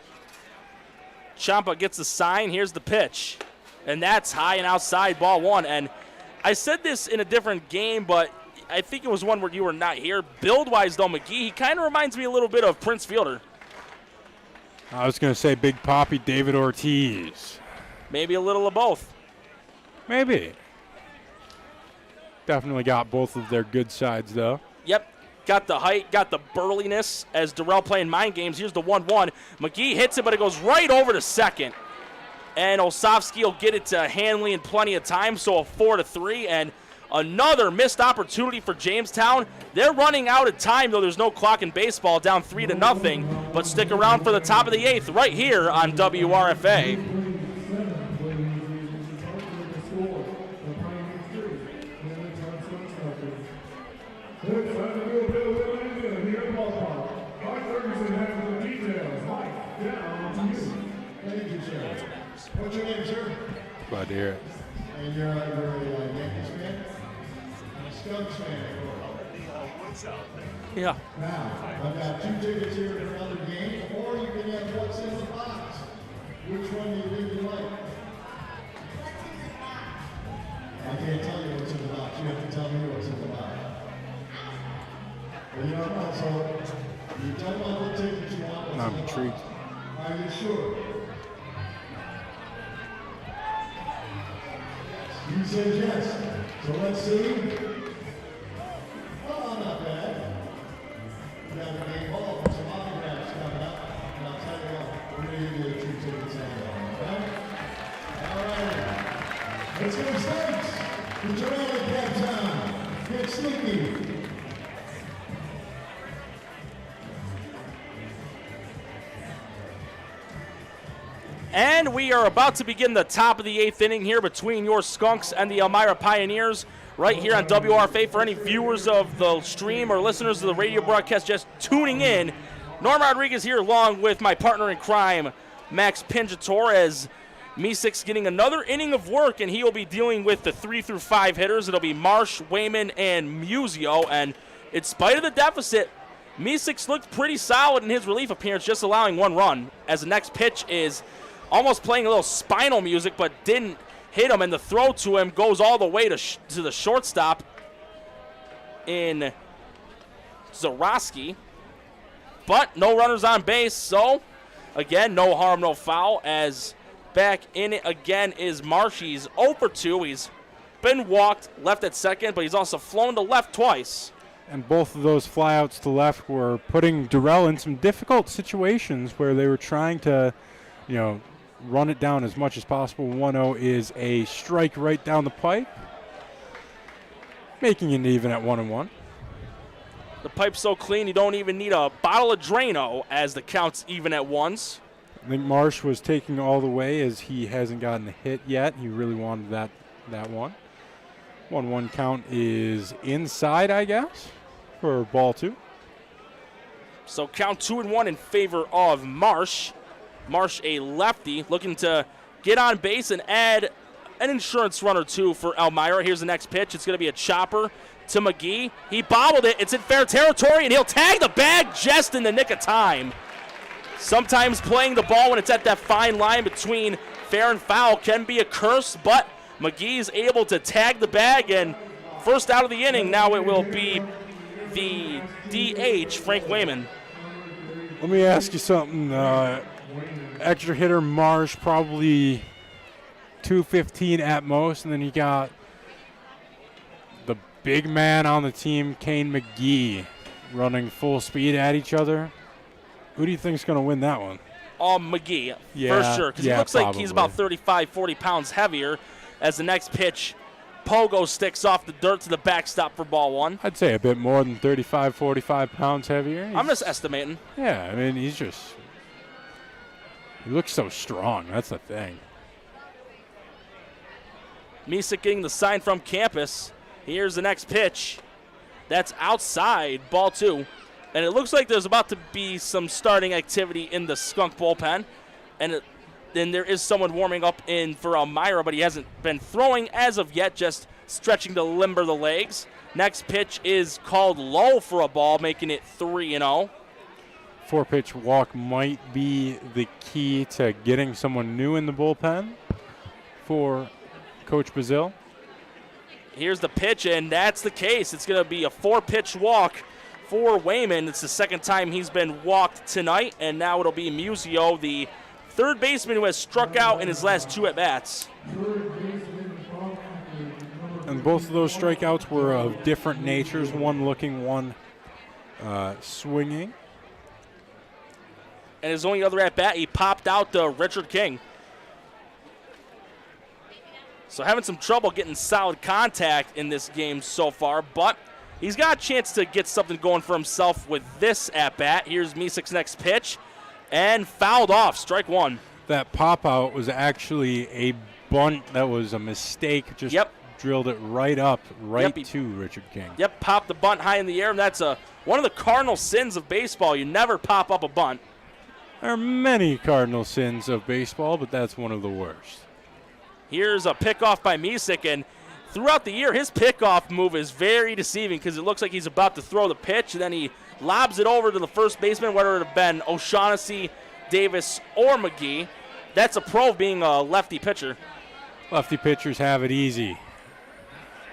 Ciampa gets the sign. Here's the pitch. And that's high and outside, ball 1. And I said this in a different game, but I think it was one where you were not here. Build-wise, though, McGee, he kind of reminds me a little bit of Prince Fielder. I was going to say Big Papi David Ortiz. Maybe a little of both. Maybe. Definitely got both of their good sides, though. Yep. Got the height, got the burliness as Darrell playing mind games. Here's the 1-1. McGee hits it, but it goes right over to second. And Osofsky will get it to Hanley in plenty of time, so a 4-3. And another missed opportunity for Jamestown. They're running out of time, though. There's no clock in baseball, down 3-0. But stick around for the top of the 8th right here on WRFA. What's your name, sir? Glad to hear it. And you're a Yankees fan? A Skunks fan? Yeah. Now, I've got 2 tickets here for another game, or you can have what's in the box. Which one do you think you like? I can't tell you what's in the box. You have to tell me what's in the box. Well, you don't know, so you tell me what ticket you want. I'm intrigued. Are you sure? You said yes. So let's see. Oh, not bad. We got a game ball for some autographs coming up. And I'll tell you what, we're going to give you the 2 tickets anyway. All right. Let's go, Skunks. Put your alley caps on. Get sneaky. And we are about to begin the top of the 8th inning here between your Skunks and the Elmira Pioneers right here on WRFA. For any viewers of the stream or listeners of the radio broadcast just tuning in, Norm Rodriguez here along with my partner in crime, Max Pinjator, as Meesik's getting another inning of work, and he will be dealing with the 3 through 5 hitters. It'll be Marsh, Wayman, and Musio, and in spite of the deficit, Meesik's looked pretty solid in his relief appearance, just allowing 1 run, as the next pitch is almost playing a little spinal music, but didn't hit him, and the throw to him goes all the way to the shortstop in Zarowski. But no runners on base, so again, no harm, no foul, as back in it again is Marsh. He's 0 for 2. He's been walked, left at second, but he's also flown to left twice. And both of those flyouts to left were putting Durrell in some difficult situations where they were trying to, run it down as much as possible. 1-0 is a strike right down the pipe, making it even at 1-1. The pipe's so clean you don't even need a bottle of Drano, as the count's even at 1s. I think Marsh was taking all the way as he hasn't gotten a hit yet. He really wanted that one. 1-1 count is inside, I guess, for ball 2. So count 2-1 in favor of Marsh. Marsh, a lefty, looking to get on base and add an insurance run or 2 for Elmira. Here's the next pitch. It's going to be a chopper to McGee. He bobbled it. It's in fair territory, and he'll tag the bag just in the nick of time. Sometimes playing the ball when it's at that fine line between fair and foul can be a curse, but McGee's able to tag the bag, and first out of the inning, now it will be the DH, Frank Wayman. Let me ask you something. Extra hitter Marsh, probably 215 at most, and then you got the big man on the team, Kane McGee, running full speed at each other. Who do you think is going to win that one? McGee, for sure, because he looks like he's about 35, 40 pounds heavier. As the next pitch, Pogo sticks off the dirt to the backstop for ball 1. I'd say a bit more than 35, 45 pounds heavier. I'm just estimating. Yeah, I mean, he looks so strong. That's the thing. Meesik getting the sign from campus. Here's the next pitch. That's outside, ball 2. And it looks like there's about to be some starting activity in the Skunk bullpen. And then there is someone warming up in for Elmira, but he hasn't been throwing as of yet, just stretching to limber the legs. Next pitch is called low for a ball, making it 3-0. 4-pitch walk might be the key to getting someone new in the bullpen for Coach Bazile. Here's the pitch, and that's the case. It's going to be a 4-pitch walk for Wayman. It's the second time he's been walked tonight, and now it'll be Musio, the third baseman who has struck out in his last 2 at-bats. And both of those strikeouts were of different natures, one looking, one swinging. And his only other at-bat, he popped out to Richard King. So having some trouble getting solid contact in this game so far, but he's got a chance to get something going for himself with this at-bat. Here's Meesik's next pitch, and fouled off, strike 1. That pop-out was actually a bunt that was a mistake. Just drilled it right up, to Richard King. Yep, popped the bunt high in the air, and that's one of the cardinal sins of baseball. You never pop up a bunt. There are many cardinal sins of baseball, but that's one of the worst. Here's a pickoff by Meesik, and throughout the year, his pickoff move is very deceiving because it looks like he's about to throw the pitch, and then he lobs it over to the first baseman, whether it have been O'Shaughnessy, Davis, or McGee. That's a pro of being a lefty pitcher. Lefty pitchers have it easy.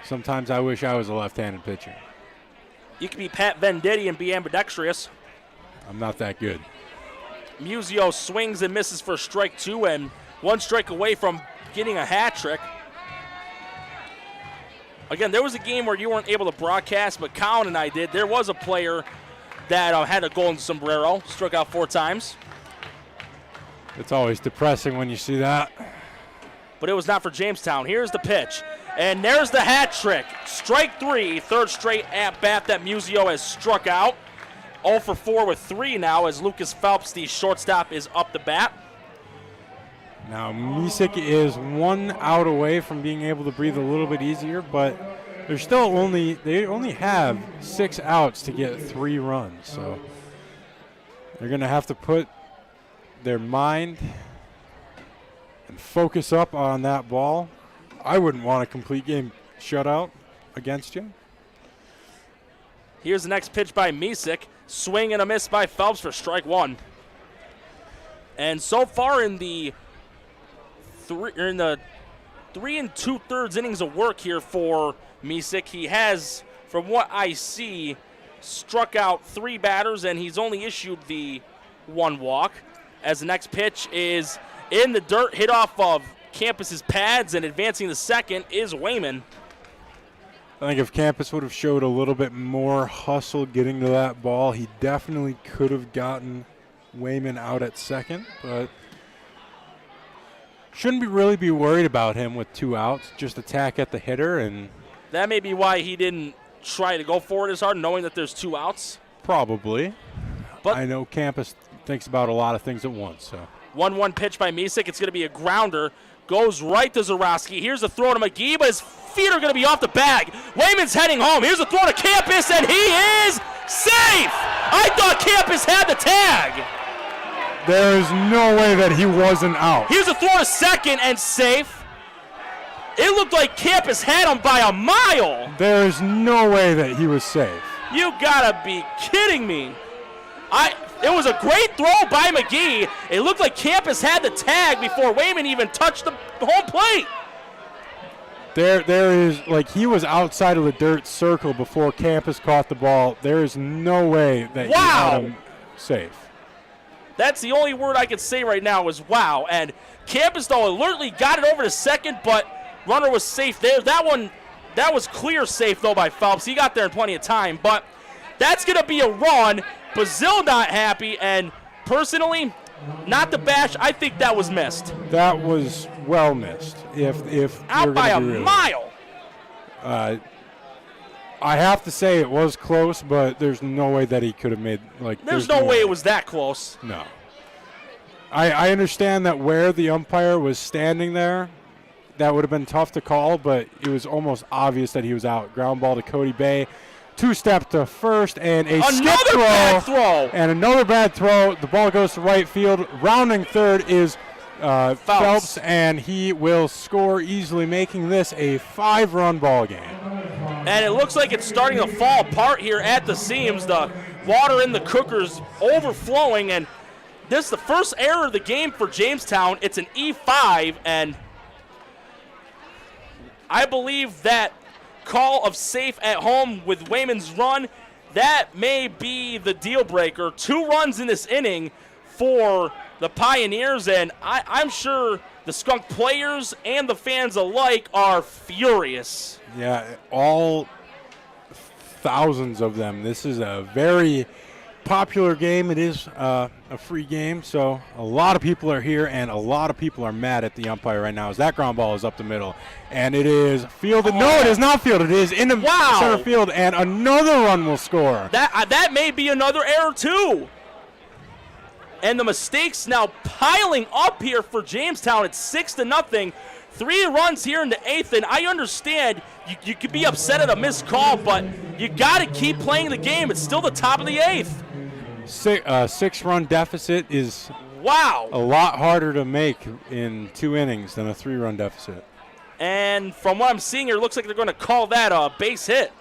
Sometimes I wish I was a left-handed pitcher. You can be Pat Venditti and be ambidextrous. I'm not that good. Musio swings and misses for strike 2, and 1 strike away from getting a hat trick. Again, there was a game where you weren't able to broadcast, but Colin and I did. There was a player that had a golden sombrero, struck out 4 times. It's always depressing when you see that. But it was not for Jamestown. Here's the pitch, and there's the hat trick. Strike 3, third straight at-bat that Musio has struck out. 0 for 4 with 3 now as Lucas Phelps, the shortstop, is up the bat. Now, Meesik is 1 out away from being able to breathe a little bit easier, but they only have 6 outs to get 3 runs. So They're going to have to put their mind and focus up on that ball. I wouldn't want a complete game shutout against you. Here's the next pitch by Misek. Swing and a miss by Phelps for strike one. And so far in the 3 2/3 innings of work here for Misek, he has, from what I see, struck out 3 batters, and he's only issued the 1 walk. As the next pitch is in the dirt, hit off of Campus's pads, and advancing to second is Wayman. I think if Campus would have showed a little bit more hustle getting to that ball, he definitely could have gotten Wayman out at second, but shouldn't really be worried about him with 2 outs. Just attack at the hitter, and that may be why he didn't try to go for it as hard, knowing that there's 2 outs. Probably. But I know Campus thinks about a lot of things at once. So 1-1 pitch by Misek. It's going to be a grounder. Goes right to Zarowski. Here's a throw to McGee, but his feet are going to be off the bag. Wayman's heading home. Here's a throw to Campus, and he is safe. I thought Campus had the tag. there is no way that he wasn't out. Here's a throw to second and safe. It looked like Campus had him by a mile. There is no way that he was safe. You gotta be kidding me. It was a great throw by McGee. It looked like Campus had the tag before Wayman even touched the home plate. There is, like, he was outside of the dirt circle before Campus caught the ball. There is no way that he had him safe. That's the only word I could say right now is wow. And Campus, though, alertly got it over to second, but runner was safe there. That was clear safe, though, by Phelps. He got there in plenty of time, but that's going to be a run. Bazil not happy, and personally, not to bash, I think that was missed. That was well missed. If out by a mile. I have to say it was close, but there's no way that he could have made, like, There's no way it was that close. No. I understand that where the umpire was standing there, that would have been tough to call, but it was almost obvious that he was out. Ground ball to Cody Bay. 2-step to first, and another bad throw. And another bad throw. The ball goes to right field. Rounding third is Phelps, and he will score easily, making this a 5-run ball game. And it looks like it's starting to fall apart here at the seams. The water in the cooker's overflowing, and this is the first error of the game for Jamestown. It's an E5, and I believe that call of safe at home with Wayman's run, that may be the deal breaker. 2 runs in this inning for the Pioneers, and I'm sure the Skunk players and the fans alike are furious. Yeah, all thousands of them. This is a very popular game. It is a free game, so a lot of people are here, and a lot of people are mad at the umpire right now as that ground ball is up the middle. And it is fielded. No, it is not fielded. It is in the center field, and another run will score. That may be another error, too. And the mistakes now piling up here for Jamestown. It's 6-0. 3 runs here in the 8th, and I understand you could be upset at a missed call, but you got to keep playing the game. It's still the top of the 8th. 6-run deficit is a lot harder to make in 2 innings than a 3-run deficit. And from what I'm seeing here, it looks like they're going to call that a base hit.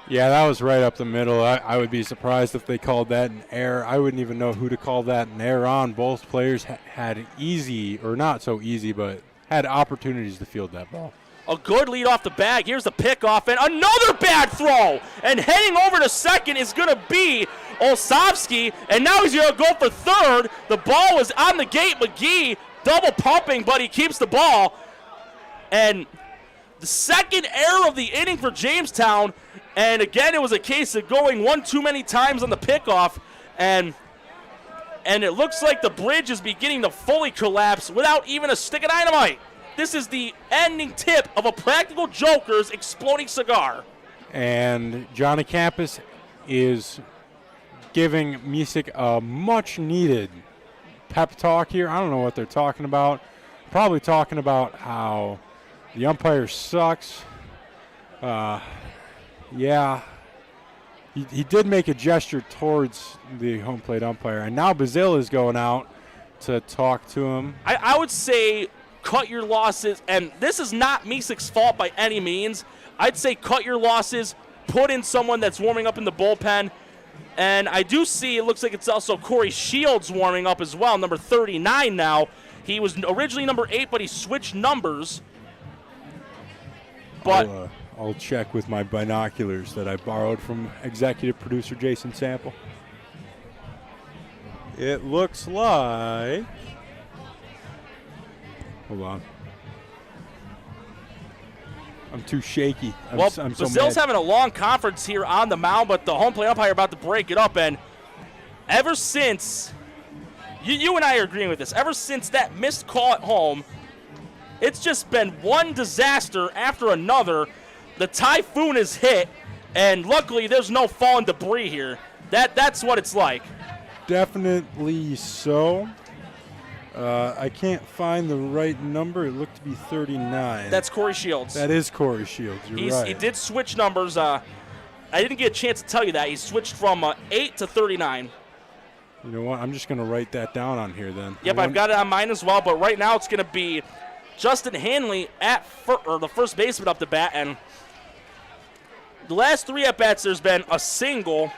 Yeah, that was right up the middle. I would be surprised if they called that an error. I wouldn't even know who to call that an error on. Both players had easy, or not so easy, but had opportunities to field that ball. A good lead off the bag. Here's the pickoff, and another bad throw. And heading over to second is going to be Olsavsky, and now he's going to go for third. The ball was on the gate. McGee double pumping, but he keeps the ball. And the second error of the inning for Jamestown, and again, it was a case of going one too many times on the pickoff, and it looks like the bridge is beginning to fully collapse without even a stick of dynamite. This is the ending tip of a Practical Joker's exploding cigar. And Johnny Campus is giving Misek a much-needed pep talk here. I don't know what they're talking about. Probably talking about how the umpire sucks. Yeah, he did make a gesture towards the home plate umpire, and now Bazile is going out to talk to him. I would say cut your losses, and this is not Misik's fault by any means. I'd say cut your losses, put in someone that's warming up in the bullpen, and I do see it looks like it's also Corey Shields warming up as well, number 39 now. He was originally number 8, but he switched numbers. But I'll check with my binoculars that I borrowed from executive producer Jason Sample. It looks like... Hold on. I'm too shaky. I'm so Bazile's mad. having a long conference here on the mound, but the home plate umpire about to break it up. And ever since, you and I are agreeing with this, ever since that missed call at home, it's just been one disaster after another. The typhoon is hit, and luckily there's no fallen debris here. That's what it's like. Definitely so. I can't find the right number. It looked to be 39. That's Corey Shields. That is Corey Shields. You're right. He did switch numbers. I didn't get a chance to tell you that. He switched from 8 to 39. You know what? I'm just going to write that down on here then. Yep, I've got it on mine as well, but right now it's going to be Justin Hanley at the first baseman up to bat, and the last 3 at-bats there's been a single,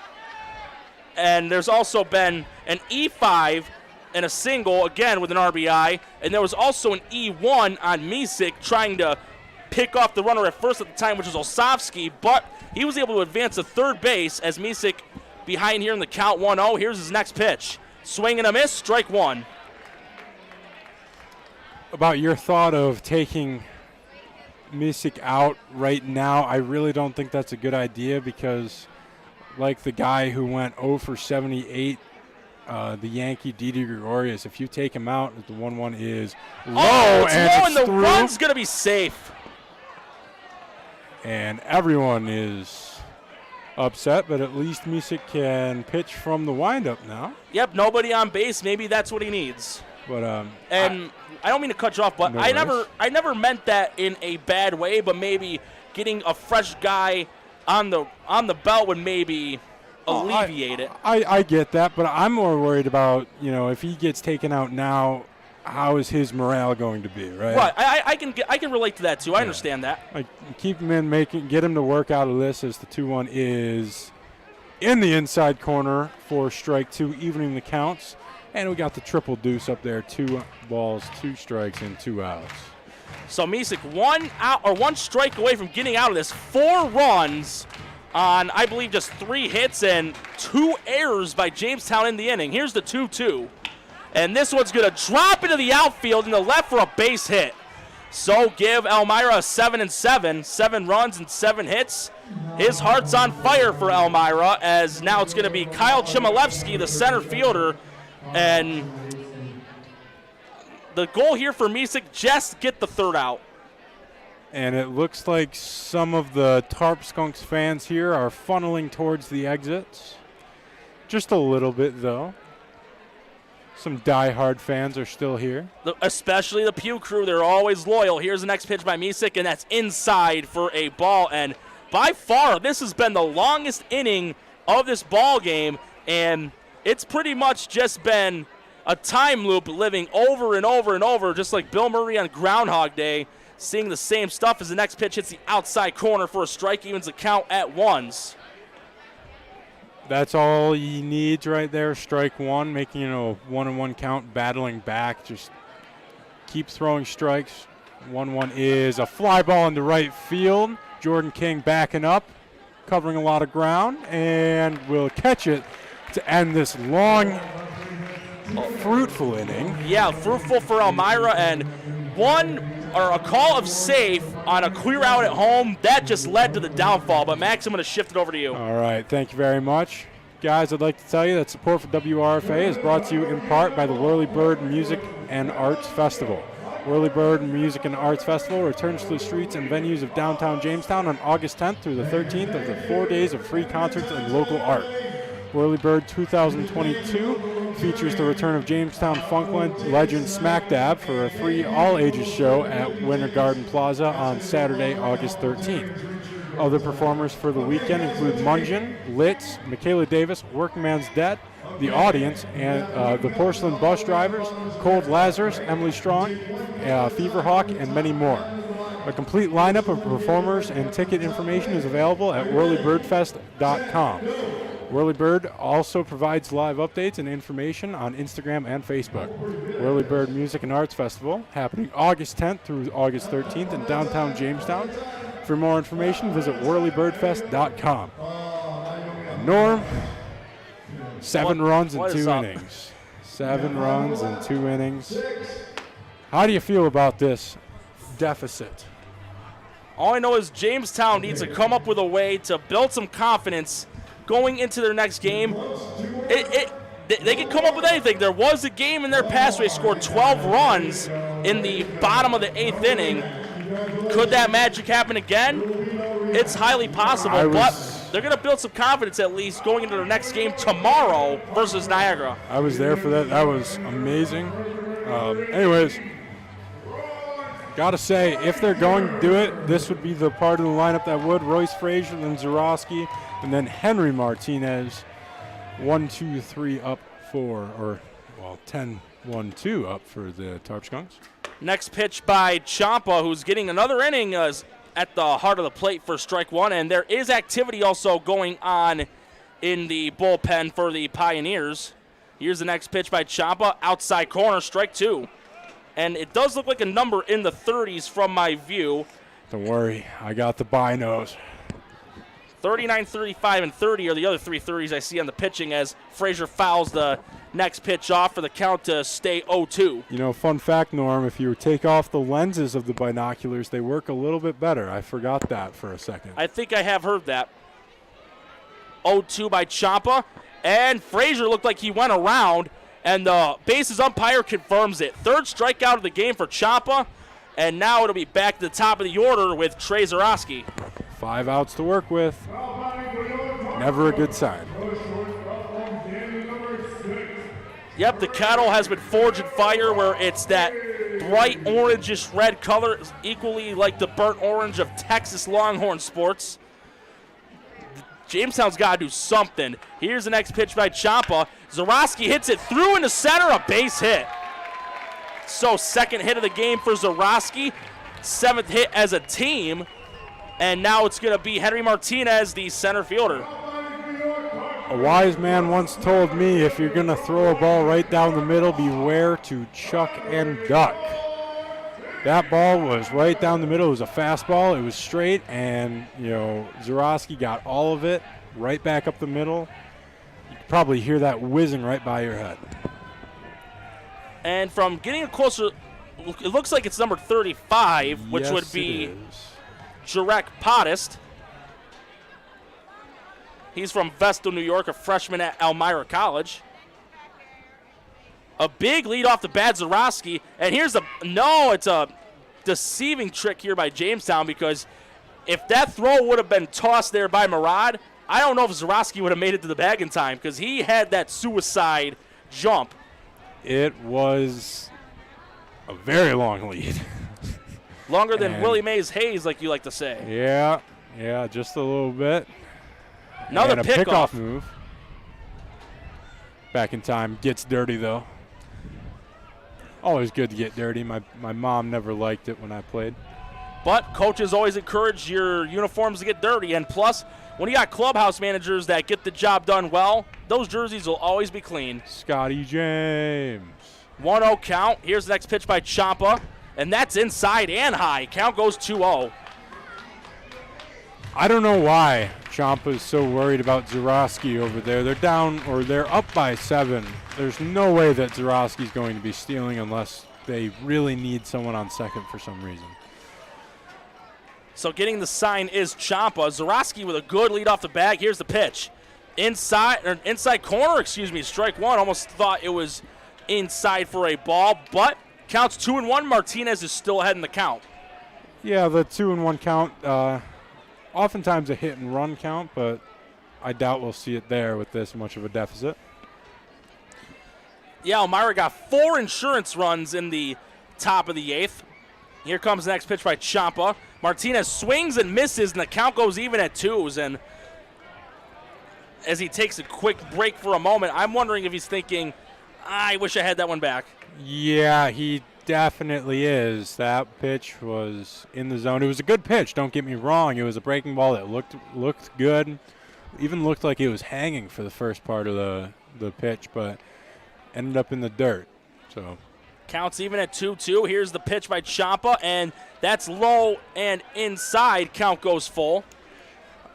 and there's also been an E5 and a single, again with an RBI, and there was also an E1 on Misik trying to pick off the runner at first at the time, which was Osofsky, but he was able to advance to third base as Misik behind here in the count 1-0. Here's his next pitch. Swing and a miss, strike 1. About your thought of taking Misik out right now, I really don't think that's a good idea because like the guy who went 0 for 78, the Yankee Didi Gregorius, if you take him out, the 1-1 is low, and the run's going to be safe. And everyone is upset, but at least Misik can pitch from the windup now. Yep, nobody on base. Maybe that's what he needs. But I don't mean to cut you off, but no I never meant that in a bad way. But maybe getting a fresh guy on the belt would maybe alleviate it. I get that, but I'm more worried about, if he gets taken out now, how is his morale going to be, right? Right. I can relate to that too. I understand that. Like keep him in, get him to work out of this as the 2-1 is in the inside corner for strike 2, evening the counts. And we got the triple deuce up there, 2 balls, 2 strikes, and 2 outs. So Misik one strike away from getting out of this. 4 runs on, I believe, just 3 hits and 2 errors by Jamestown in the inning. Here's the 2-2. And this one's going to drop into the outfield in the left for a base hit. So give Elmira a 7-7, 7 runs and 7 hits. His heart's on fire for Elmira, as now it's going to be Kyle Chmielewski, the center fielder. And the goal here for Misik, just get the 3rd out. And it looks like some of the Tarp Skunks fans here are funneling towards the exits. Just a little bit, though. Some diehard fans are still here. Especially the Pew crew. They're always loyal. Here's the next pitch by Misik, and that's inside for a ball. And by far, this has been the longest inning of this ball game, and it's pretty much just been a time loop living over and over and over, just like Bill Murray on Groundhog Day, seeing the same stuff as the next pitch hits the outside corner for a strike, evens the count at 1s. That's all he needs right there, strike 1, making a 1-1 count, battling back, just keep throwing strikes. 1-1 is a fly ball into right field. Jordan King backing up, covering a lot of ground, and will catch it to end this long, fruitful inning. Yeah, fruitful for Elmira, and a call of safe on a clear out at home, that just led to the downfall. But Max, I'm going to shift it over to you. All right, thank you very much. Guys, I'd like to tell you that support for WRFA is brought to you in part by the Whirlybird Music and Arts Festival. Whirlybird Music and Arts Festival returns to the streets and venues of downtown Jamestown on August 10th through the 13th of the 4 days of free concerts and local art. Whirlybird 2022 features the return of Jamestown funk legend Smack Dab for a free all-ages show at Winter Garden Plaza on Saturday, August 13th. Other performers for the weekend include Mungeon, Litz, Michaela Davis, Workman's Debt, The Audience, and the Porcelain Bus Drivers, Cold Lazarus, Emily Strong, Feverhawk, and many more. A complete lineup of performers and ticket information is available at whirlybirdfest.com. Whirlybird also provides live updates and information on Instagram and Facebook. Whirlybird Music and Arts Festival, happening August 10th through August 13th in downtown Jamestown. For more information, visit whirlybirdfest.com. Norm, 7 runs in 2 innings. 7 runs in 2 innings. How do you feel about this deficit? All I know is Jamestown needs to come up with a way to build some confidence going into their next game. They can come up with anything. There was a game in their past where they scored 12 runs in the bottom of the 8th inning. Could that magic happen again? It's highly possible, but they're going to build some confidence at least going into their next game tomorrow versus Niagara. I was there for that. That was amazing. Anyways, gotta say, if they're going to do it, this would be the part of the lineup that would. Royce Frazier, then Zarowski, and then Henry Martinez. 1-2-3 up for, 10-1-2 up for the Tarp Skunks. Next pitch by Ciampa, who's getting another inning at the heart of the plate for strike 1, and there is activity also going on in the bullpen for the Pioneers. Here's the next pitch by Ciampa, outside corner, strike 2. And it does look like a number in the 30s from my view. Don't worry, I got the binos. 39, 35, and 30 are the other 3 30s I see on the pitching as Frazier fouls the next pitch off for the count to stay 0-2. You know, fun fact, Norm, if you take off the lenses of the binoculars, they work a little bit better. I forgot that for a second. I think I have heard that. 0-2 by Ciampa, and Frazier looked like he went around, and the bases umpire confirms it. 3rd strikeout of the game for Ciampa, and now it'll be back to the top of the order with Trey Zarowski. 5 outs to work with. Never a good sign. Yep, the kettle has been forged in fire where it's that bright orangish red color, equally like the burnt orange of Texas Longhorn sports. Jamestown's got to do something. Here's the next pitch by Ciampa. Zarowski hits it through into center, a base hit. So 2nd hit of the game for Zarowski, 7th hit as a team. And now it's going to be Henry Martinez, the center fielder. A wise man once told me, if you're going to throw a ball right down the middle, beware to chuck and duck. That ball was right down the middle. It was a fastball. It was straight, and, Zarowski got all of it right back up the middle. You could probably hear that whizzing right by your head. And from getting a closer, it looks like it's number 35, which would be Jarek Podest. He's from Vestal, New York, a freshman at Elmira College. A big lead off the bat, Zarowski. And here's it's a deceiving trick here by Jamestown, because if that throw would have been tossed there by Murad, I don't know if Zarowski would have made it to the bag in time, because he had that suicide jump. It was a very long lead. Longer than Willie Mays Hayes, like you like to say. Yeah, just a little bit. Another and a pickoff move. Back in time. Gets dirty, though. Always good to get dirty. My mom never liked it when I played. But coaches always encourage your uniforms to get dirty. And plus, when you got clubhouse managers that get the job done well, those jerseys will always be clean. Scotty James. 1-0 count. Here's the next pitch by Ciampa. And that's inside and high. Count goes 2-0. I don't know why Ciampa is so worried about Zarowski over there. They're down, or they're up by 7. There's no way that Zarowski's going to be stealing unless they really need someone on second for some reason. So getting the sign is Ciampa. Zarowski with a good lead off the bag. Here's the pitch. Inside corner, strike 1. Almost thought it was inside for a ball, but counts 2-1. Martinez is still ahead in the count. Yeah, the 2-1 count. Oftentimes a hit and run count, but I doubt we'll see it there with this much of a deficit. Yeah, Elmira got 4 insurance runs in the top of the 8th. Here comes the next pitch by Ciampa. Martinez swings and misses, and the count goes even at 2s. And as he takes a quick break for a moment, I'm wondering if he's thinking, I wish I had that one back. Yeah, he definitely is. That pitch was in the zone. It was a good pitch, don't get me wrong. It was a breaking ball that looked good. Even looked like it was hanging for the first part of the pitch, but ended up in the dirt. So counts even at 2-2. Here's the pitch by Ciampa, and that's low and inside. Count goes full.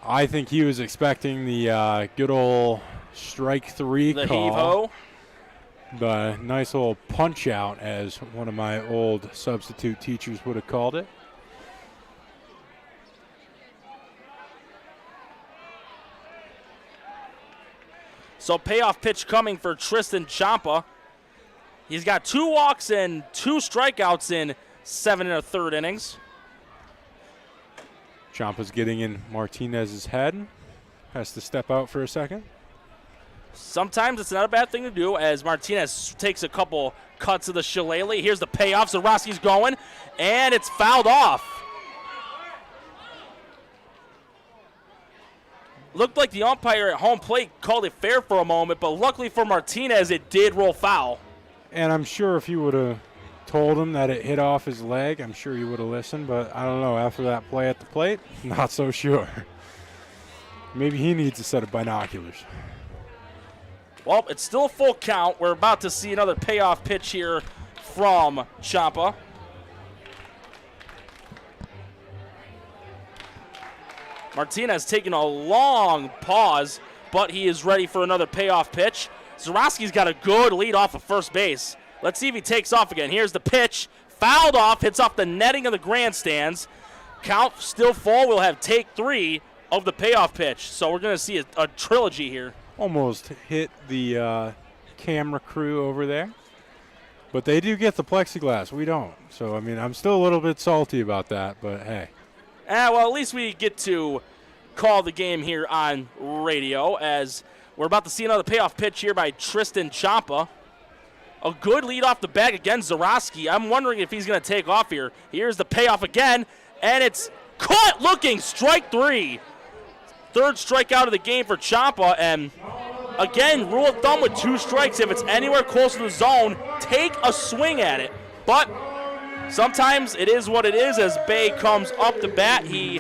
I think he was expecting the good old strike 3 the call. heave-ho. The nice little punch out, as one of my old substitute teachers would have called it. So payoff pitch coming for Tristan Ciampa. He's got 2 walks and 2 strikeouts in 7 1/3 innings. Ciampa's getting in Martinez's head. Has to step out for a second. Sometimes it's not a bad thing to do, as Martinez takes a couple cuts of the shillelagh. Here's the payoff. Zarowski's going, and it's fouled off. Looked like the umpire at home plate called it fair for a moment, but luckily for Martinez, it did roll foul. And I'm sure if you would have told him that it hit off his leg, I'm sure he would have listened. But I don't know, after that play at the plate, not so sure. Maybe he needs a set of binoculars. Well, it's still a full count. We're about to see another payoff pitch here from Ciampa. Martinez taking a long pause, but he is ready for another payoff pitch. Zarowski's got a good lead off of first base. Let's see if he takes off again. Here's the pitch. Fouled off, hits off the netting of the grandstands. Count still full. We'll have take 3 of the payoff pitch. So we're going to see a trilogy here. Almost hit the camera crew over there. But they do get the plexiglass. We don't. So, I mean, I'm still a little bit salty about that, but hey. Well, at least we get to call the game here on radio, as we're about to see another payoff pitch here by Tristan Ciampa. A good lead off the bag against Zarowski. I'm wondering if he's going to take off here. Here's the payoff again, and it's caught looking. Strike 3. 3rd strikeout of the game for Ciampa, and again, rule of thumb with 2 strikes, if it's anywhere close to the zone, take a swing at it. But sometimes it is what it is. As Bay comes up the bat, he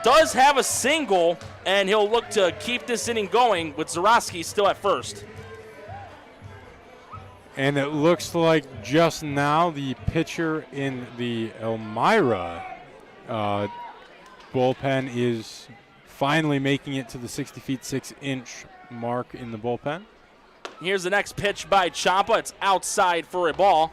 does have a single, and he'll look to keep this inning going with Zarowski still at first. And it looks like just now the pitcher in the Elmira bullpen is finally making it to the 60 feet 6 inch mark in the bullpen. Here's the next pitch by Ciampa. It's outside for a ball.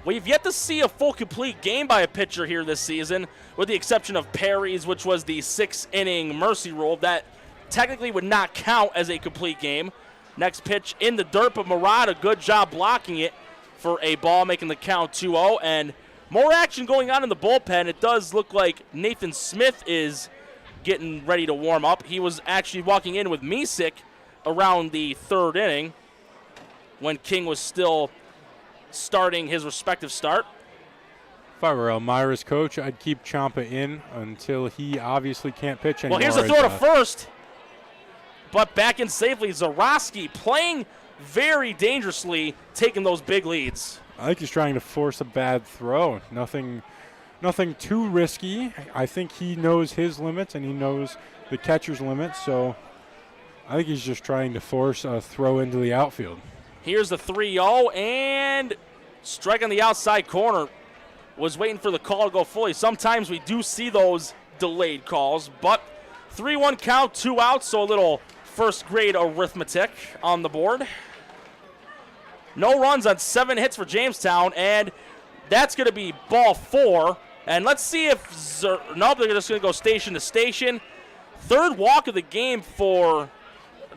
We've yet to see a full complete game by a pitcher here this season, with the exception of Perry's, which was the 6-inning mercy rule. That technically would not count as a complete game. Next pitch in the dirt, but Murad, a good job blocking it for a ball, making the count 2-0. And more action going on in the bullpen. It does look like Nathan Smith is getting ready to warm up. He was actually walking in with Misik around the 3rd inning when King was still starting his respective start. If I were Elmira's coach, I'd keep Ciampa in until he obviously can't pitch anymore. Well, here's the throw to first, but back in safely. Zarowski playing very dangerously, taking those big leads. I think he's trying to force a bad throw. Nothing too risky. I think he knows his limits and he knows the catcher's limits, so I think he's just trying to force a throw into the outfield. Here's the 3-0, and strike on the outside corner. Was waiting for the call to go fully. Sometimes we do see those delayed calls, but 3-1 count, 2 outs, so a little first-grade arithmetic on the board. No runs on 7 hits for Jamestown, and that's going to be ball 4. And let's see if no, they're just going to go station to station. 3rd walk of the game for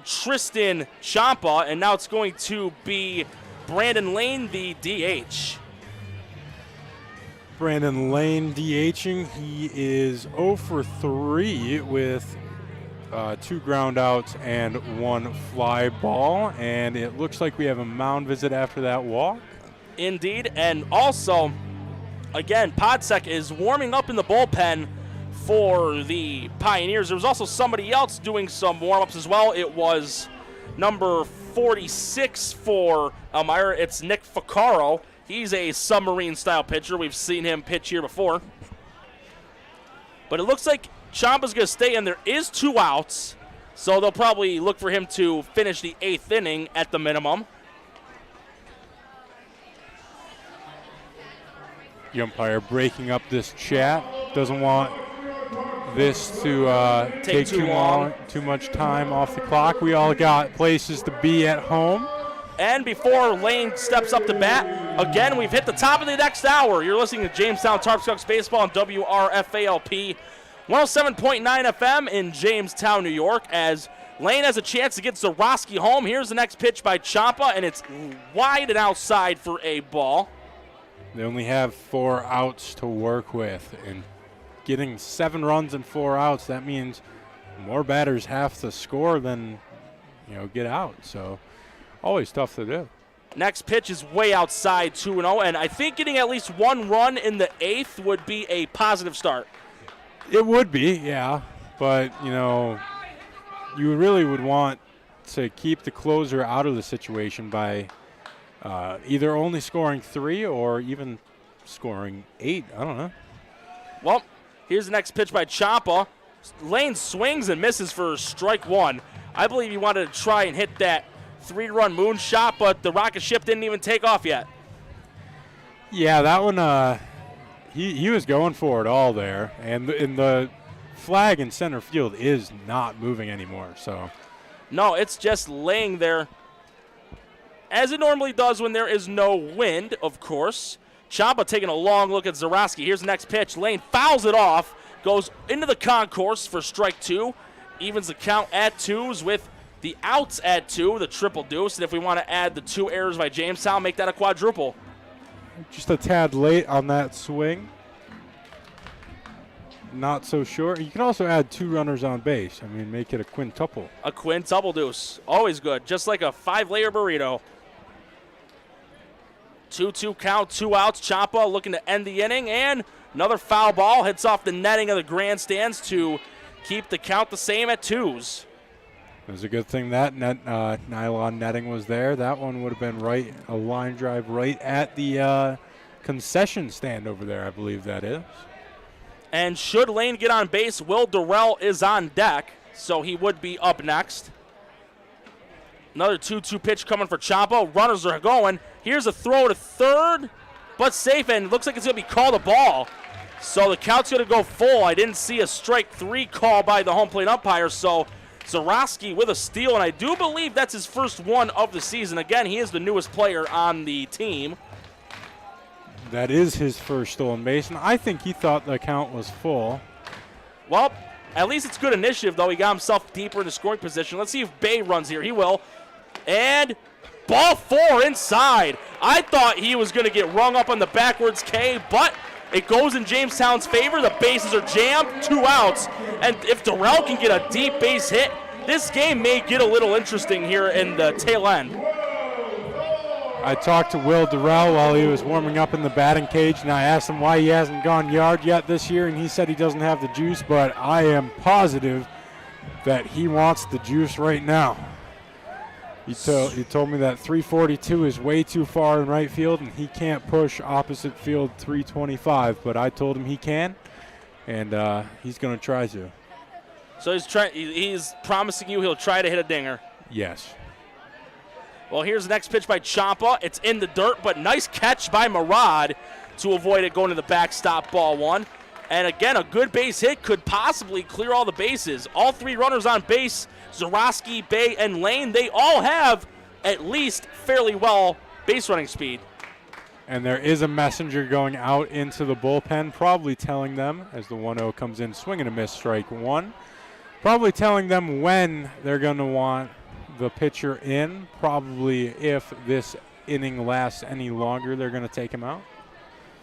Tristan Ciampa, and now it's going to be Brandon Lane, the DH. Brandon Lane DHing. He is 0 for 3 with 2 ground outs and 1 fly ball, and it looks like we have a mound visit after that walk. Indeed, and also Again, Podsek is warming up in the bullpen for the Pioneers. There was also somebody else doing some warm-ups as well. It was number 46 for Elmira. It's Nick Ficcaro. He's a submarine-style pitcher. We've seen him pitch here before. But it looks like Ciampa's going to stay in. There is 2 outs, so they'll probably look for him to finish the 8th inning at the minimum. The umpire breaking up this chat. Doesn't want this to take too much time off the clock. We all got places to be at home. And before Lane steps up to bat, again, we've hit the top of the next hour. You're listening to Jamestown Tarp Skunks Baseball on WRFALP 107.9 FM in Jamestown, New York, as Lane has a chance to get Zarowski home. Here's the next pitch by Ciampa, and it's wide and outside for a ball. They only have 4 outs to work with, and getting 7 runs and 4 outs, that means more batters have to score than, get out. So always tough to do. Next pitch is way outside, 2-0, and I think getting at least 1 run in the 8th would be a positive start. It would be, yeah, but, you really would want to keep the closer out of the situation by either only scoring 3 or even scoring 8. I don't know. Well, here's the next pitch by Ciampa. Lane swings and misses for strike 1. I believe he wanted to try and hit that 3-run moonshot, but the rocket ship didn't even take off yet. Yeah, that one, he was going for it all there, and the flag in center field is not moving anymore. So, no, it's just laying there, as it normally does when there is no wind, of course. Ciampa taking a long look at Zarowski. Here's the next pitch. Lane fouls it off, goes into the concourse for strike 2, evens the count at 2s with the outs at 2, the triple deuce. And if we want to add the 2 errors by Jamestown, make that a quadruple. Just a tad late on that swing. Not so sure. You can also add 2 runners on base. Make it a quintuple. A quintuple deuce. Always good. Just like a 5-layer burrito. 2-2 count, 2 outs. Ciampa looking to end the inning, and another foul ball hits off the netting of the grandstands to keep the count the same at 2s. It was a good thing that nylon netting was there. That one would have been a line drive right at the concession stand over there, I believe that is. And should Lane get on base, Will Durrell is on deck, so he would be up next. Another 2-2 pitch coming for Ciampa. Runners are going. Here's a throw to third, but safe, and it looks like it's going to be called a ball. So the count's going to go full. I didn't see a strike 3 call by the home plate umpire, so Zarowski with a steal, and I do believe that's his first one of the season. Again, he is the newest player on the team. That is his first stolen base, and I think he thought the count was full. Well, at least it's good initiative, though. He got himself deeper into scoring position. Let's see if Bay runs here. He will. And ball 4 inside. I thought he was going to get rung up on the backwards K, but it goes in Jamestown's favor. The bases are jammed, 2 outs. And if Durrell can get a deep base hit, this game may get a little interesting here in the tail end. I talked to Will Durrell while he was warming up in the batting cage, and I asked him why he hasn't gone yard yet this year, and he said he doesn't have the juice, but I am positive that he wants the juice right now. He told me that 342 is way too far in right field, and he can't push opposite field 325, but I told him he can, and he's going to try to. So he's promising you he'll try to hit a dinger. Yes. Well, here's the next pitch by Ciampa. It's in the dirt, but nice catch by Murad to avoid it going to the backstop, ball 1. And again, a good base hit could possibly clear all the bases. All 3 runners on base, Zarowski, Bay, and Lane, they all have at least fairly well base running speed. And there is a messenger going out into the bullpen, probably telling them, as the 1-0 comes in, swing and a miss, strike 1, probably telling them when they're going to want the pitcher in. Probably if this inning lasts any longer, they're going to take him out.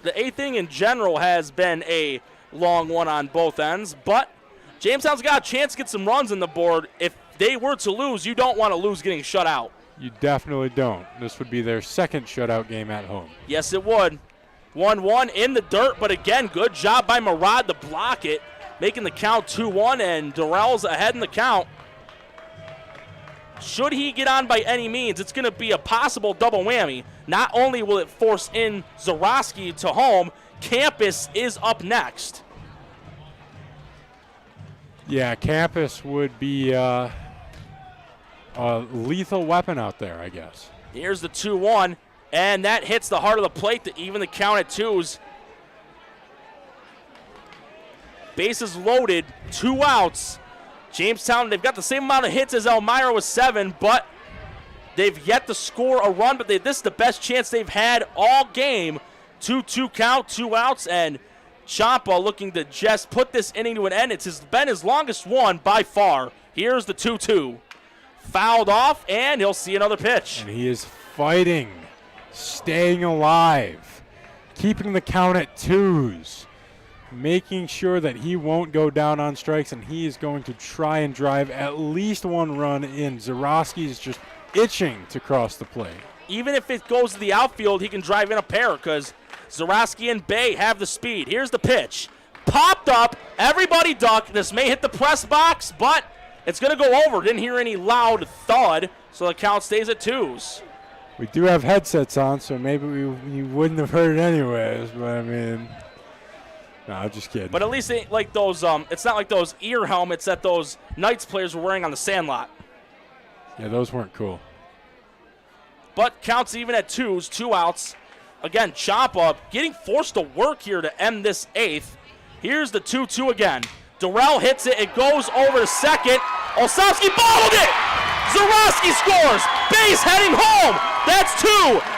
The 8th inning in general has been a long one on both ends, but Jamestown's got a chance to get some runs on the board. If they were to lose, you don't want to lose getting shut out. You definitely don't. This would be their second shutout game at home. Yes, it would. 1-1 in the dirt, but again, good job by Murad to block it, making the count 2-1, and Durrell's ahead in the count. Should he get on by any means, it's going to be a possible double whammy. Not only will it force in Zarowski to home, Campus is up next. Yeah, Campus would be a lethal weapon out there, I guess. Here's the 2-1, and that hits the heart of the plate to even the count at 2s. Bases loaded, 2 outs. Jamestown, they've got the same amount of hits as Elmira with 7, but they've yet to score a run, but this is the best chance they've had all game. 2-2 count, 2 outs, and Champa looking to just put this inning to an end. It's been his longest one by far. Here's the 2-2. Fouled off, and he'll see another pitch. And he is fighting, staying alive, keeping the count at 2s, making sure that he won't go down on strikes, and he is going to try and drive at least 1 run in. Zarowski is just itching to cross the plate. Even if it goes to the outfield, he can drive in a pair because Zarowski and Bay have the speed. Here's the pitch. Popped up. Everybody duck. This may hit the press box, but it's going to go over. Didn't hear any loud thud, so the count stays at 2s. We do have headsets on, so maybe we wouldn't have heard it anyways, but I mean, no, I'm just kidding. But at least it ain't like those, it's not like those ear helmets that those Knights players were wearing on the Sandlot. Yeah, those weren't cool. But counts even at 2s, 2 outs. Again, Champa getting forced to work here to end this 8th. Here's the 2-2 again. Durrell hits it. It goes over to second. Olszewski bottled it. Zarowski scores. Base heading home. That's 2.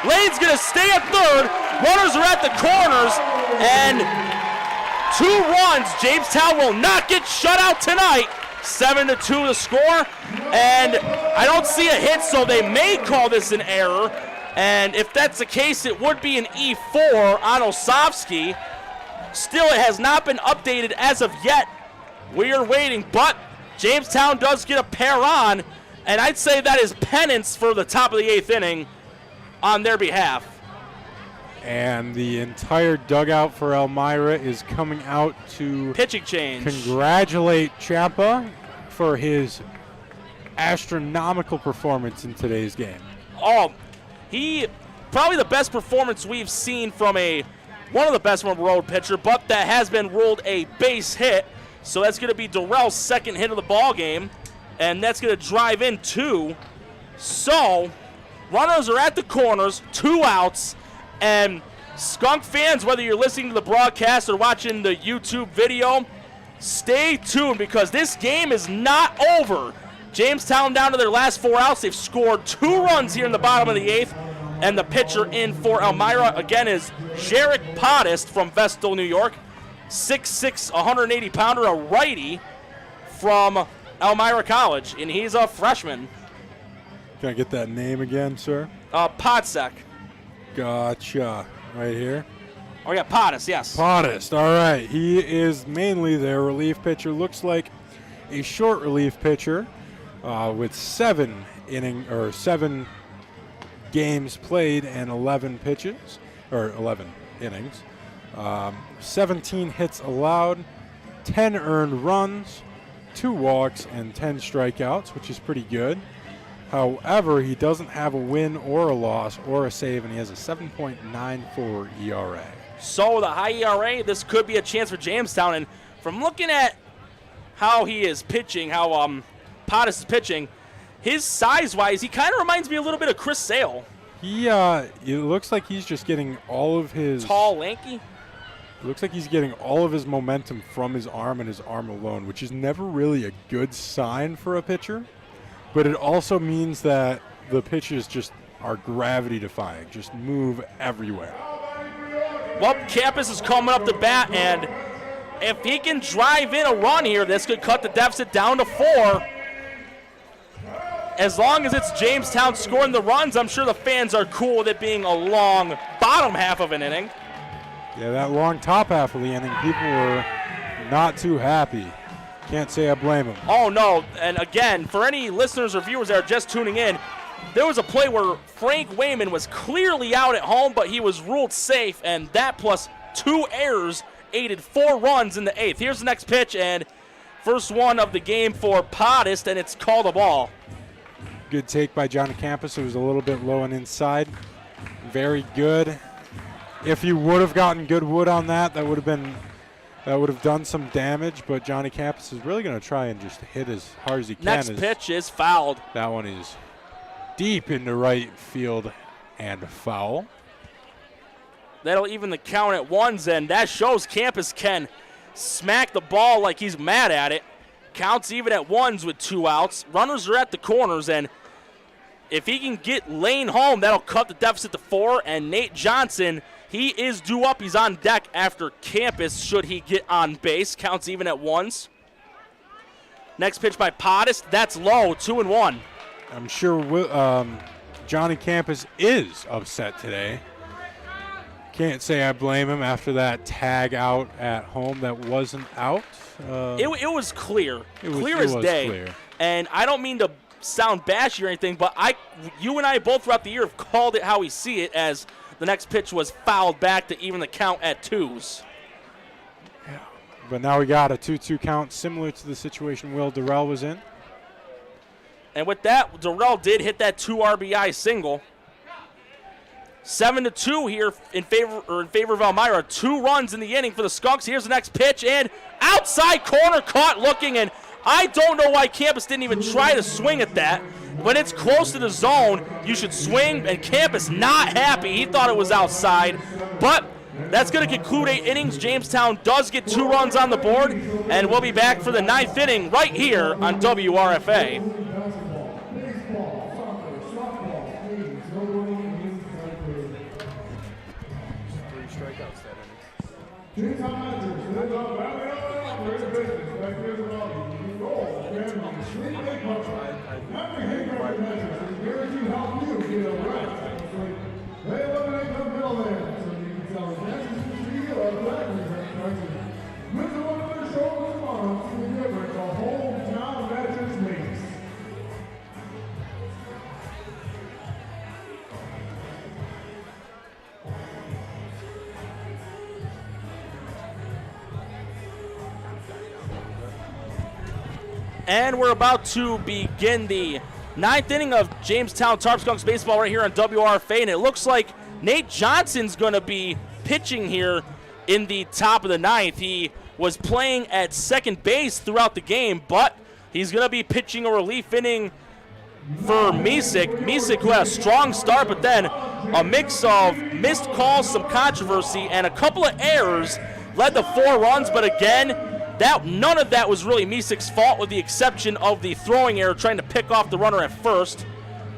Lane's going to stay at 3rd. Runners are at the corners. And 2 runs. Jamestown will not get shut out tonight. 7-2 the score. And I don't see a hit, so they may call this an error. And if that's the case, it would be an E4 on Olszewski. Still, it has not been updated as of yet. We are waiting, but Jamestown does get a pair on, and I'd say that is penance for the top of the 8th inning on their behalf. And the entire dugout for Elmira is coming out to pitching change. Congratulate Champa for his astronomical performance in today's game. Oh, he probably the best performance we've seen from one of the best from a road pitcher, but that has been ruled a base hit. So that's going to be Durrell's second hit of the ball game, and that's going to drive in 2. So runners are at the corners, 2 outs, and Skunk fans, whether you're listening to the broadcast or watching the YouTube video, stay tuned because this game is not over. Jamestown down to their last 4 outs. They've scored 2 runs here in the bottom of the 8th, and the pitcher in for Elmira again is Jarek Podest from Vestal, New York. 6'6", 180-pounder, a righty from Elmira College, and he's a freshman. Can I get that name again, sir? Podsek. Gotcha. Right here. Oh, yeah, Podest, yes. Podest, all right. He is mainly their relief pitcher. Looks like a short relief pitcher with 7 games played and 11 pitches, or 11 innings. 17 hits allowed, 10 earned runs, 2 walks, and 10 strikeouts, which is pretty good. However, he doesn't have a win or a loss or a save, and he has a 7.94 ERA. So with a high ERA, this could be a chance for Jamestown. And from looking at how he is pitching, how Podest is pitching, his size-wise, he kind of reminds me a little bit of Chris Sale. It looks like he's just getting all of his... Tall, lanky? Looks like he's getting all of his momentum from his arm and his arm alone, which is never really a good sign for a pitcher. But it also means that the pitches just are gravity-defying, just move everywhere. Well, Campus is coming up to bat, and if he can drive in a run here, this could cut the deficit down to 4. As long as it's Jamestown scoring the runs, I'm sure the fans are cool with it being a long bottom half of an inning. Yeah, that long top half of the inning, people were not too happy. Can't say I blame them. Oh, no. And again, for any listeners or viewers that are just tuning in, there was a play where Frank Wayman was clearly out at home, but he was ruled safe, and that plus 2 errors aided 4 runs in the 8th. Here's the next pitch, and first one of the game for Podest, and it's called a ball. Good take by Johnny Campus. It was a little bit low and inside. Very good. If you would have gotten good wood on that, that would have done some damage, but Johnny Campus is really going to try and just hit as hard as he can. Next pitch is fouled. That one is deep into right field and foul. That'll even the count at 1s, and that shows Campus can smack the ball like he's mad at it. Counts even at 1s with 2 outs. Runners are at the corners, and if he can get Lane home, that'll cut the deficit to 4, and Nate Johnson, he is due up. He's on deck after Campus should he get on base. Counts even at 1s. Next pitch by Podest. That's low, 2-1. I'm sure Johnny Campus is upset today. Can't say I blame him after that tag out at home that wasn't out. It was clear. Clear as was day. clear. And I don't mean to sound bashy or anything, but you and I both throughout the year have called it how we see it, as the next pitch was fouled back to even the count at 2s. Yeah. But now we got a 2-2 count, similar to the situation Will Durrell was in. And with that, Durrell did hit that 2 RBI single. 7-2 here in favor of Elmira. 2 runs in the inning for the Skunks. Here's the next pitch, and outside corner caught looking, and I don't know why Campus didn't even try to swing at that. When it's close to the zone, you should swing, and Campus not happy. He thought it was outside, but that's going to conclude 8 innings. Jamestown does get 2 runs on the board, and we'll be back for the 9th inning right here on WRFA. And we're about to begin the 9th inning of Jamestown Tarp Skunks baseball right here on WRFA, and it looks like Nate Johnson's going to be pitching here in the top of the 9th. He was playing at second base throughout the game, but he's going to be pitching a relief inning for Misek. Misek, who had a strong start, but then a mix of missed calls, some controversy, and a couple of errors led to 4 runs, but again, none of that was really Misek's fault, with the exception of the throwing error trying to pick off the runner at first.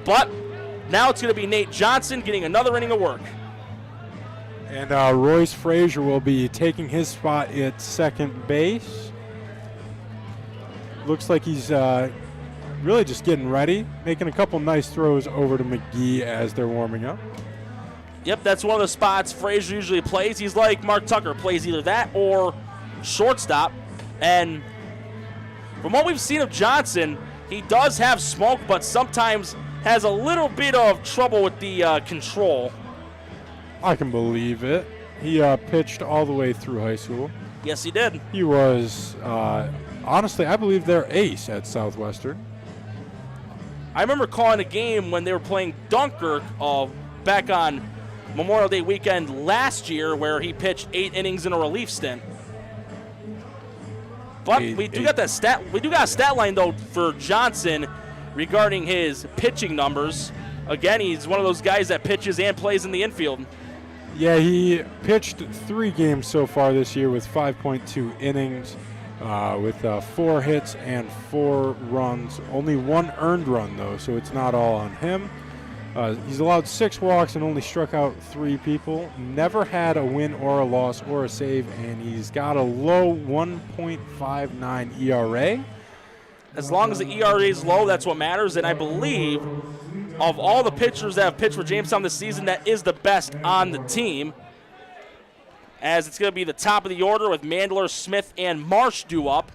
But now it's going to be Nate Johnson getting another inning of work. And Royce Frazier will be taking his spot at second base. Looks like he's really just getting ready, making a couple nice throws over to McGee as they're warming up. Yep, that's one of the spots Frazier usually plays. He's like Mark Tucker, plays either that or shortstop. And from what we've seen of Johnson, he does have smoke, but sometimes has a little bit of trouble with the control. I can believe it. He pitched all the way through high school. Yes, he did. He was, honestly, I believe their ace at Southwestern. I remember calling a game when they were playing Dunkirk back on Memorial Day weekend last year, where he pitched 8 innings in a relief stint. But we do got a stat line though for Johnson regarding his pitching numbers. Again, he's one of those guys that pitches and plays in the infield. Yeah, he pitched 3 games so far this year with 5.2 innings, with 4 hits and 4 runs. Only 1 earned run though, so it's not all on him. He's allowed 6 walks and only struck out 3 people. Never had a win or a loss or a save, and he's got a low 1.59 ERA. As long as the ERA is low, that's what matters. And I believe of all the pitchers that have pitched for Jamestown this season, that is the best on the team, as it's going to be the top of the order with Mandler, Smith, and Marsh due up.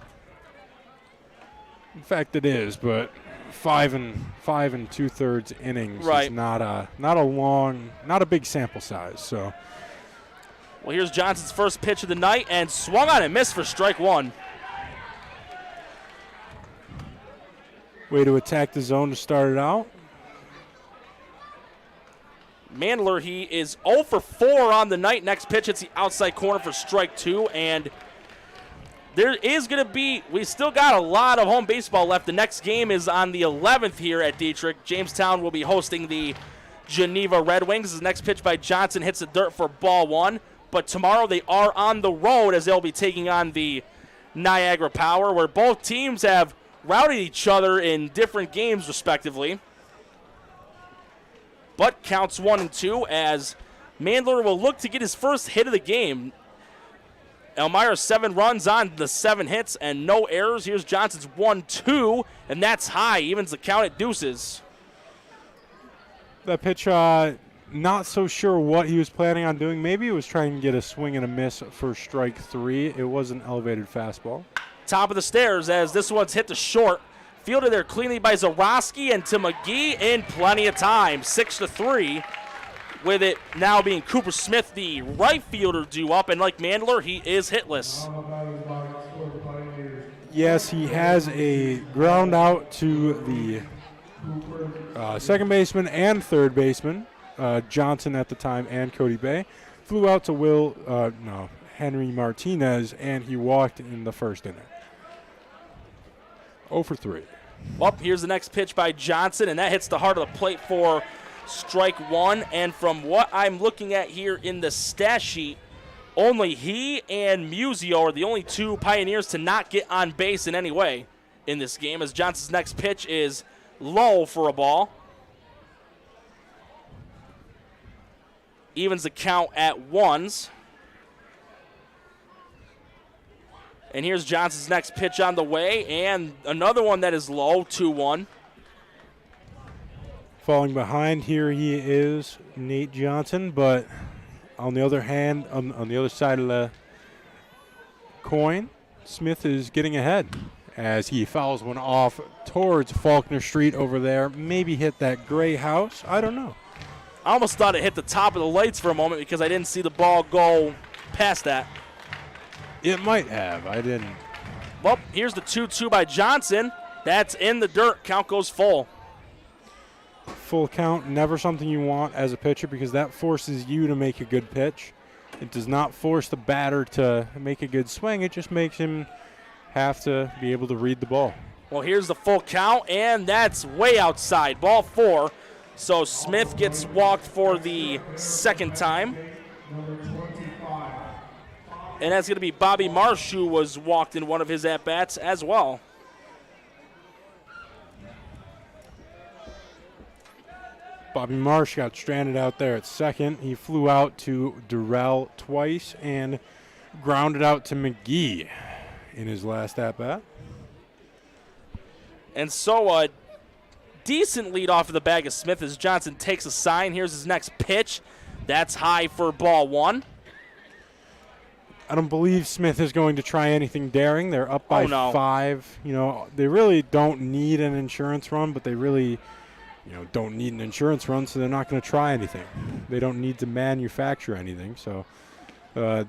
In fact, it is, but 5 2/3 innings Right. is not a big sample size. So, Well, here's Johnson's first pitch of the night, and swung on and missed for strike one. way to attack the zone to start it out. Mandler, he is 0 for 4 on the night. Next pitch hits the outside corner for strike two, and there is going to be, we still got a lot of home baseball left. The next game is on the 11th here at Dietrich. Jamestown will be hosting the Geneva Red Wings. His next pitch by Johnson hits the dirt for ball one, but tomorrow they are on the road as they'll be taking on the Niagara Power, where both teams have routed each other in different games respectively. But counts 1 and 2 as Mandler will look to get his first hit of the game. Elmira 7 runs on the 7 hits and no errors. Here's Johnson's 1-2, and that's high. Evens the count at deuces. That pitch, not so sure what he was planning on doing. Maybe he was trying to get a swing and a miss for strike 3. It was an elevated fastball. Top of the stairs as this one's hit to short. Fielded there cleanly by Zarowski and to McGee in plenty of time. 6-3. With it now being Cooper Smith, the right fielder, due up. And like Mandler, he is hitless. Yes, he has a ground out to the second baseman and third baseman, Johnson at the time and Cody Bay. Flew out to Henry Martinez, and he walked in the first inning. 0 for 3. Well, here's the next pitch by Johnson, and that hits the heart of the plate for strike one. And from what I'm looking at here in the stat sheet, only he and Musio are the only two Pioneers to not get on base in any way in this game, as Johnson's next pitch is low for a ball. Evens the count at ones. And here's Johnson's next pitch on the way, and another one that is low, 2-1. Falling behind here he is, Nate Johnson, but on the other hand, on the other side of the coin, Smith is getting ahead as he fouls one off towards Faulkner Street over there. Maybe hit that gray house. I don't know. I almost thought it hit the top of the lights for a moment because I didn't see the ball go past that. It might have. I didn't. Well, here's the 2-2 by Johnson. That's in the dirt. Count goes full. Full count, never something you want as a pitcher because that forces you to make a good pitch. It does not force the batter to make a good swing. It just makes him have to be able to read the ball. Well, here's the full count, and that's way outside. Ball 4. So Smith gets walked for the second time. And that's going to be Bobby Marsh, who was walked in one of his at-bats as well. Bobby Marsh got stranded out there at second. He flew out to Durrell twice and grounded out to McGee in his last at-bat. And so a decent lead off of the bag of Smith as Johnson takes a sign. Here's his next pitch. That's high for ball 1. I don't believe Smith is going to try anything daring. They're up by 5. You know, they really don't need an insurance run, but they really, don't need an insurance run, so they're not going to try anything. They don't need to manufacture anything. So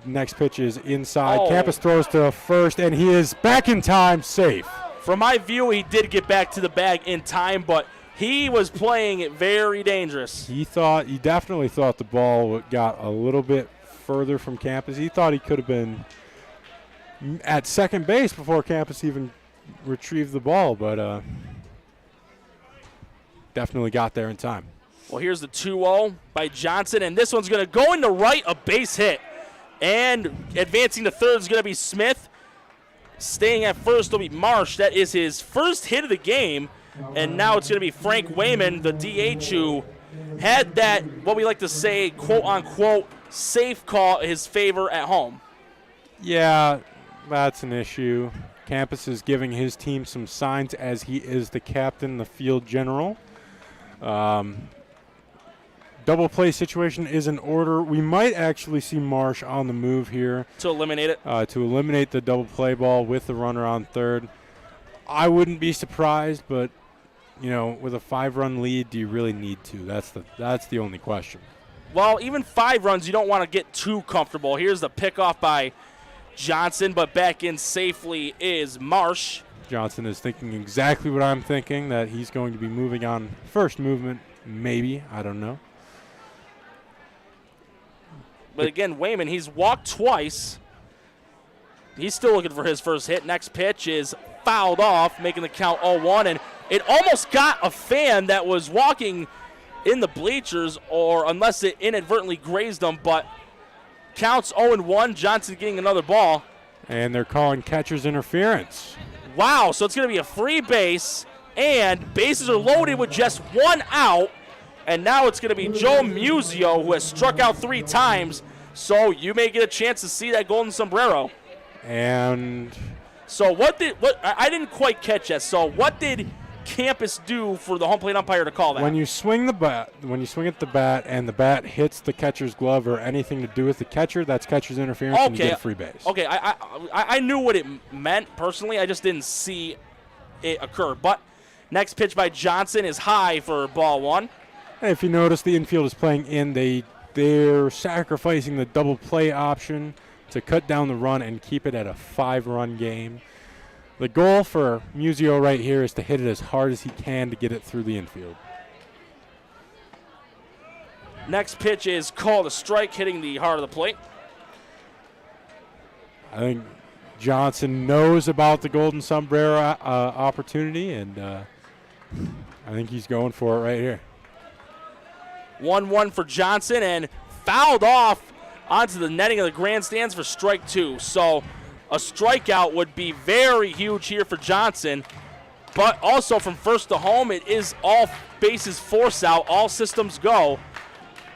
next pitch is inside. Campus throws to first, and he is back in time, safe. From my view, he did get back to the bag in time, but he was playing it very dangerous. He definitely thought the ball got a little bit further from Campus. He thought he could have been at second base before Campus even retrieved the ball, but definitely got there in time. Well, here's the 2-0 by Johnson, and this one's going to go into right, a base hit. And advancing to third is going to be Smith. Staying at first will be Marsh. That is his first hit of the game, and now it's going to be Frank Wayman, the DH, who had that, what we like to say, quote-unquote, safe call his favor at home. Yeah, that's an issue. Campus is giving his team some signs as he is the captain, the field general. Double play situation is in order. We might actually see Marsh on the move here. To eliminate it? To eliminate the double play ball with the runner on third. I wouldn't be surprised, but you know, with a 5-run lead, do you really need to? That's the only question. Well, even 5 runs, you don't want to get too comfortable. Here's the pickoff by Johnson, but back in safely is Marsh. Johnson is thinking exactly what I'm thinking, that he's going to be moving on first movement, maybe. I don't know. But again, Wayman, he's walked twice. He's still looking for his first hit. Next pitch is fouled off, making the count 0-1. And it almost got a fan that was walking in the bleachers, or unless it inadvertently grazed them, but counts 0-1. Johnson getting another ball. And they're calling catcher's interference. Wow, so it's going to be a free base, and bases are loaded with just 1 out. And now it's going to be Joe Musio, who has struck out 3 times. So you may get a chance to see that golden sombrero. And so I didn't quite catch that. So what did Campus do for the home plate umpire to call that? when you swing at the bat and the bat hits the catcher's glove or anything to do with the catcher, that's catcher's interference, and you get a free base. Okay, I knew what it meant personally. I just didn't see it occur. But next pitch by Johnson is high for ball 1. And if you notice, the infield is playing in. They're sacrificing the double play option to cut down the run and keep it at a 5-run game. The goal for Musio right here is to hit it as hard as he can to get it through the infield. Next pitch is called a strike, hitting the heart of the plate. I think Johnson knows about the golden sombrero opportunity, and I think he's going for it right here. 1-1 for Johnson, and fouled off onto the netting of the grandstands for strike 2. So a strikeout would be very huge here for Johnson. But also from first to home, it is all bases force out, all systems go.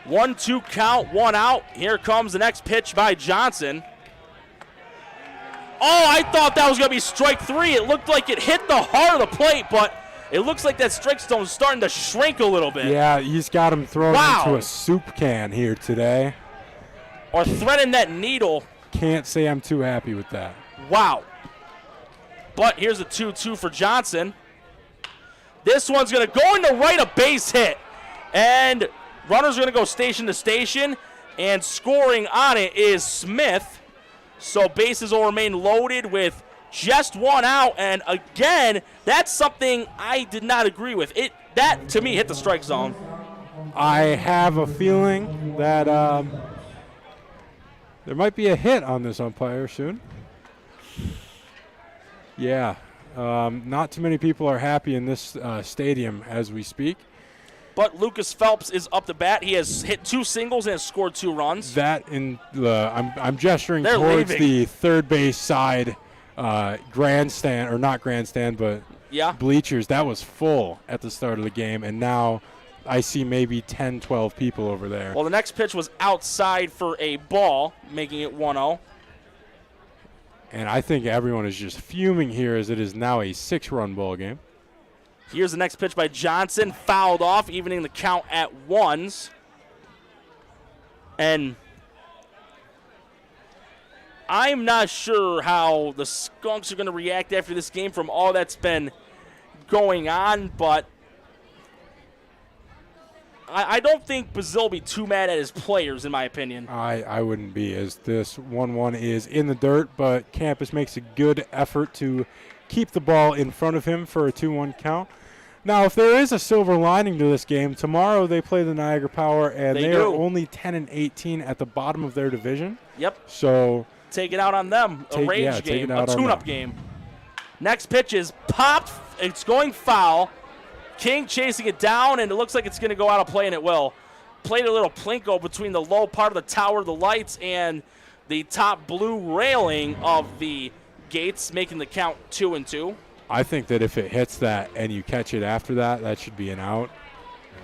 1-2 count, 1 out. Here comes the next pitch by Johnson. Oh, I thought that was going to be strike 3. It looked like it hit the heart of the plate, but it looks like that strike zone is starting to shrink a little bit. Yeah, he's got him thrown into a soup can here today. Or threading that needle. Can't say I'm too happy with that. Wow. But here's a 2-2 for Johnson. This one's going to go into right, a base hit. And runners are going to go station to station. And scoring on it is Smith. So bases will remain loaded with just 1 out. And again, that's something I did not agree with. That, to me, hit the strike zone. I have a feeling that there might be a hit on this umpire soon. Yeah. Not too many people are happy in this stadium as we speak. But Lucas Phelps is up to bat. He has hit 2 singles and has scored 2 runs. That in I'm gesturing They're towards leaving. the third base side grandstand, or not grandstand, but bleachers. That was full at the start of the game, and now I see maybe 10, 12 people over there. Well, the next pitch was outside for a ball, making it 1-0. And I think everyone is just fuming here as it is now a 6-run ball game. Here's the next pitch by Johnson, fouled off, evening the count at 1s. And I'm not sure how the Skunks are going to react after this game from all that's been going on, but I don't think Brazil will be too mad at his players, in my opinion. I wouldn't be, as this 1-1 is in the dirt, but Campus makes a good effort to keep the ball in front of him for a 2-1 count. Now, if there is a silver lining to this game, tomorrow they play the Niagara Power, and they are only 10-18 at the bottom of their division. Yep. So take it out on them, a rage game, a tune-up game. Next pitch is popped. It's going foul. King chasing it down, and it looks like it's going to go out of play, and it will. Played a little plinko between the low part of the tower, the lights, and the top blue railing of the gates, making the count 2-2. I think that if it hits that and you catch it after that, that should be an out.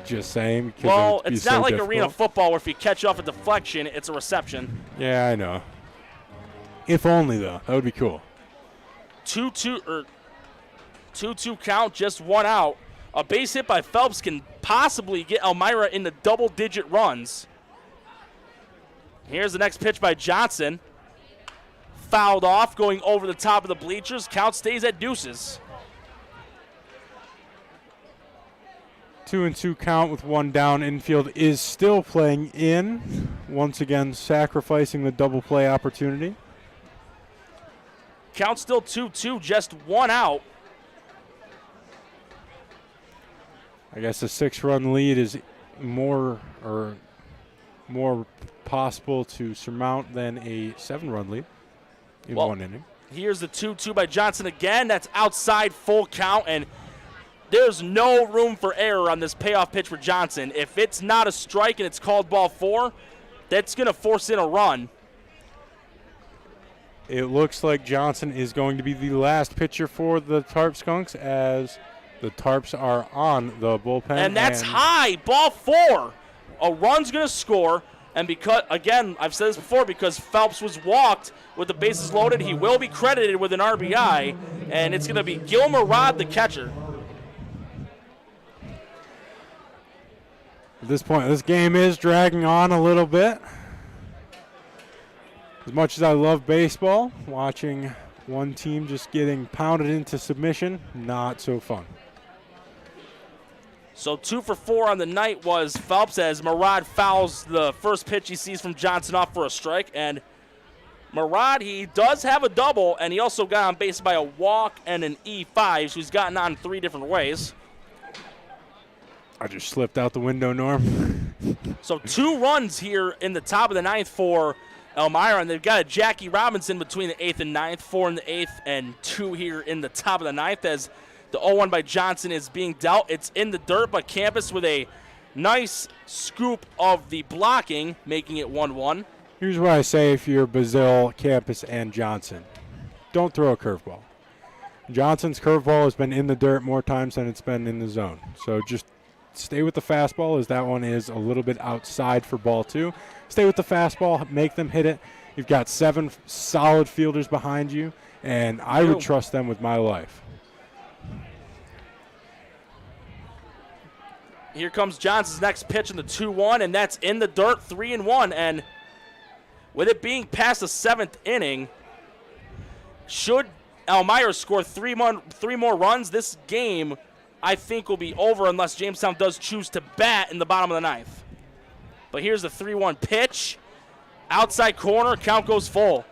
Just saying. Well, it's not like arena football where if you catch off a deflection, it's a reception. Yeah, I know. If only, though. That would be cool. 2-2 count, just 1 out. A base hit by Phelps can possibly get Elmira into double-digit runs. Here's the next pitch by Johnson. Fouled off, going over the top of the bleachers. Count stays at deuces. 2-2 count with one down. Infield is still playing in. Once again, sacrificing the double play opportunity. Count still 2-2, just one out. I guess a 6-run lead is more possible to surmount than a 7-run lead in one inning. Here's the 2-2 by Johnson again. That's outside, full count, and there's no room for error on this payoff pitch for Johnson. If it's not a strike and it's called ball 4, that's going to force in a run. It looks like Johnson is going to be the last pitcher for the Tarp Skunks as the Tarps are on the bullpen. And that's high, ball 4. A run's going to score, and because, again, I've said this before, because Phelps was walked with the bases loaded, he will be credited with an RBI, and it's going to be Gilmerod, the catcher. At this point, this game is dragging on a little bit. As much as I love baseball, watching one team just getting pounded into submission, not so fun. So 2 for 4 on the night was Phelps as Murad fouls the first pitch he sees from Johnson off for a strike. And Murad, he does have a double, and he also got on base by a walk and an E5, so he's gotten on 3 different ways. I just slipped out the window, Norm. So 2 runs here in the top of the 9th for Elmira, and they've got a Jackie Robinson between the 8th and 9th, 4 in the 8th, and 2 here in the top of the 9th as the 0-1 by Johnson is being dealt. It's in the dirt, but Campus with a nice scoop of the blocking, making it 1-1. Here's what I say if you're Bazille, Campus, and Johnson. Don't throw a curveball. Johnson's curveball has been in the dirt more times than it's been in the zone. So just stay with the fastball, as that one is a little bit outside for ball 2. Stay with the fastball, make them hit it. You've got 7 solid fielders behind you, and I would trust them with my life. Here comes Johnson's next pitch in the 2-1, and that's in the dirt, 3-1. And with it being past the 7th inning, should Elmira score 3 more runs, this game I think will be over unless Jamestown does choose to bat in the bottom of the 9th. But here's the 3-1 pitch. Outside corner, count goes full.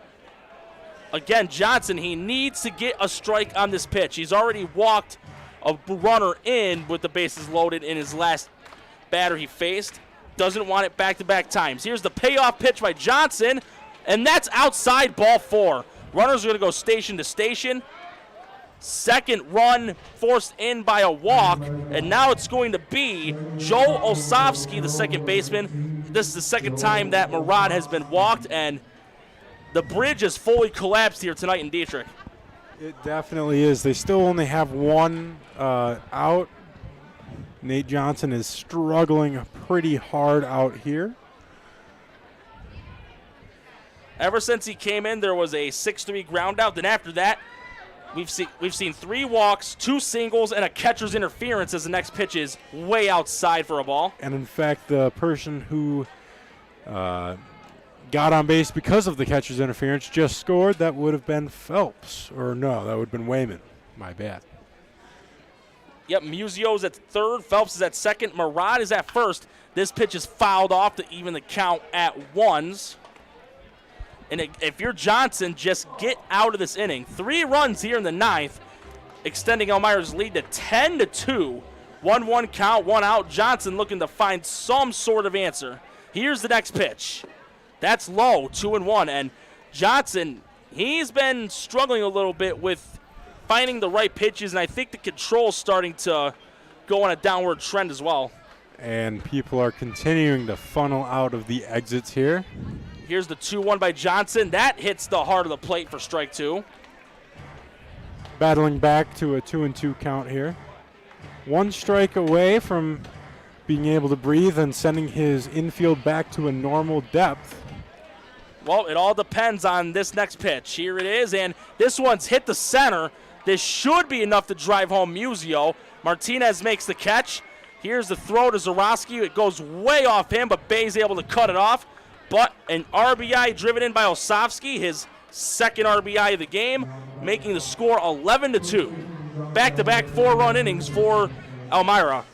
Again, Johnson, he needs to get a strike on this pitch. He's already walked a runner in with the bases loaded in his last batter he faced. Doesn't want it back-to-back times. Here's the payoff pitch by Johnson, and that's outside, ball 4. Runners are going to go station to station. Second run forced in by a walk, and now it's going to be Joe Osofsky, the second baseman. This is the second time that Murad has been walked, and the bridge is fully collapsed here tonight in Dietrich. It definitely is. They still only have 1 out. Nate Johnson is struggling pretty hard out here. Ever since he came in, there was a 6-3 ground out. Then after that, we've seen 3 walks, 2 singles, and a catcher's interference as the next pitch is way outside for a ball. And in fact, the person who got on base because of the catcher's interference just scored. That would have been Phelps. Or no, that would have been Wayman. My bad. Yep, Musio's at third. Phelps is at second. Murad is at first. This pitch is fouled off to even the count at 1s. And if you're Johnson, just get out of this inning. 3 runs here in the 9th, extending Elmira's lead to 10-2. 1-1 count, 1 out. Johnson looking to find some sort of answer. Here's the next pitch. That's low, 2-1. And Johnson, he's been struggling a little bit with finding the right pitches, and I think the control's starting to go on a downward trend as well. And people are continuing to funnel out of the exits here. Here's the 2-1 by Johnson. That hits the heart of the plate for strike 2. Battling back to a 2-2 count here. 1 strike away from being able to breathe and sending his infield back to a normal depth. Well, it all depends on this next pitch. Here it is, and this one's hit the center. This should be enough to drive home Musio. Martinez makes the catch. Here's the throw to Zarowski. It goes way off him, but Bay's able to cut it off. But an RBI driven in by Osofsky, his second RBI of the game, making the score 11-2. Back-to-back 4-run innings for Elmira.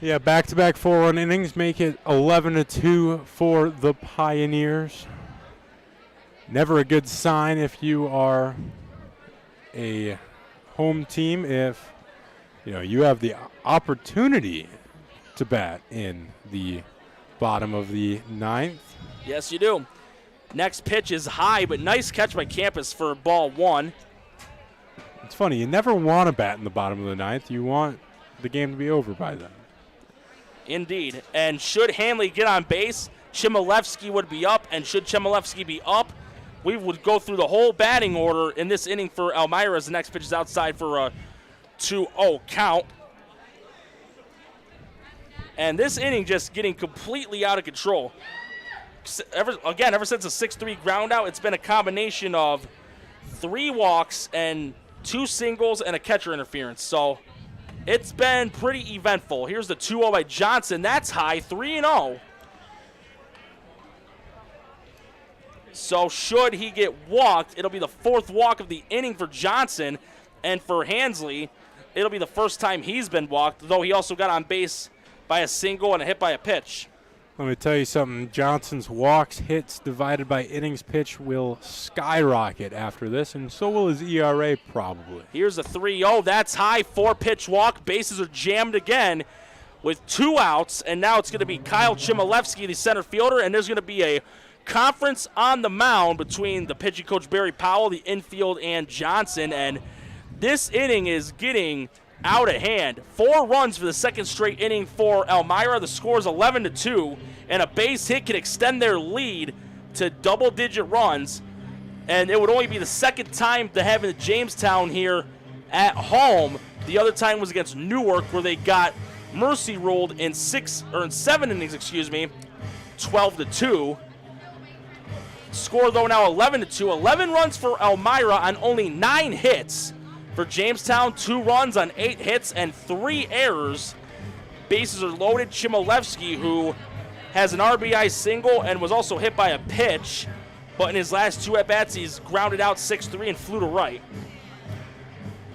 Yeah, back-to-back 4-run innings make it 11-2 for the Pioneers. Never a good sign if you are a home team, if you have the opportunity to bat in the bottom of the ninth. Yes, you do. Next pitch is high, but nice catch by Campus for ball 1. It's funny, you never want to bat in the bottom of the ninth. You want the game to be over by then. Indeed. And should Hanley get on base, Chmielewski would be up, and should Chmielewski be up, we would go through the whole batting order in this inning for Elmira as the next pitch is outside for a 2-0 count. And this inning just getting completely out of control. Ever since a 6-3 ground out, it's been a combination of 3 walks and 2 singles and a catcher interference. So it's been pretty eventful. Here's the 2-0 by Johnson. That's high, 3-0. So should he get walked, it'll be the 4th walk of the inning for Johnson. And for Hansley, it'll be the first time he's been walked, though he also got on base by a single and a hit by a pitch. Let me tell you something. Johnson's walks, hits divided by innings pitch will skyrocket after this, and so will his ERA probably. Here's a 3-0. That's high. 4-pitch walk. Bases are jammed again with 2 outs, and now it's going to be Kyle Chmielewski, the center fielder, and there's going to be a conference on the mound between the pitching coach Barry Powell, the infield, and Johnson, and this inning is getting out of hand. 4 runs for the second straight inning for Elmira. The score is 11-2, and a base hit can extend their lead to double-digit runs. And it would only be the second time to have in Jamestown here at home. The other time was against Newark, where they got mercy ruled in 7 innings, 12-2. Score though now 11-2. 11 runs for Elmira on only 9 hits. For Jamestown, 2 runs on 8 hits and 3 errors. Bases are loaded. Chmielewski, who has an RBI single and was also hit by a pitch, but in his last 2 at-bats, he's grounded out 6-3 and flew to right.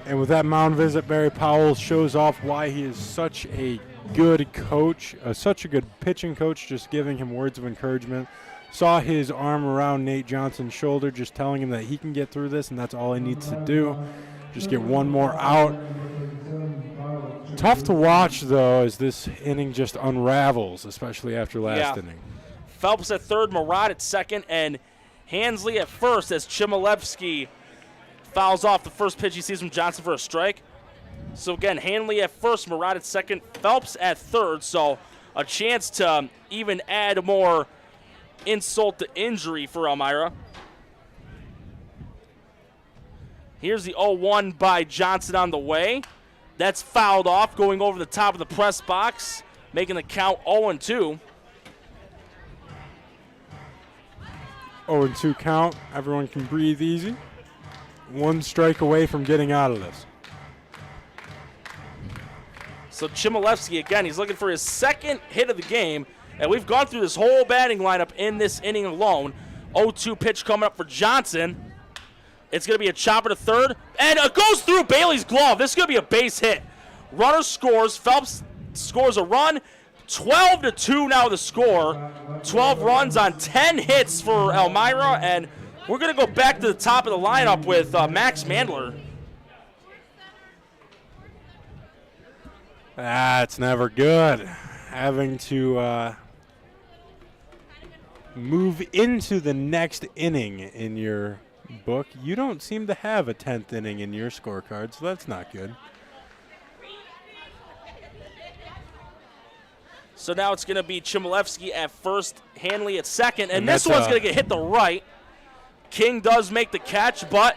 And with that mound visit, Barry Powell shows off why he is such a good coach, such a good pitching coach, just giving him words of encouragement. Saw his arm around Nate Johnson's shoulder, just telling him that he can get through this, and that's all he needs to do. Just get 1 more out. Tough to watch, though, as this inning just unravels, especially after last inning. Phelps at third, Murad at second, and Hansley at first as Chmielewski fouls off the first pitch he sees from Johnson for a strike. So, again, Hanley at first, Murad at second, Phelps at third. So, a chance to even add more insult to injury for Elmira. Here's the 0-1 by Johnson on the way. That's fouled off, going over the top of the press box, making the count 0-2. 0-2 count. Everyone can breathe easy. 1 strike away from getting out of this. So Chmielewski, again, he's looking for his 2nd hit of the game, and we've gone through this whole batting lineup in this inning alone. 0-2 pitch coming up for Johnson. It's going to be a chopper to third, and it goes through Bailey's glove. This is going to be a base hit. Runner scores. Phelps scores a run. 12-2 now the score. 12 runs on 10 hits for Elmira, and we're going to go back to the top of the lineup with Max Mandler. That's never good. Having to move into the next inning in your book. You don't seem to have a 10th inning in your scorecard, so that's not good. So now it's going to be Chmielewski at first, Hanley at second, and this one's going to get hit to right. King does make the catch, but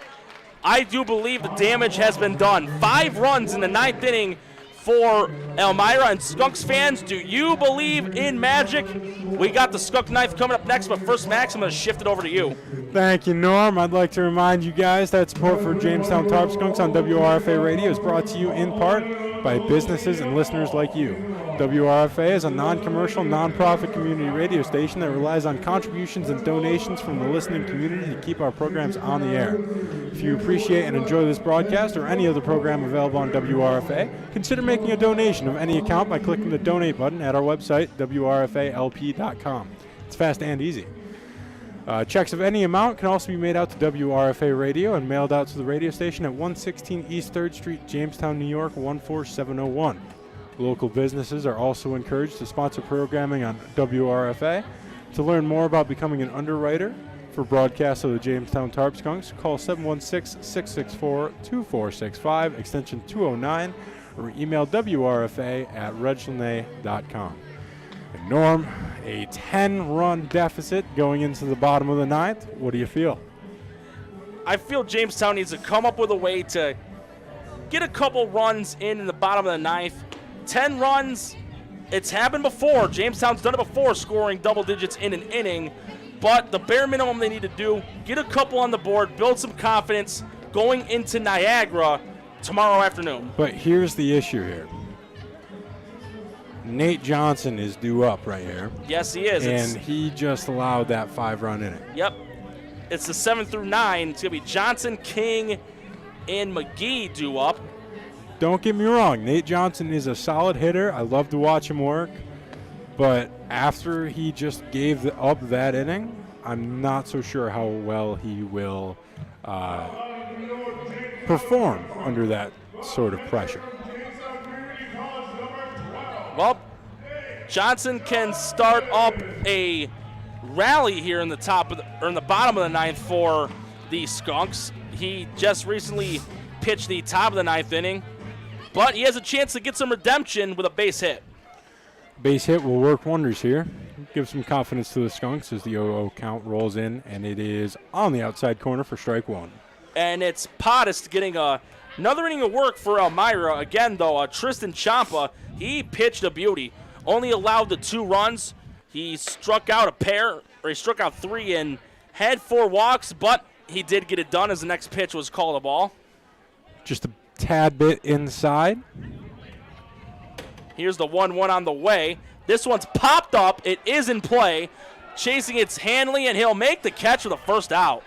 I do believe the damage has been done. 5 runs in the 9th inning for Elmira, and Skunks fans, do you believe in magic? We got the Skunk Ninth coming up next, but first, Max, I'm going to shift it over to you. Thank you, Norm. I'd like to remind you guys that support for Jamestown Tarp Skunks on WRFA Radio is brought to you in part by businesses and listeners like you. WRFA is a non-commercial, non-profit community radio station that relies on contributions and donations from the listening community to keep our programs on the air. If you appreciate and enjoy this broadcast or any other program available on WRFA, consider making a donation of any account by clicking the donate button at our website, WRFALP.com. It's fast and easy. Checks of any amount can also be made out to WRFA Radio and mailed out to the radio station at 116 East 3rd Street, Jamestown, New York, 14701. Local businesses are also encouraged to sponsor programming on WRFA. To learn more about becoming an underwriter for broadcasts of the Jamestown Tarp Skunks, call 716-664-2465, extension 209, or email WRFA@reginaldnay.com. And Norm, a 10-run deficit going into the bottom of the ninth. What do you feel? I feel Jamestown needs to come up with a way to get a couple runs in the bottom of the ninth. 10 runs, it's happened before. Jamestown's done it before, scoring double digits in an inning. But the bare minimum they need to do, get a couple on the board, build some confidence going into Niagara tomorrow afternoon. But here's the issue here. Nate Johnson is due up right here. Yes, he is. And he just allowed that 5-run inning. Yep. It's the 7 through 9. It's going to be Johnson, King, and McGee due up. Don't get me wrong. Nate Johnson is a solid hitter. I love to watch him work. But after he just gave up that inning, I'm not so sure how well he will perform under that sort of pressure. Well, Johnson can start up a rally here in the bottom of the ninth for the Skunks. He just recently pitched the top of the ninth inning, but he has a chance to get some redemption with a base hit. Base hit will work wonders here. Give some confidence to the Skunks as the 0-0 count rolls in, and it is on the outside corner for strike one. And it's Pottis getting another inning of work for Elmira. Again, though, Tristan Champa, he pitched a beauty. Only allowed the 2 runs. He struck out 3 and had 4 walks, but he did get it done as the next pitch was called a ball. Just a tad bit inside. Here's the 1-1 on the way. This one's popped up. It is in play. Chasing it's Hanley, and he'll make the catch for the first out.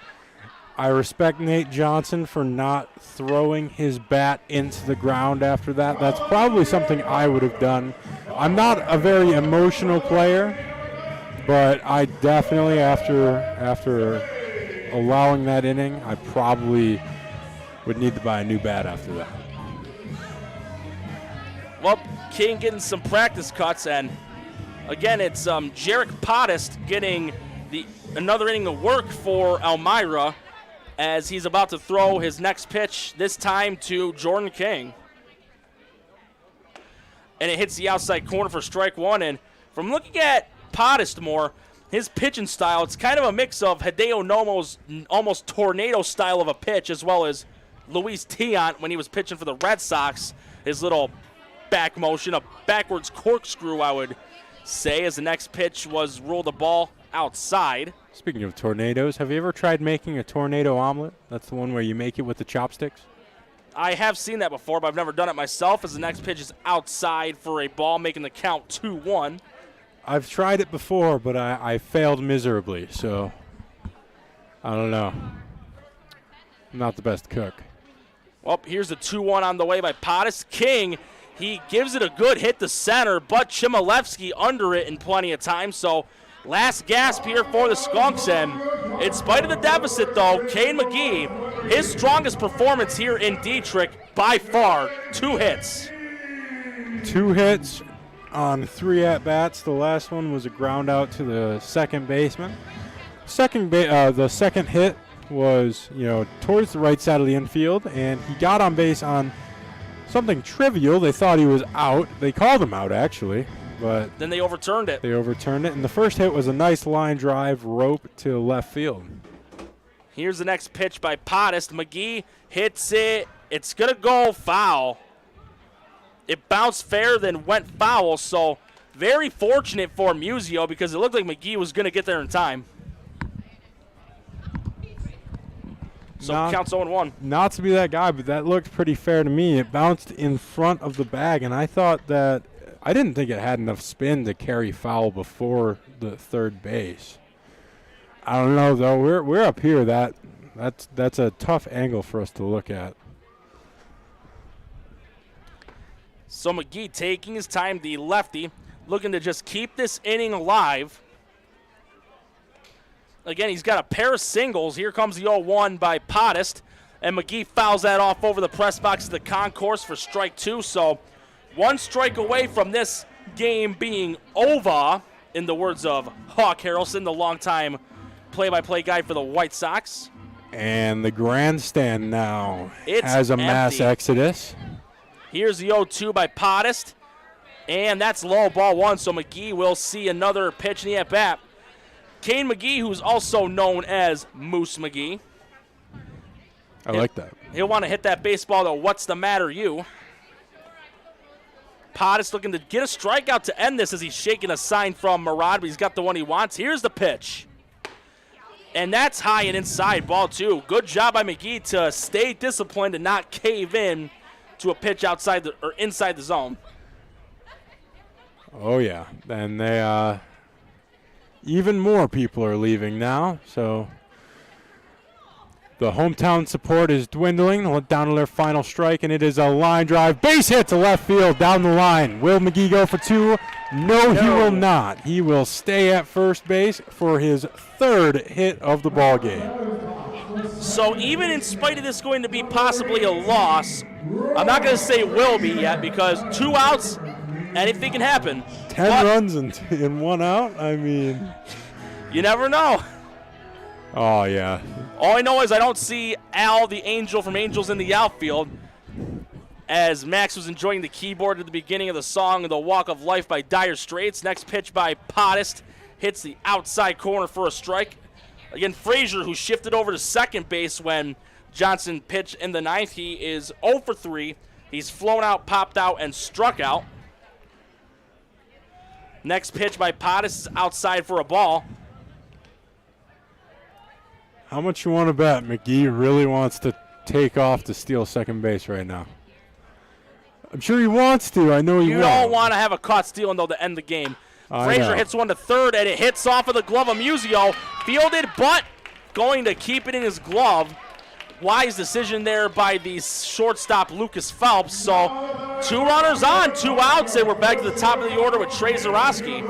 I respect Nate Johnson for not throwing his bat into the ground after that. That's probably something I would have done. I'm not a very emotional player, but I definitely, after allowing that inning, I probably would need to buy a new bat after that. Well, King getting some practice cuts, and again, it's Jarek Pottis getting another inning of work for Elmira, as he's about to throw his next pitch, this time to Jordan King. And it hits the outside corner for strike one. And from looking at Pottis more, his pitching style, it's kind of a mix of Hideo Nomo's almost tornado style of a pitch, as well as Luis Tiant when he was pitching for the Red Sox. His little back motion, a backwards corkscrew, I would say, as the next pitch was ruled the ball outside. Speaking of tornadoes, have you ever tried making a tornado omelet? That's the one where you make it with the chopsticks. I have seen that before, but I've never done it myself, as the next pitch is outside for a ball, making the count 2-1. I've tried it before, but I failed miserably, so I don't know. I'm not the best cook. Well, here's the 2-1 on the way by Pottis. King, he gives it a good hit to center, but Chmielewski under it in plenty of time, so last gasp here for the Skunks, and in spite of the deficit, though, Kane McGee, his strongest performance here in Dietrich by far. 2 hits. 2 hits on 3 at-bats. The last one was a ground out to the second baseman. The second hit was, towards the right side of the infield, and he got on base on something trivial. They thought he was out. They called him out, actually. But then they overturned it. And the first hit was a nice line drive rope to left field. Here's the next pitch by Pottis. McGee hits it. It's going to go foul. It bounced fair, then went foul, so very fortunate for Musio because it looked like McGee was going to get there in time. So counts 0-1. Not to be that guy, but that looked pretty fair to me. It bounced in front of the bag, and I didn't think it had enough spin to carry foul before the third base. I don't know though. We're up here. That's a tough angle for us to look at. So McGee taking his time, the lefty, looking to just keep this inning alive. Again, he's got a pair of singles. Here comes the 0-1 by Podest, and McGee fouls that off over the press box of the concourse for strike 2. So 1 strike away from this game being over, in the words of Hawk Harrelson, the longtime play-by-play guy for the White Sox. And the grandstand now has a empty. mass exodus. Here's the 0-2 by Podest, and that's low, ball 1, so McGee will see another pitch in the at-bat. Kane McGee, who's also known as Moose McGee. I like that. He'll want to hit that baseball to What's the Matter You. Podest looking to get a strikeout to end this as he's shaking a sign from Murad, but he's got the one he wants. Here's the pitch. And that's high and inside, ball 2. Good job by McGee to stay disciplined and not cave in to a pitch outside or inside the zone. Oh yeah, and they even more people are leaving now. So the hometown support is dwindling. Down to their final strike, and it is a line drive, base hit to left field down the line. Will McGee go for 2? No, he will not. He will stay at first base for his 3rd hit of the ball game. So even in spite of this going to be possibly a loss, I'm not going to say will be yet because 2 outs, anything can happen. 10 runs in 1 out? I mean, you never know. Oh, yeah. All I know is I don't see Al, the angel from Angels in the Outfield, as Max was enjoying the keyboard at the beginning of the song, The Walk of Life by Dire Straits. Next pitch by Podest hits the outside corner for a strike. Again, Frazier, who shifted over to second base when Johnson pitched in the 9th, he is 0 for 3. He's flown out, popped out, and struck out. Next pitch by Podest is outside for a ball. How much you want to bet McGee really wants to take off to steal second base right now? I'm sure he wants to. I know he will. You don't want to have a caught stealing, though, to end the game. Frazier hits one to third, and it hits off of the glove of Musio. Fielded, but going to keep it in his glove. Wise decision there by the shortstop, Lucas Phelps. So 2 runners on, 2 outs, and we're back to the top of the order with Trey Zarowski.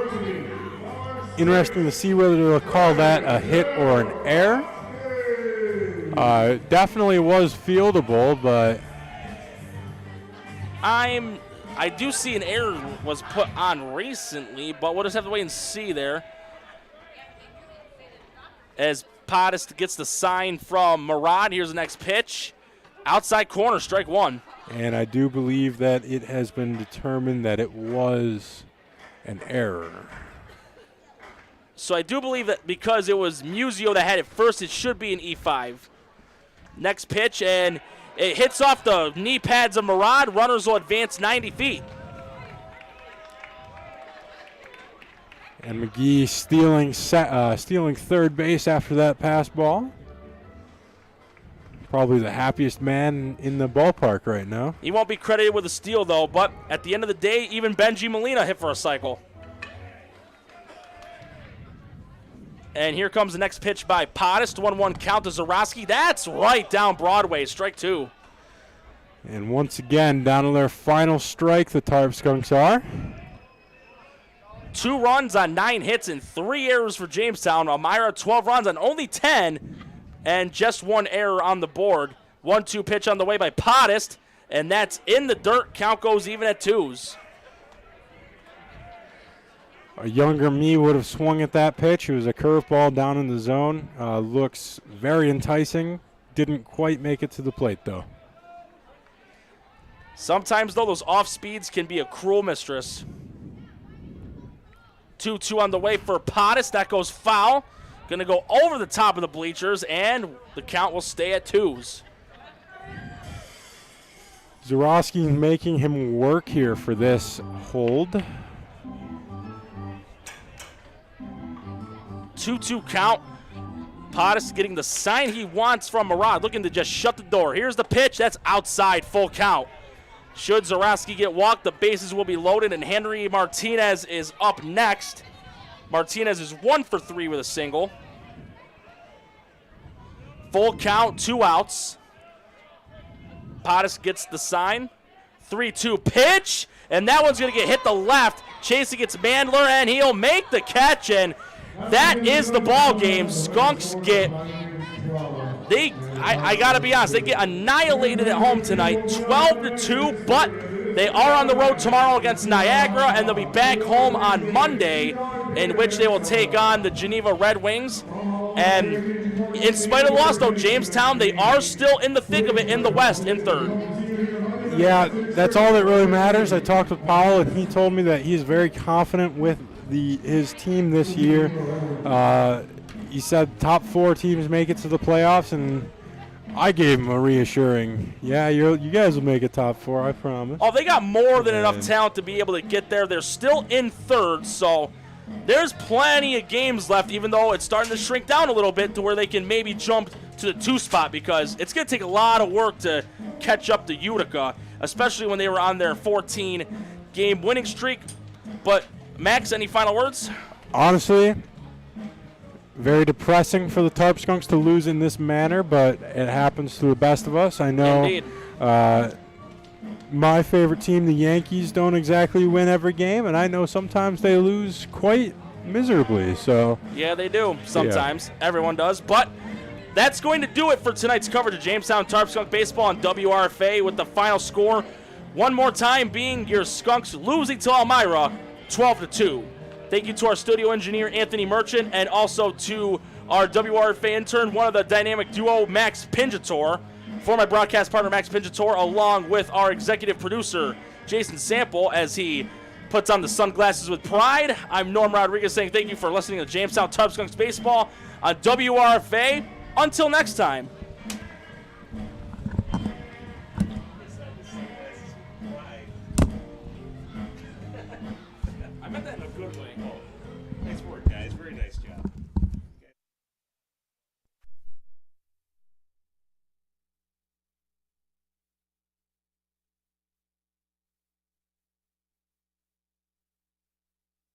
Interesting to see whether they'll call that a hit or an error. Definitely was fieldable, but I do see an error was put on recently, but we'll just have to wait and see there. As Podest gets the sign from Murad, here's the next pitch. Outside corner, strike 1. And I do believe that it has been determined that it was an error. So I do believe that because it was Musio that had it first, it should be an E5. Next pitch, and it hits off the knee pads of Murad. Runners will advance 90 feet. And McGee stealing third base after that pass ball. Probably the happiest man in the ballpark right now. He won't be credited with a steal, though, but at the end of the day, even Benji Molina hit for a cycle. And here comes the next pitch by Podest. 1-1 count to Zarowski. That's right down Broadway. Strike 2. And once again, down to their final strike, the Tarp Skunks are. 2 runs on 9 hits and 3 errors for Jamestown. Elmira 12 runs on only 10 and just 1 error on the board. 1-2 pitch on the way by Podest, and that's in the dirt. Count goes even at 2s. A younger me would have swung at that pitch. It was a curveball down in the zone. Looks very enticing. Didn't quite make it to the plate, though. Sometimes, though, those off speeds can be a cruel mistress. 2-2 on the way for Podest. That goes foul. Going to go over the top of the bleachers, and the count will stay at 2s. Zarowski making him work here for this hold. 2-2 count. Pottis getting the sign he wants from Murad, looking to just shut the door. Here's the pitch. That's outside, full count. Should Zarowski get walked, the bases will be loaded, and Henry Martinez is up next. Martinez is 1 for 3 with a single. Full count, 2 outs. Pottis gets the sign. 3-2 pitch, and that one's going to get hit the left. Chasing gets Mandler, and he'll make the catch, and that is the ball game. Skunks get, I got to be honest, they get annihilated at home tonight, 12-2, but they are on the road tomorrow against Niagara, and they'll be back home on Monday, in which they will take on the Geneva Red Wings. And in spite of the loss, though, Jamestown, they are still in the thick of it in the West in third. Yeah, that's all that really matters. I talked with Powell, and he told me that he's very confident with his team this year. He said top 4 teams make it to the playoffs, and I gave him a reassuring, yeah, you guys will make it top 4, I promise. Oh, they got more than enough talent to be able to get there. They're still in third, so there's plenty of games left, even though it's starting to shrink down a little bit to where they can maybe jump to the 2 spot, because it's going to take a lot of work to catch up to Utica, especially when they were on their 14-game winning streak. But, Max, any final words? Honestly, very depressing for the Tarp Skunks to lose in this manner, but it happens to the best of us. I know. Indeed. My favorite team, the Yankees, don't exactly win every game, and I know sometimes they lose quite miserably. So yeah, they do sometimes. Yeah. Everyone does. But that's going to do it for tonight's coverage of Jamestown Tarp Skunk Baseball on WRFA, with the final score one more time being your Skunks losing to Elmira 12-2. Thank you to our studio engineer, Anthony Merchant, and also to our WRFA intern, one of the dynamic duo, Max Pinjator. For my broadcast partner, Max Pinjator, along with our executive producer, Jason Sample, as he puts on the sunglasses with pride. I'm Norm Rodriguez saying thank you for listening to Jamestown Tarp Skunks Baseball on WRFA. Until next time. I meant that in a good way. Nice work, guys.